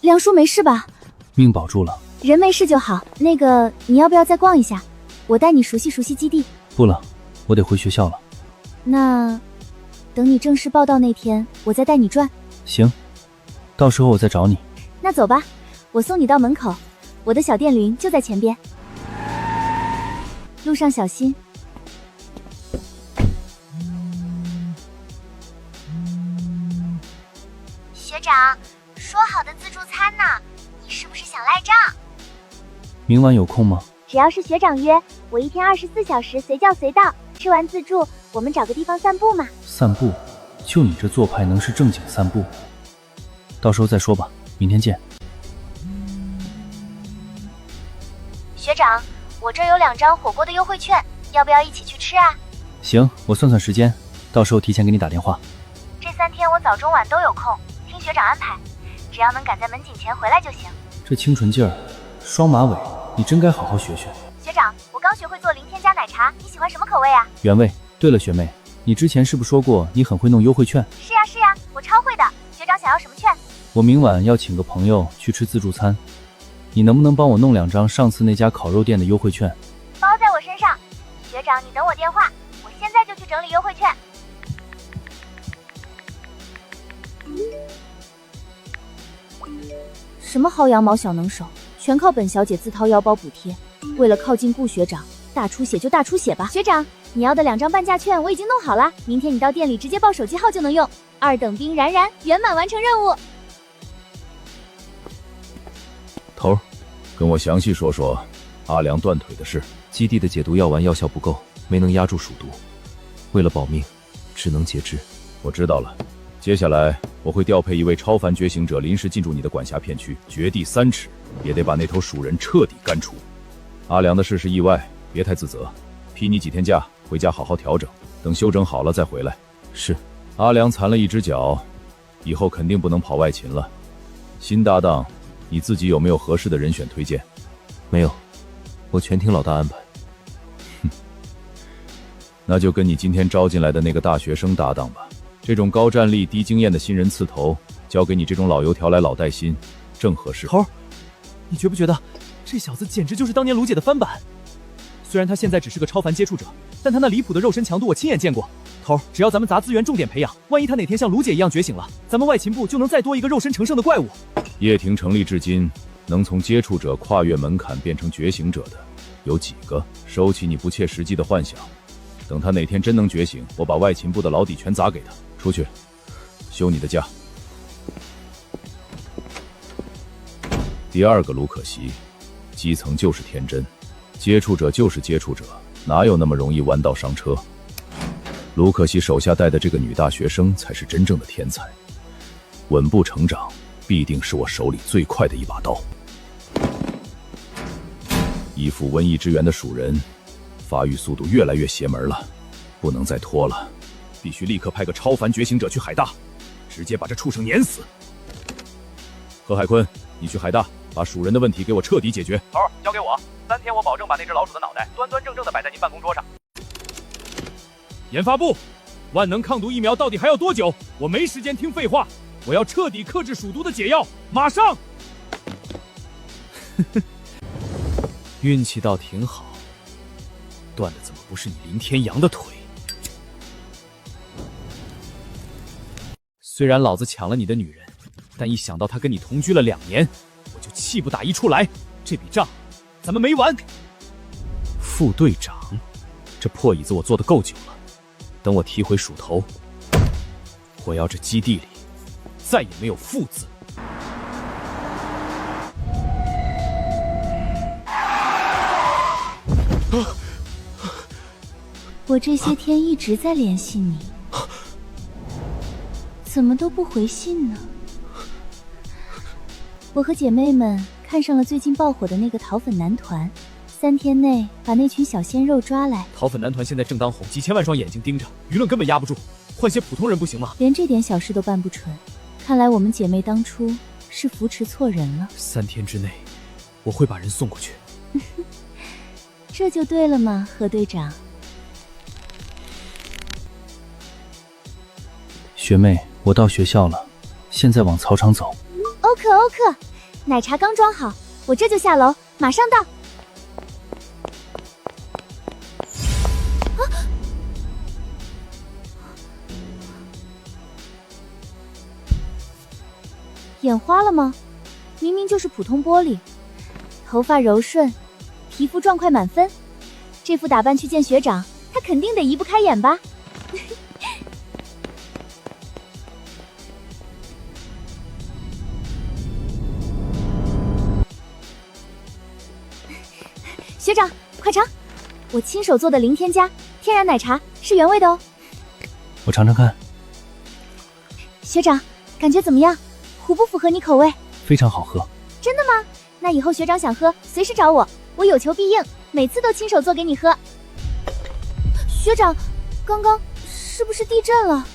梁叔没事吧？命保住了。人没事就好。那个，你要不要再逛一下？我带你熟悉熟悉基地。不了，我得回学校了。那等你正式报到那天，我再带你转。行，到时候我再找你。那走吧，我送你到门口，我的小电驴就在前边。路上小心。学长，说好的自助餐呢？你是不是想赖账？明晚有空吗？只要是学长约，我一天24小时随叫随到。吃完自助，我们找个地方散步嘛。散步？就你这做派能是正经散步？到时候再说吧，明天见。学长，我这有2张火锅的优惠券，要不要一起去吃啊？行，我算算时间，到时候提前给你打电话。这3天我早中晚都有空，听学长安排，只要能赶在门禁前回来就行。这清纯劲儿，双马尾，你真该好好学学。学长，我刚学会做零添加奶茶，你喜欢什么口味啊？原味。对了，学妹，你之前是不是说过你很会弄优惠券？是呀是呀，我超会的。学长想要什么券？我明晚要请个朋友去吃自助餐，你能不能帮我弄2张上次那家烤肉店的优惠券？包在我身上。学长，你等我电话，我现在就去整理优惠券。什么薅羊毛小能手，全靠本小姐自掏腰包补贴。为了靠近顾学长，大出血就大出血吧。学长，你要的2张半价券我已经弄好了，明天你到店里直接报手机号就能用。2等兵冉冉圆满完成任务。头儿，跟我详细说说阿良断腿的事。基地的解毒药丸药效不够，没能压住鼠毒，为了保命，只能截肢。我知道了，接下来我会调配一位超凡觉醒者临时进驻你的管辖片区，掘地3尺，也得把那头鼠人彻底干除。阿良的事是意外，别太自责，批你几天假，回家好好调整，等休整好了再回来。是。阿良残了一只脚，以后肯定不能跑外勤了。新搭档，你自己有没有合适的人选推荐？没有，我全听老大安排。那就跟你今天招进来的那个大学生搭档吧。这种高战力、低经验的新人刺头，交给你这种老油条来老带新，正合适。头，你觉不觉得这小子简直就是当年卢姐的翻版？虽然他现在只是个超凡接触者，但他那离谱的肉身强度我亲眼见过。头，只要咱们砸资源重点培养，万一他哪天像卢姐一样觉醒了，咱们外勤部就能再多一个肉身成圣的怪物。叶庭成立至今，能从接触者跨越门槛变成觉醒者的有几个？收起你不切实际的幻想。等他哪天真能觉醒，我把外勤部的老底全砸给他。出去，休你的假。第2个卢可惜，基层就是天真，接触者就是接触者，哪有那么容易弯道上车？卢可惜手下带的这个女大学生才是真正的天才，稳步成长，必定是我手里最快的一把刀。依附瘟疫之源的鼠人，发育速度越来越邪门了，不能再拖了，必须立刻派个超凡觉醒者去海大，直接把这畜生碾死。何海坤，你去海大，把鼠人的问题给我彻底解决。头，交给我，3天我保证把那只老鼠的脑袋端端正正的摆在您办公桌上。研发部，万能抗毒疫苗到底还要多久？我没时间听废话，我要彻底克制鼠毒的解药，马上！运气倒挺好，断的怎么不是你林天阳的腿？虽然老子抢了你的女人，但一想到她跟你同居了2年，我就气不打一处来。这笔账，咱们没完。副队长，这破椅子我坐得够久了，等我提回鼠头，我要这基地里再也没有副字。我这些天一直在联系你，怎么都不回信呢？我和姐妹们看上了最近爆火的那个桃粉男团，3天内把那群小鲜肉抓来。桃粉男团现在正当红，几千万双眼睛盯着，舆论根本压不住，换些普通人不行吗？连这点小事都办不成，看来我们姐妹当初是扶持错人了。3天之内，我会把人送过去。这就对了嘛，何队长。学妹，我到学校了，现在往操场走。欧克，奶茶刚装好，我这就下楼，马上到。眼花了吗？明明就是普通玻璃。头发柔顺，皮肤状块满分，这副打扮去见学长，他肯定得移不开眼吧？学长，快尝！我亲手做的零添加天然奶茶，是原味的哦。我尝尝看。学长，感觉怎么样？符不符合你口味？非常好喝。真的吗？那以后学长想喝，随时找我，我有求必应，每次都亲手做给你喝。学长，刚刚是不是地震了？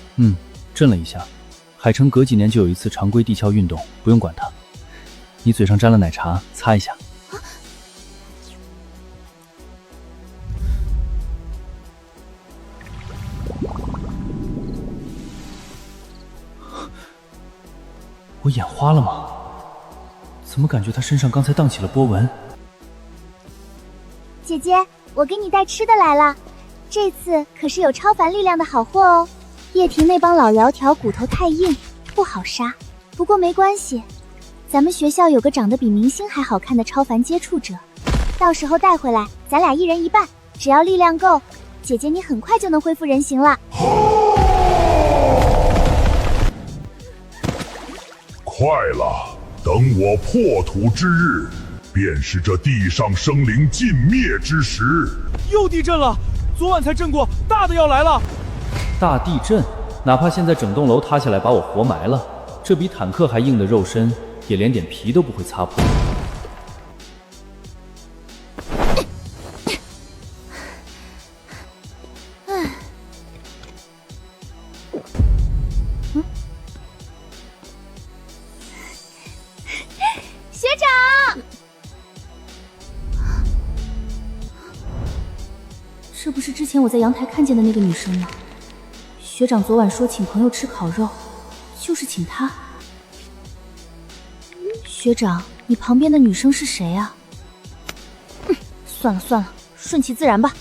震了一下。海城隔几年就有一次常规地壳运动，不用管它。你嘴上沾了奶茶，擦一下。我眼花了吗？怎么感觉他身上刚才荡起了波纹？姐姐，我给你带吃的来了，这次可是有超凡力量的好货哦。叶婷那帮老油条骨头太硬，不好杀。不过没关系，咱们学校有个长得比明星还好看的超凡接触者，到时候带回来，咱俩一人一半。只要力量够，姐姐你很快就能恢复人形了。快了，等我破土之日，便是这地上生灵尽灭之时。又地震了，昨晚才震过，大的要来了。大地震，哪怕现在整栋楼塌下来把我活埋了，这比坦克还硬的肉身，也连点皮都不会擦破。学长，这不是之前我在阳台看见的那个女生吗？学长昨晚说请朋友吃烤肉，就是请她。学长，你旁边的女生是谁啊？算了算了，顺其自然吧。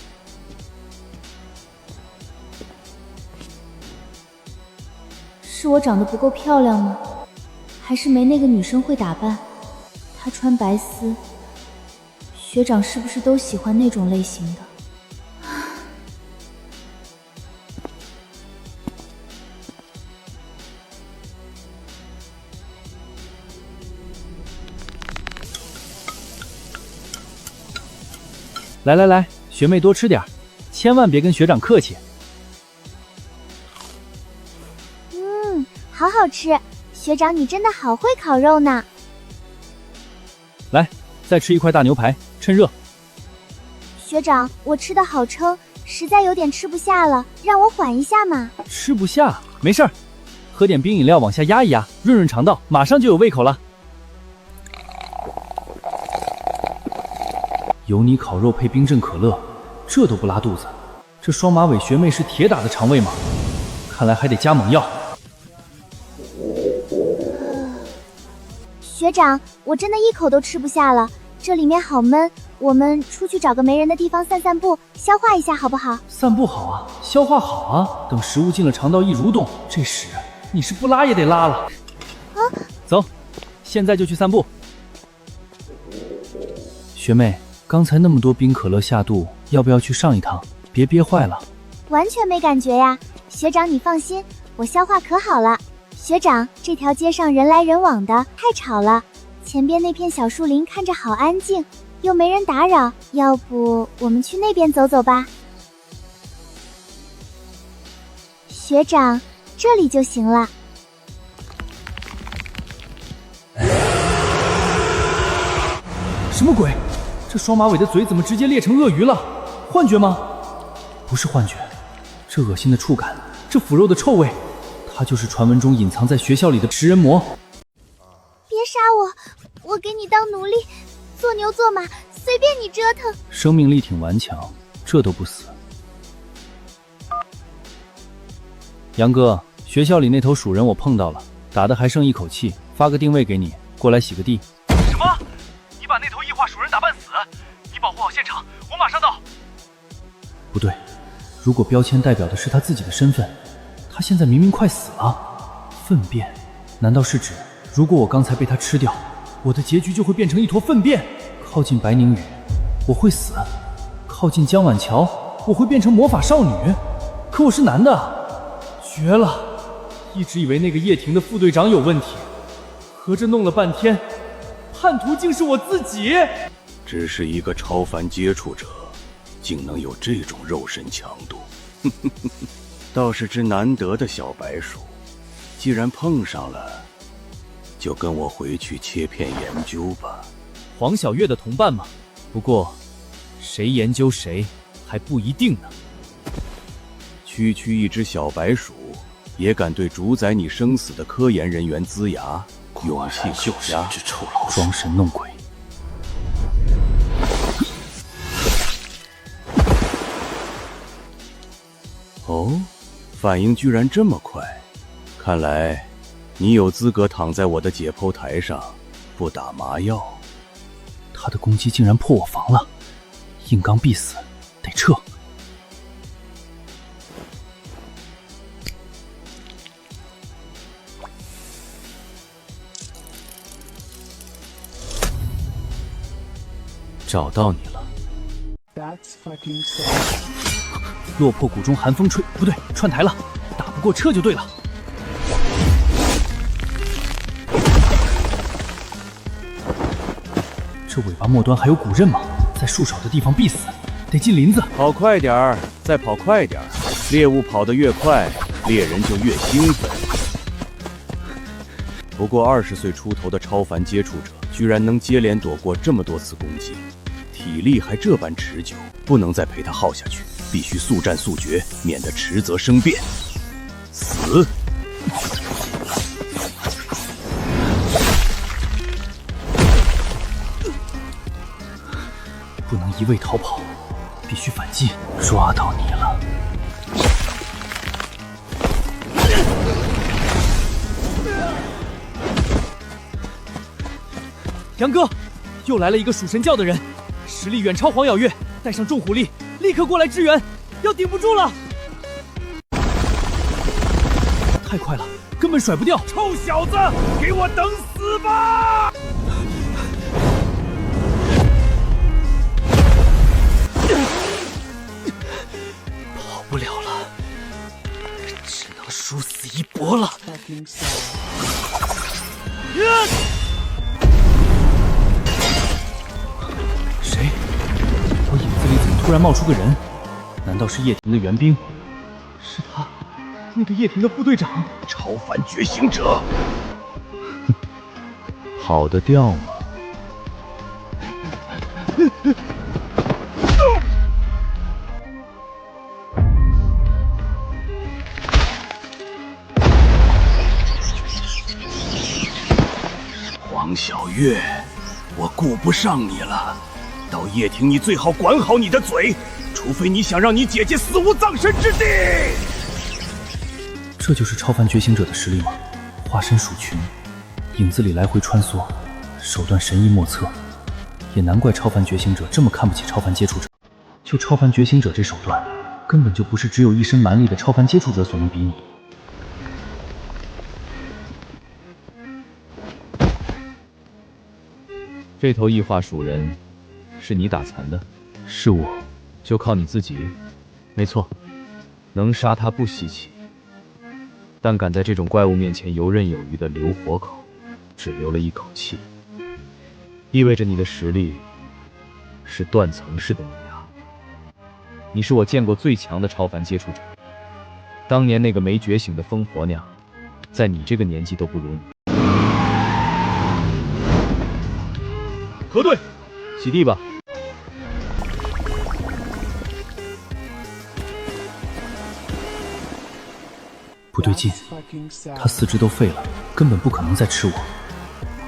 是我长得不够漂亮吗？还是没那个女生会打扮？她穿白丝，学长是不是都喜欢那种类型的？来来来，学妹多吃点，千万别跟学长客气。好好吃，学长你真的好会烤肉呢。来，再吃一块大牛排，趁热。学长，我吃的好撑，实在有点吃不下了，让我缓一下嘛。吃不下，没事儿，喝点冰饮料往下压一压，润润肠道，马上就有胃口了。有你烤肉配冰镇可乐，这都不拉肚子。这双马尾学妹是铁打的肠胃吗？看来还得加猛药。学长，我真的一口都吃不下了，这里面好闷，我们出去找个没人的地方散散步，消化一下好不好？散步好啊，消化好啊，等食物进了肠道一蠕动，这屎你是不拉也得拉了。啊，走，现在就去散步。学妹，刚才那么多冰可乐下肚，要不要去上一趟？别憋坏了。完全没感觉呀，学长你放心，我消化可好了。学长，这条街上人来人往的，太吵了。前边那片小树林看着好安静，又没人打扰，要不我们去那边走走吧？学长，这里就行了。什么鬼？这双马尾的嘴怎么直接裂成鳄鱼了？幻觉吗？不是幻觉，这恶心的触感，这腐肉的臭味，它就是传闻中隐藏在学校里的食人魔。别杀我，我给你当奴隶，做牛做马，随便你折腾。生命力挺顽强，这都不死。杨哥，学校里那头鼠人我碰到了，打的还剩一口气，发个定位给你，过来洗个地。什么？你把那头异化鼠人打半死？你保护好现场，我马上到。不对，如果标签代表的是他自己的身份，他现在明明快死了。粪便，难道是指如果我刚才被他吃掉，我的结局就会变成一坨粪便？靠近白宁宇，我会死；靠近江晚桥，我会变成魔法少女。可我是男的，绝了！一直以为那个叶婷的副队长有问题，合着弄了半天，叛徒竟是我自己。只是一个超凡接触者，竟能有这种肉身强度，倒是只难得的小白鼠。既然碰上了，就跟我回去切片研究吧。黄小月的同伴嘛，不过谁研究谁还不一定呢。区区一只小白鼠，也敢对主宰你生死的科研人员呲牙，勇气可嘉。只臭老鼠，装神弄鬼。哦，反应居然这么快，看来你有资格躺在我的解剖台上，不打麻药。他的攻击竟然破我防了，硬刚必死，得撤。找到你了。落魄谷中寒风吹，不对，串台了，打不过撤就对了。这尾巴末端还有骨刃吗？在树少的地方必死，得进林子。跑快点儿，再跑快点儿！猎物跑得越快，猎人就越兴奋。不过20岁出头的超凡接触者，居然能接连躲过这么多次攻击，体力还这般持久，不能再陪他耗下去，必须速战速决，免得迟则生变。死！不能一味逃跑，必须反击！抓到你了！杨哥，又来了一个属神教的人，实力远超黄咬月，带上重虎力，立刻过来支援，要顶不住了！太快了，根本甩不掉！臭小子，给我等死吧！跑不了了，只能殊死一搏了。谁？我影子里怎么突然冒出个人？难道是叶婷的援兵？是他，那个叶婷的副队长，超凡觉醒者。跑得掉吗？黄小月，我顾不上你了。到叶庭，你最好管好你的嘴，除非你想让你姐姐死无葬身之地。这就是超凡觉醒者的实力吗？化身鼠群，影子里来回穿梭，手段神异莫测，也难怪超凡觉醒者这么看不起超凡接触者。就超凡觉醒者这手段，根本就不是只有一身蛮力的超凡接触者所能比拟。这头异化鼠人是你打残的？是我，就靠你自己？没错，能杀他不稀奇，但敢在这种怪物面前游刃有余的留活口，只留了一口气，意味着你的实力是断层式的碾压。你是我见过最强的超凡接触者，当年那个没觉醒的疯婆娘，在你这个年纪都不如你。核对，洗地吧。不对劲，他四肢都废了，根本不可能再吃我。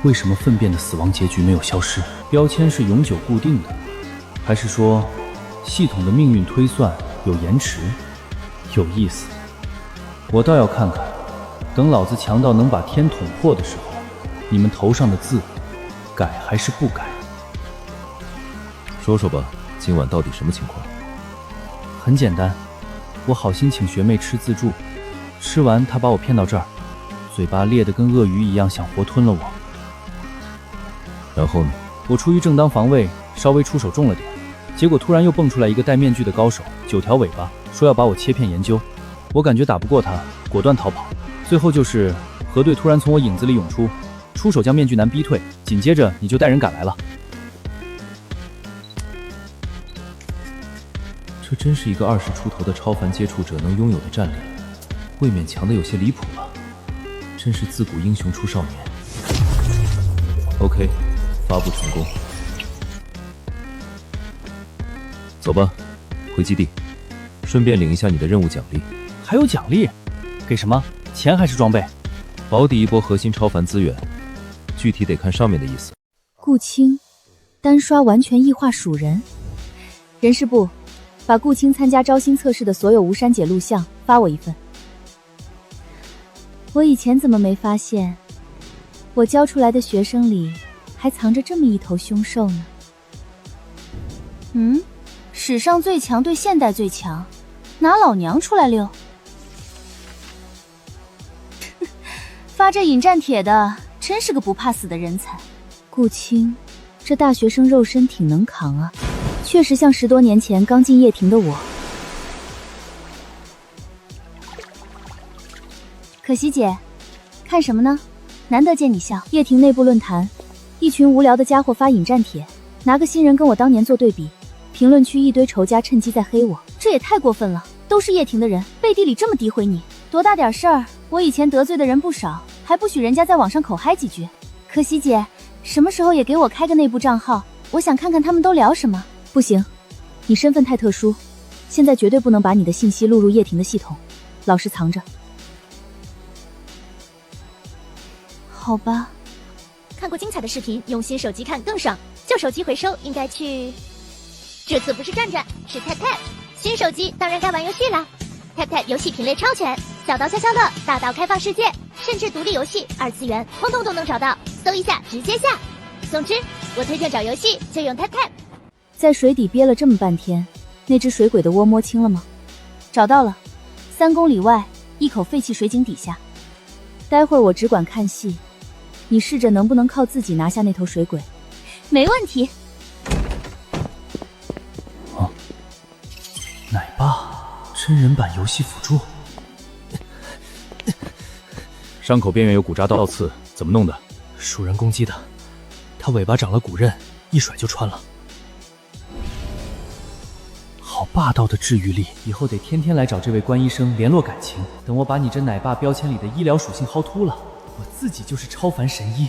为什么粪便的死亡结局没有消失？标签是永久固定的，还是说系统的命运推算有延迟？有意思，我倒要看看，等老子强到能把天捅破的时候，你们头上的字改还是不改？说说吧，今晚到底什么情况？很简单，我好心请学妹吃自助，吃完她把我骗到这儿，嘴巴裂得跟鳄鱼一样，想活吞了我。然后呢？我出于正当防卫，稍微出手重了点，结果突然又蹦出来一个戴面具的高手，9条尾巴，说要把我切片研究。我感觉打不过他，果断逃跑。最后就是核队突然从我影子里涌出，出手将面具男逼退，紧接着你就带人赶来了。这真是一个20出头的超凡接触者能拥有的战力，未免强得有些离谱了。真是自古英雄出少年。OK， 发布成功。走吧，回基地，顺便领一下你的任务奖励。还有奖励？给什么？钱还是装备？保底一波核心超凡资源，具体得看上面的意思。顾青，单刷完全异化鼠人。人事部，把顾青参加招新测试的所有无删减录像发我一份。我以前怎么没发现，我教出来的学生里还藏着这么一头凶兽呢？史上最强对现代最强，拿老娘出来溜！发这引战帖的真是个不怕死的人才。顾青，这大学生肉身挺能扛啊，确实像10多年前刚进叶庭的我。可惜姐，看什么呢？难得见你笑。叶庭内部论坛，一群无聊的家伙发引战帖，拿个新人跟我当年做对比，评论区一堆仇家趁机在黑我，这也太过分了！都是叶庭的人，背地里这么诋毁你，多大点事儿？我以前得罪的人不少，还不许人家在网上口嗨几句。可惜姐，什么时候也给我开个内部账号，我想看看他们都聊什么。不行，你身份太特殊，现在绝对不能把你的信息录入叶庭的系统，老实藏着。好吧。看过精彩的视频，用新手机看更爽。旧手机回收应该去，这次不是转转，是 Tap Tap。新手机当然该玩游戏啦。Tap Tap 游戏品类超全，小到消消乐，大到开放世界，甚至独立游戏、2次元，通通都能找到。搜一下直接下。总之，我推荐找游戏就用 Tap Tap。在水底憋了这么半天，那只水鬼的窝摸清了吗？找到了，3公里外一口废弃水井底下。待会儿我只管看戏，你试着能不能靠自己拿下那头水鬼？没问题。奶爸真人版游戏辅助，伤口边缘有骨扎刀刺，怎么弄的？鼠人攻击的，他尾巴长了骨刃，一甩就穿了。好霸道的治愈力，以后得天天来找这位关医生联络感情。等我把你这奶爸标签里的医疗属性薅秃了，我自己就是超凡神医。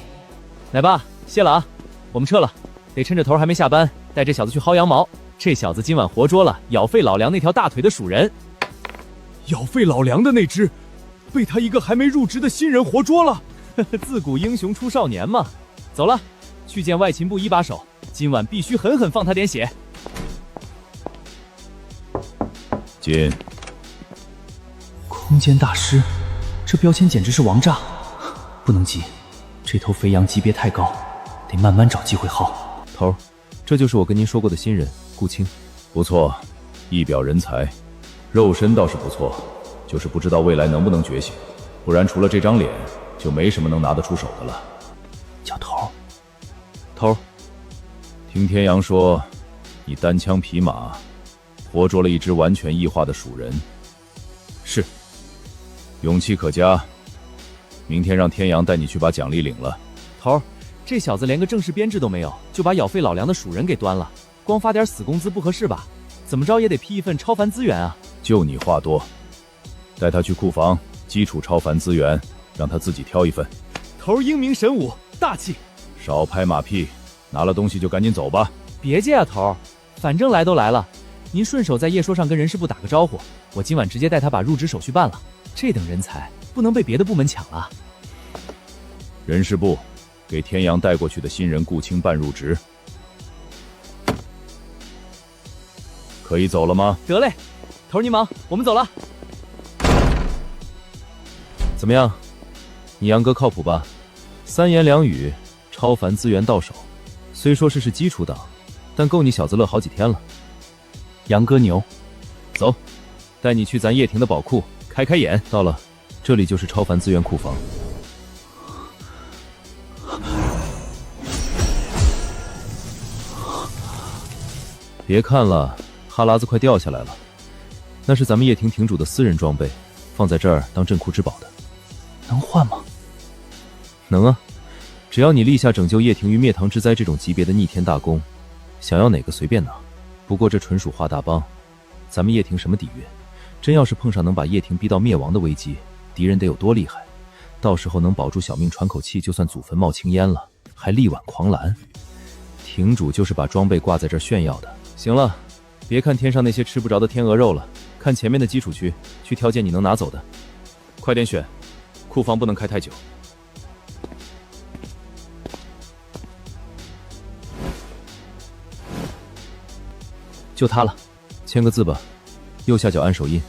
奶爸，谢了啊，我们撤了，得趁着头还没下班，带这小子去薅羊毛。这小子今晚活捉了咬废老梁那条大腿的鼠人。咬废老梁的那只，被他一个还没入职的新人活捉了。自古英雄出少年嘛。走了，去见外勤部一把手，今晚必须狠狠放他点血。进。空间大师，这标签简直是王炸！不能急，这头肥羊级别太高，得慢慢找机会薅。头，这就是我跟您说过的新人顾青，不错，一表人才，肉身倒是不错，就是不知道未来能不能觉醒，不然除了这张脸，就没什么能拿得出手的了。叫头，头，听天阳说，你单枪匹马活捉了一只完全异化的鼠人。是，勇气可嘉。明天让天阳带你去把奖励领了。头，这小子连个正式编制都没有，就把咬废老梁的鼠人给端了，光发点死工资不合适吧？怎么着也得批一份超凡资源啊！就你话多，带他去库房，基础超凡资源，让他自己挑一份。头英明神武，大气。少拍马屁，拿了东西就赶紧走吧。别介啊，头，反正来都来了，您顺手在页说上跟人事部打个招呼，我今晚直接带他把入职手续办了。这等人才不能被别的部门抢了。人事部给天阳带过去的新人顾青办入职，可以走了吗？得嘞，头您忙，我们走了。怎么样？你杨哥靠谱吧？3言2语，超凡资源到手。虽说是基础档，但够你小子乐好几天了。杨哥牛，走，带你去咱叶庭的宝库开开眼。到了，这里就是超凡资源库房。别看了，哈喇子快掉下来了。那是咱们叶庭庭主的私人装备，放在这儿当镇库之宝的。能换吗？能啊，只要你立下拯救叶庭于灭唐之灾这种级别的逆天大功，想要哪个随便拿。不过这纯属画大帮，咱们叶庭什么底蕴？真要是碰上能把叶庭逼到灭亡的危机，敌人得有多厉害？到时候能保住小命喘口气，就算祖坟冒青烟了，还力挽狂澜。庭主就是把装备挂在这儿炫耀的。行了，别看天上那些吃不着的天鹅肉了，看前面的基础区，去挑件你能拿走的。快点选，库房不能开太久。就它了，签个字吧，右下角按手印。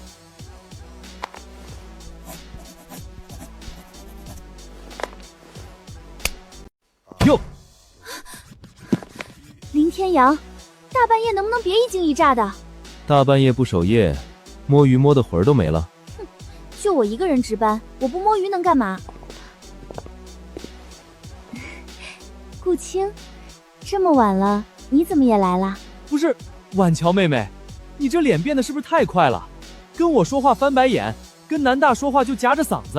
哟，林天阳，大半夜能不能别一惊一乍的？大半夜不守夜，摸鱼摸的魂儿都没了。哼，就我一个人值班，我不摸鱼能干嘛？顾青，这么晚了，你怎么也来啦？不是，婉乔妹妹，你这脸变得是不是太快了？跟我说话翻白眼，跟南大说话就夹着嗓子。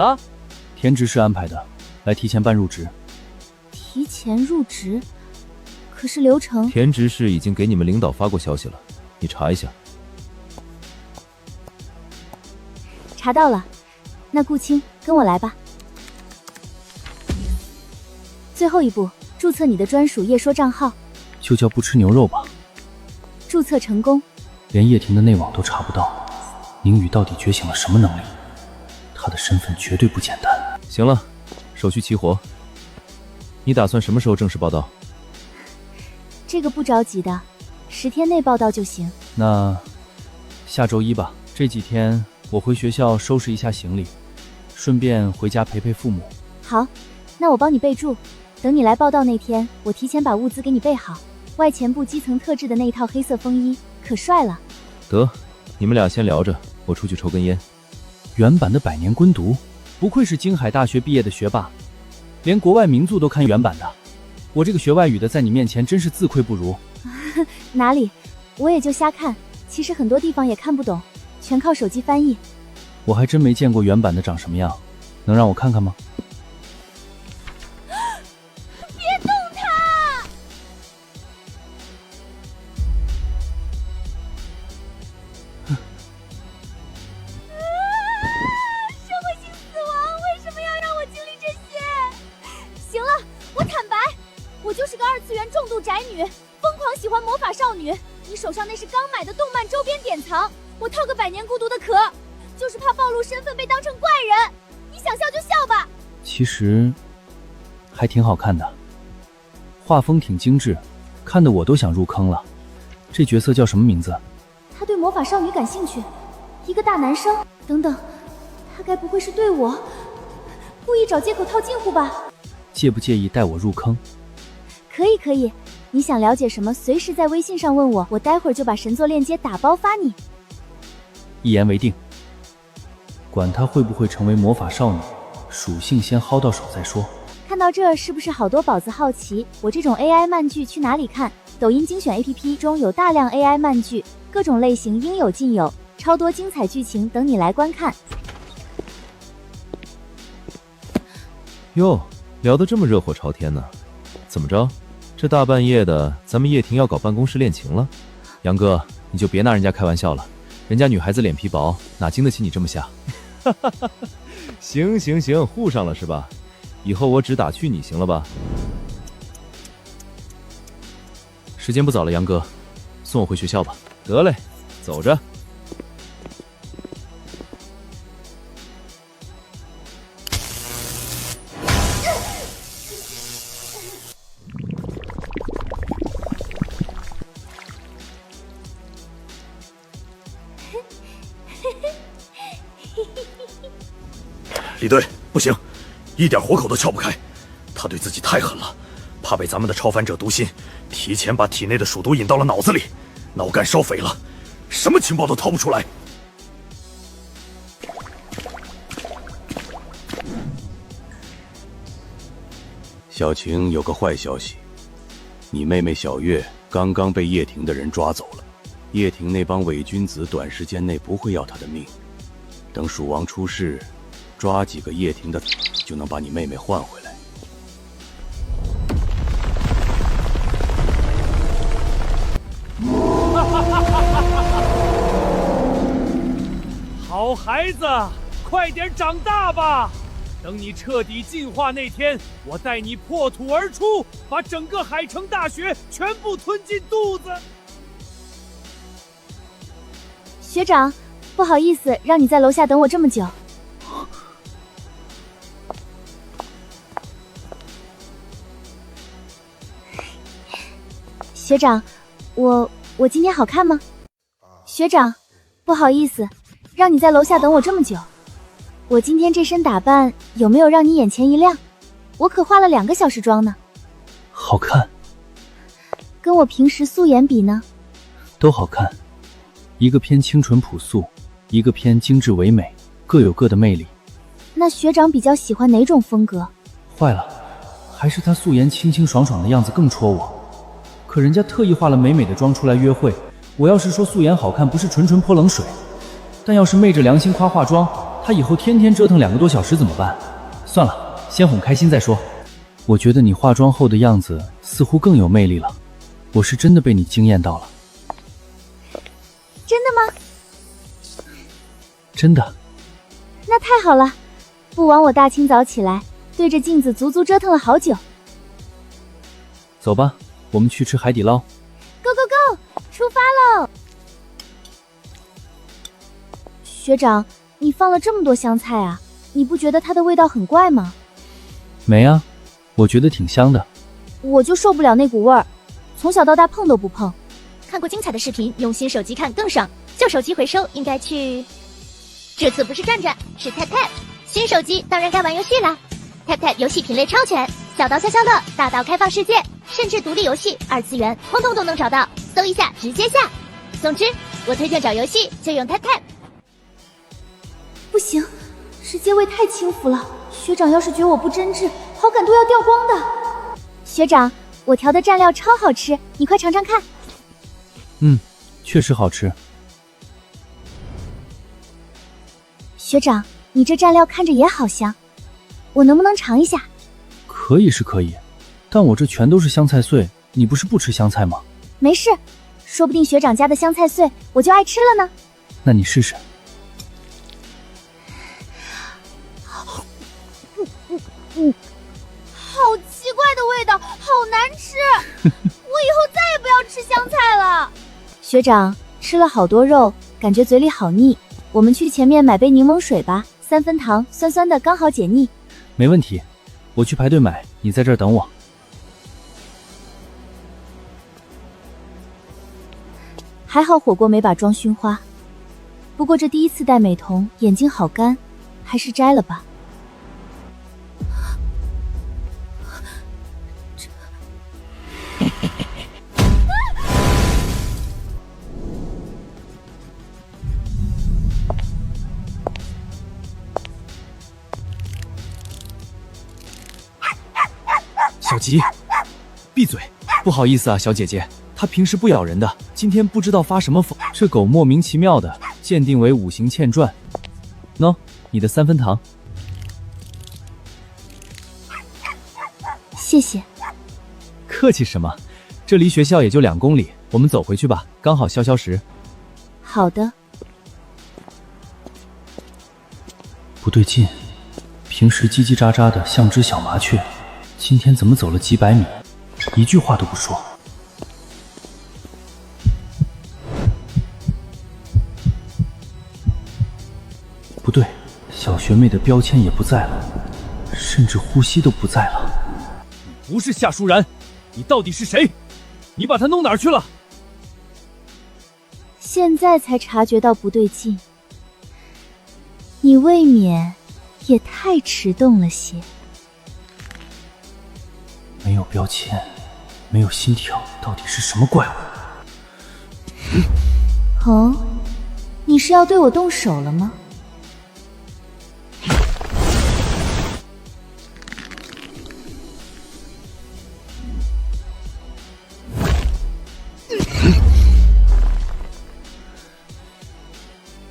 田执事安排的，来提前办入职。提前入职？可是流程……田执事已经给你们领导发过消息了，你查一下。查到了，那顾青，跟我来吧。最后一步，注册你的专属叶说账号。就叫不吃牛肉吧。注册成功。连叶婷的内网都查不到，宁宇到底觉醒了什么能力？他的身份绝对不简单。行了，手续齐活。你打算什么时候正式报到？这个不着急的，10天内报到就行。那下周1吧。这几天我回学校收拾一下行李，顺便回家陪陪父母。好，那我帮你备注，等你来报到那天，我提前把物资给你备好。外前部基层特制的那一套黑色风衣，可帅了。得，你们俩先聊着，我出去抽根烟。原版的百年quân讀，不愧是京海大学毕业的学霸，连国外名著都看原版的。我这个学外语的在你面前真是自愧不如。哪里，我也就瞎看，其实很多地方也看不懂，全靠手机翻译。我还真没见过原版的长什么样，能让我看看吗？别动他！社会性死亡，为什么要让我经历这些？行了，我坦白，我就是个2次元重度宅女，疯狂喜欢魔法少女。你手上那是刚买的动漫周边典藏，我套个百年孤独的壳，就是怕暴露身份被当成怪人。你想笑就笑吧。其实还挺好看的，画风挺精致，看得我都想入坑了。这角色叫什么名字？他对魔法少女感兴趣，一个大男生。等等，他该不会是对我故意找借口套近乎吧？介不介意带我入坑？可以可以，你想了解什么随时在微信上问我，我待会儿就把神作链接打包发你。一言为定。管她会不会成为魔法少女，属性先薅到手再说。看到这是不是好多宝子好奇我这种 AI 漫剧去哪里看？抖音精选 APP 中有大量 AI 漫剧，各种类型应有尽有，超多精彩剧情等你来观看。哟，聊得这么热火朝天呢，怎么着？这大半夜的，咱们叶婷要搞办公室恋情了？杨哥，你就别拿人家开玩笑了，人家女孩子脸皮薄，哪经得起你这么下？行行行，护上了是吧？以后我只打趣你行了吧？时间不早了，杨哥，送我回学校吧。得嘞，走着。李队，不行，一点活口都撬不开。他对自己太狠了，怕被咱们的超凡者毒心，提前把体内的鼠毒引到了脑子里，脑干烧肥了，什么情报都掏不出来。小晴有个坏消息，你妹妹小月刚刚被叶婷的人抓走了。叶婷那帮伪君子短时间内不会要她的命，等蜀王出事，抓几个叶婷的就能把你妹妹换回来。好孩子，快点长大吧！等你彻底进化那天，我带你破土而出，把整个海城大学全部吞进肚子。学长，不好意思，让你在楼下等我这么久。学长，我今天好看吗？学长，不好意思，让你在楼下等我这么久。我今天这身打扮有没有让你眼前一亮？我可化了2个小时妆呢。好看。跟我平时素颜比呢？都好看。一个偏清纯朴素，一个偏精致唯美，各有各的魅力。那学长比较喜欢哪种风格？坏了，还是他素颜清清爽爽的样子更戳我。可人家特意化了美美的妆出来约会，我要是说素颜好看不是纯纯泼冷水，但要是昧着良心夸化妆，她以后天天折腾2个多小时怎么办？算了，先哄开心再说。我觉得你化妆后的样子似乎更有魅力了，我是真的被你惊艳到了。真的吗？真的。那太好了，不枉我大清早起来对着镜子足足折腾了好久。走吧，我们去吃海底捞。Go go go， 出发喽！学长，你放了这么多香菜啊，你不觉得它的味道很怪吗？没啊，我觉得挺香的。我就受不了那股味儿，从小到大碰都不碰。看过精彩的视频，用新手机看更爽。旧手机回收应该去，这次不是转转，是 Tap Tap。新手机当然该玩游戏啦。Tap Tap 游戏品类超全，小到消消乐，大到开放世界，甚至独立游戏、2次元，通通都能找到。搜一下直接下。总之，我推荐找游戏就用 Tap Tap。不行，世界味太轻浮了。学长要是觉我不真挚，好感度要掉光的。学长，我调的蘸料超好吃，你快尝尝看。确实好吃。学长，你这蘸料看着也好香，我能不能尝一下？可以是可以，但我这全都是香菜碎，你不是不吃香菜吗？没事，说不定学长家的香菜碎我就爱吃了呢。那你试试。好奇怪的味道，好难吃，我以后再也不要吃香菜了。学长，吃了好多肉，感觉嘴里好腻，我们去前面买杯柠檬水吧，3分糖，酸酸的，刚好解腻。没问题，我去排队买，你在这儿等我。还好火锅没把妆熏花，不过这第一次戴美瞳，眼睛好干，还是摘了吧。小吉，闭嘴！不好意思啊，小姐姐，它平时不咬人的，今天不知道发什么疯。这狗莫名其妙的，鉴定为5行欠赚。喏，你的3分糖。谢谢。客气什么？这离学校也就2公里，我们走回去吧，刚好消消食。好的。不对劲，平时叽叽喳喳的像只小麻雀，今天怎么走了几百米，一句话都不说。不对，小学妹的标签也不在了，甚至呼吸都不在了。不是夏舒然，你到底是谁？你把他弄哪儿去了？现在才察觉到不对劲，你未免也太迟钝了些。没有标签，没有心跳，到底是什么怪物？哦，你是要对我动手了吗？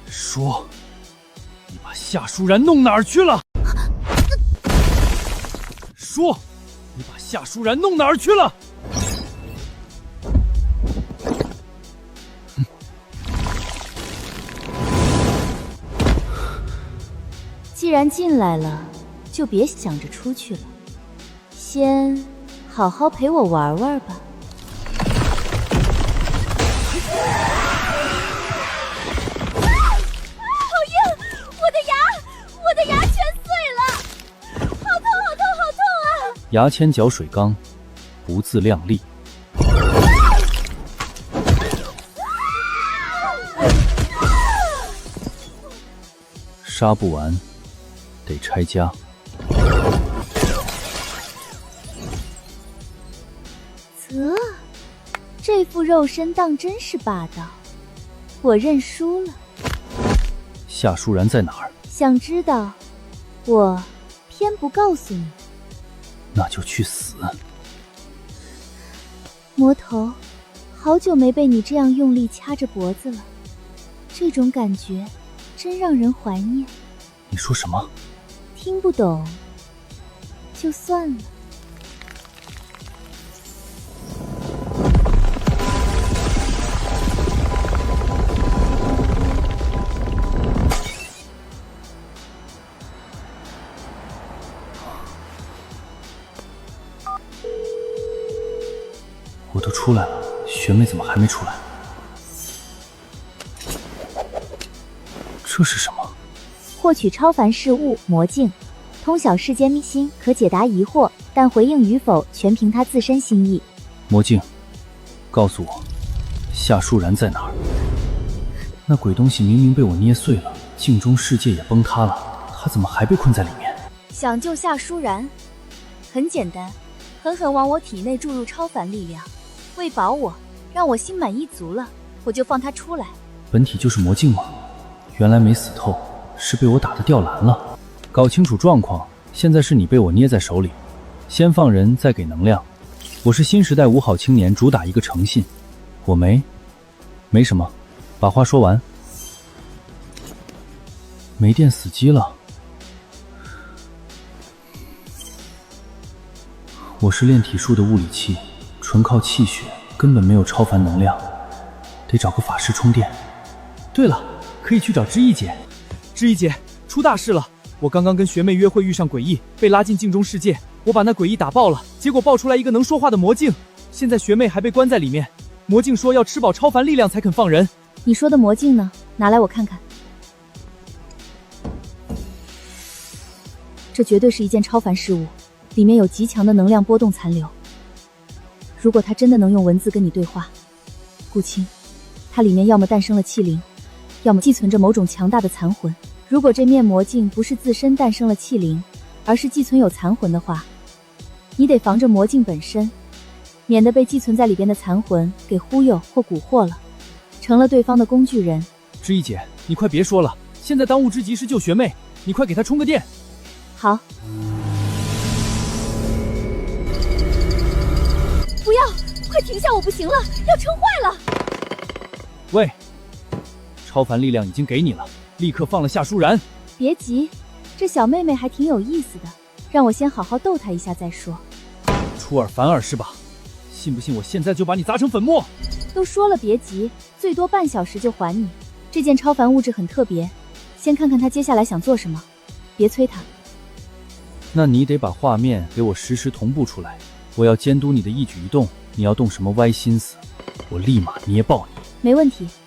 说，你把夏舒然弄哪儿去了？说，你把夏舒然弄哪儿去了？既然进来了，就别想着出去了，先好好陪我玩玩吧。牙签搅水缸，不自量力。杀不完，得拆家。啧，这副肉身当真是霸道，我认输了。夏舒然在哪儿？想知道，我偏不告诉你。那就去死！魔头，好久没被你这样用力掐着脖子了，这种感觉真让人怀念。你说什么？听不懂就算了。我都出来了，学妹怎么还没出来？这是什么？获取超凡事物魔镜，通晓世间秘辛，可解答疑惑，但回应与否全凭他自身心意。魔镜，告诉我，夏舒然在哪儿？那鬼东西明明被我捏碎了，镜中世界也崩塌了，他怎么还被困在里面？想救夏舒然，很简单，狠狠往我体内注入超凡力量，喂饱我，让我心满意足了，我就放他出来。本体就是魔镜吗？原来没死透，是被我打得掉蓝了。搞清楚状况，现在是你被我捏在手里，先放人再给能量。我是新时代5好青年，主打一个诚信。我没什么，把话说完。没电死机了。我是炼体术的物理器，纯靠气血，根本没有超凡能量，得找个法师充电。对了，可以去找知意姐。知意姐，出大事了！我刚刚跟学妹约会遇上诡异，被拉进镜中世界，我把那诡异打爆了，结果爆出来一个能说话的魔镜，现在学妹还被关在里面。魔镜说要吃饱超凡力量才肯放人。你说的魔镜呢？拿来我看看。这绝对是一件超凡事物，里面有极强的能量波动残留。如果它真的能用文字跟你对话，顾青，它里面要么诞生了气灵，要么寄存着某种强大的残魂。如果这面魔镜不是自身诞生了气灵，而是寄存有残魂的话，你得防着魔镜本身，免得被寄存在里边的残魂给忽悠或蛊惑了，成了对方的工具人。知意姐，你快别说了，现在当务之急是救学妹，你快给她充个电。好。不要，快停下，我不行了，要撑坏了。喂，超凡力量已经给你了，立刻放了夏舒然。别急，这小妹妹还挺有意思的，让我先好好逗她一下再说。出尔反尔是吧？信不信我现在就把你砸成粉末？都说了别急，最多半小时就还你。这件超凡物质很特别，先看看她接下来想做什么，别催她。那你得把画面给我实时同步出来，我要监督你的一举一动，你要动什么歪心思，我立马捏爆你。没问题。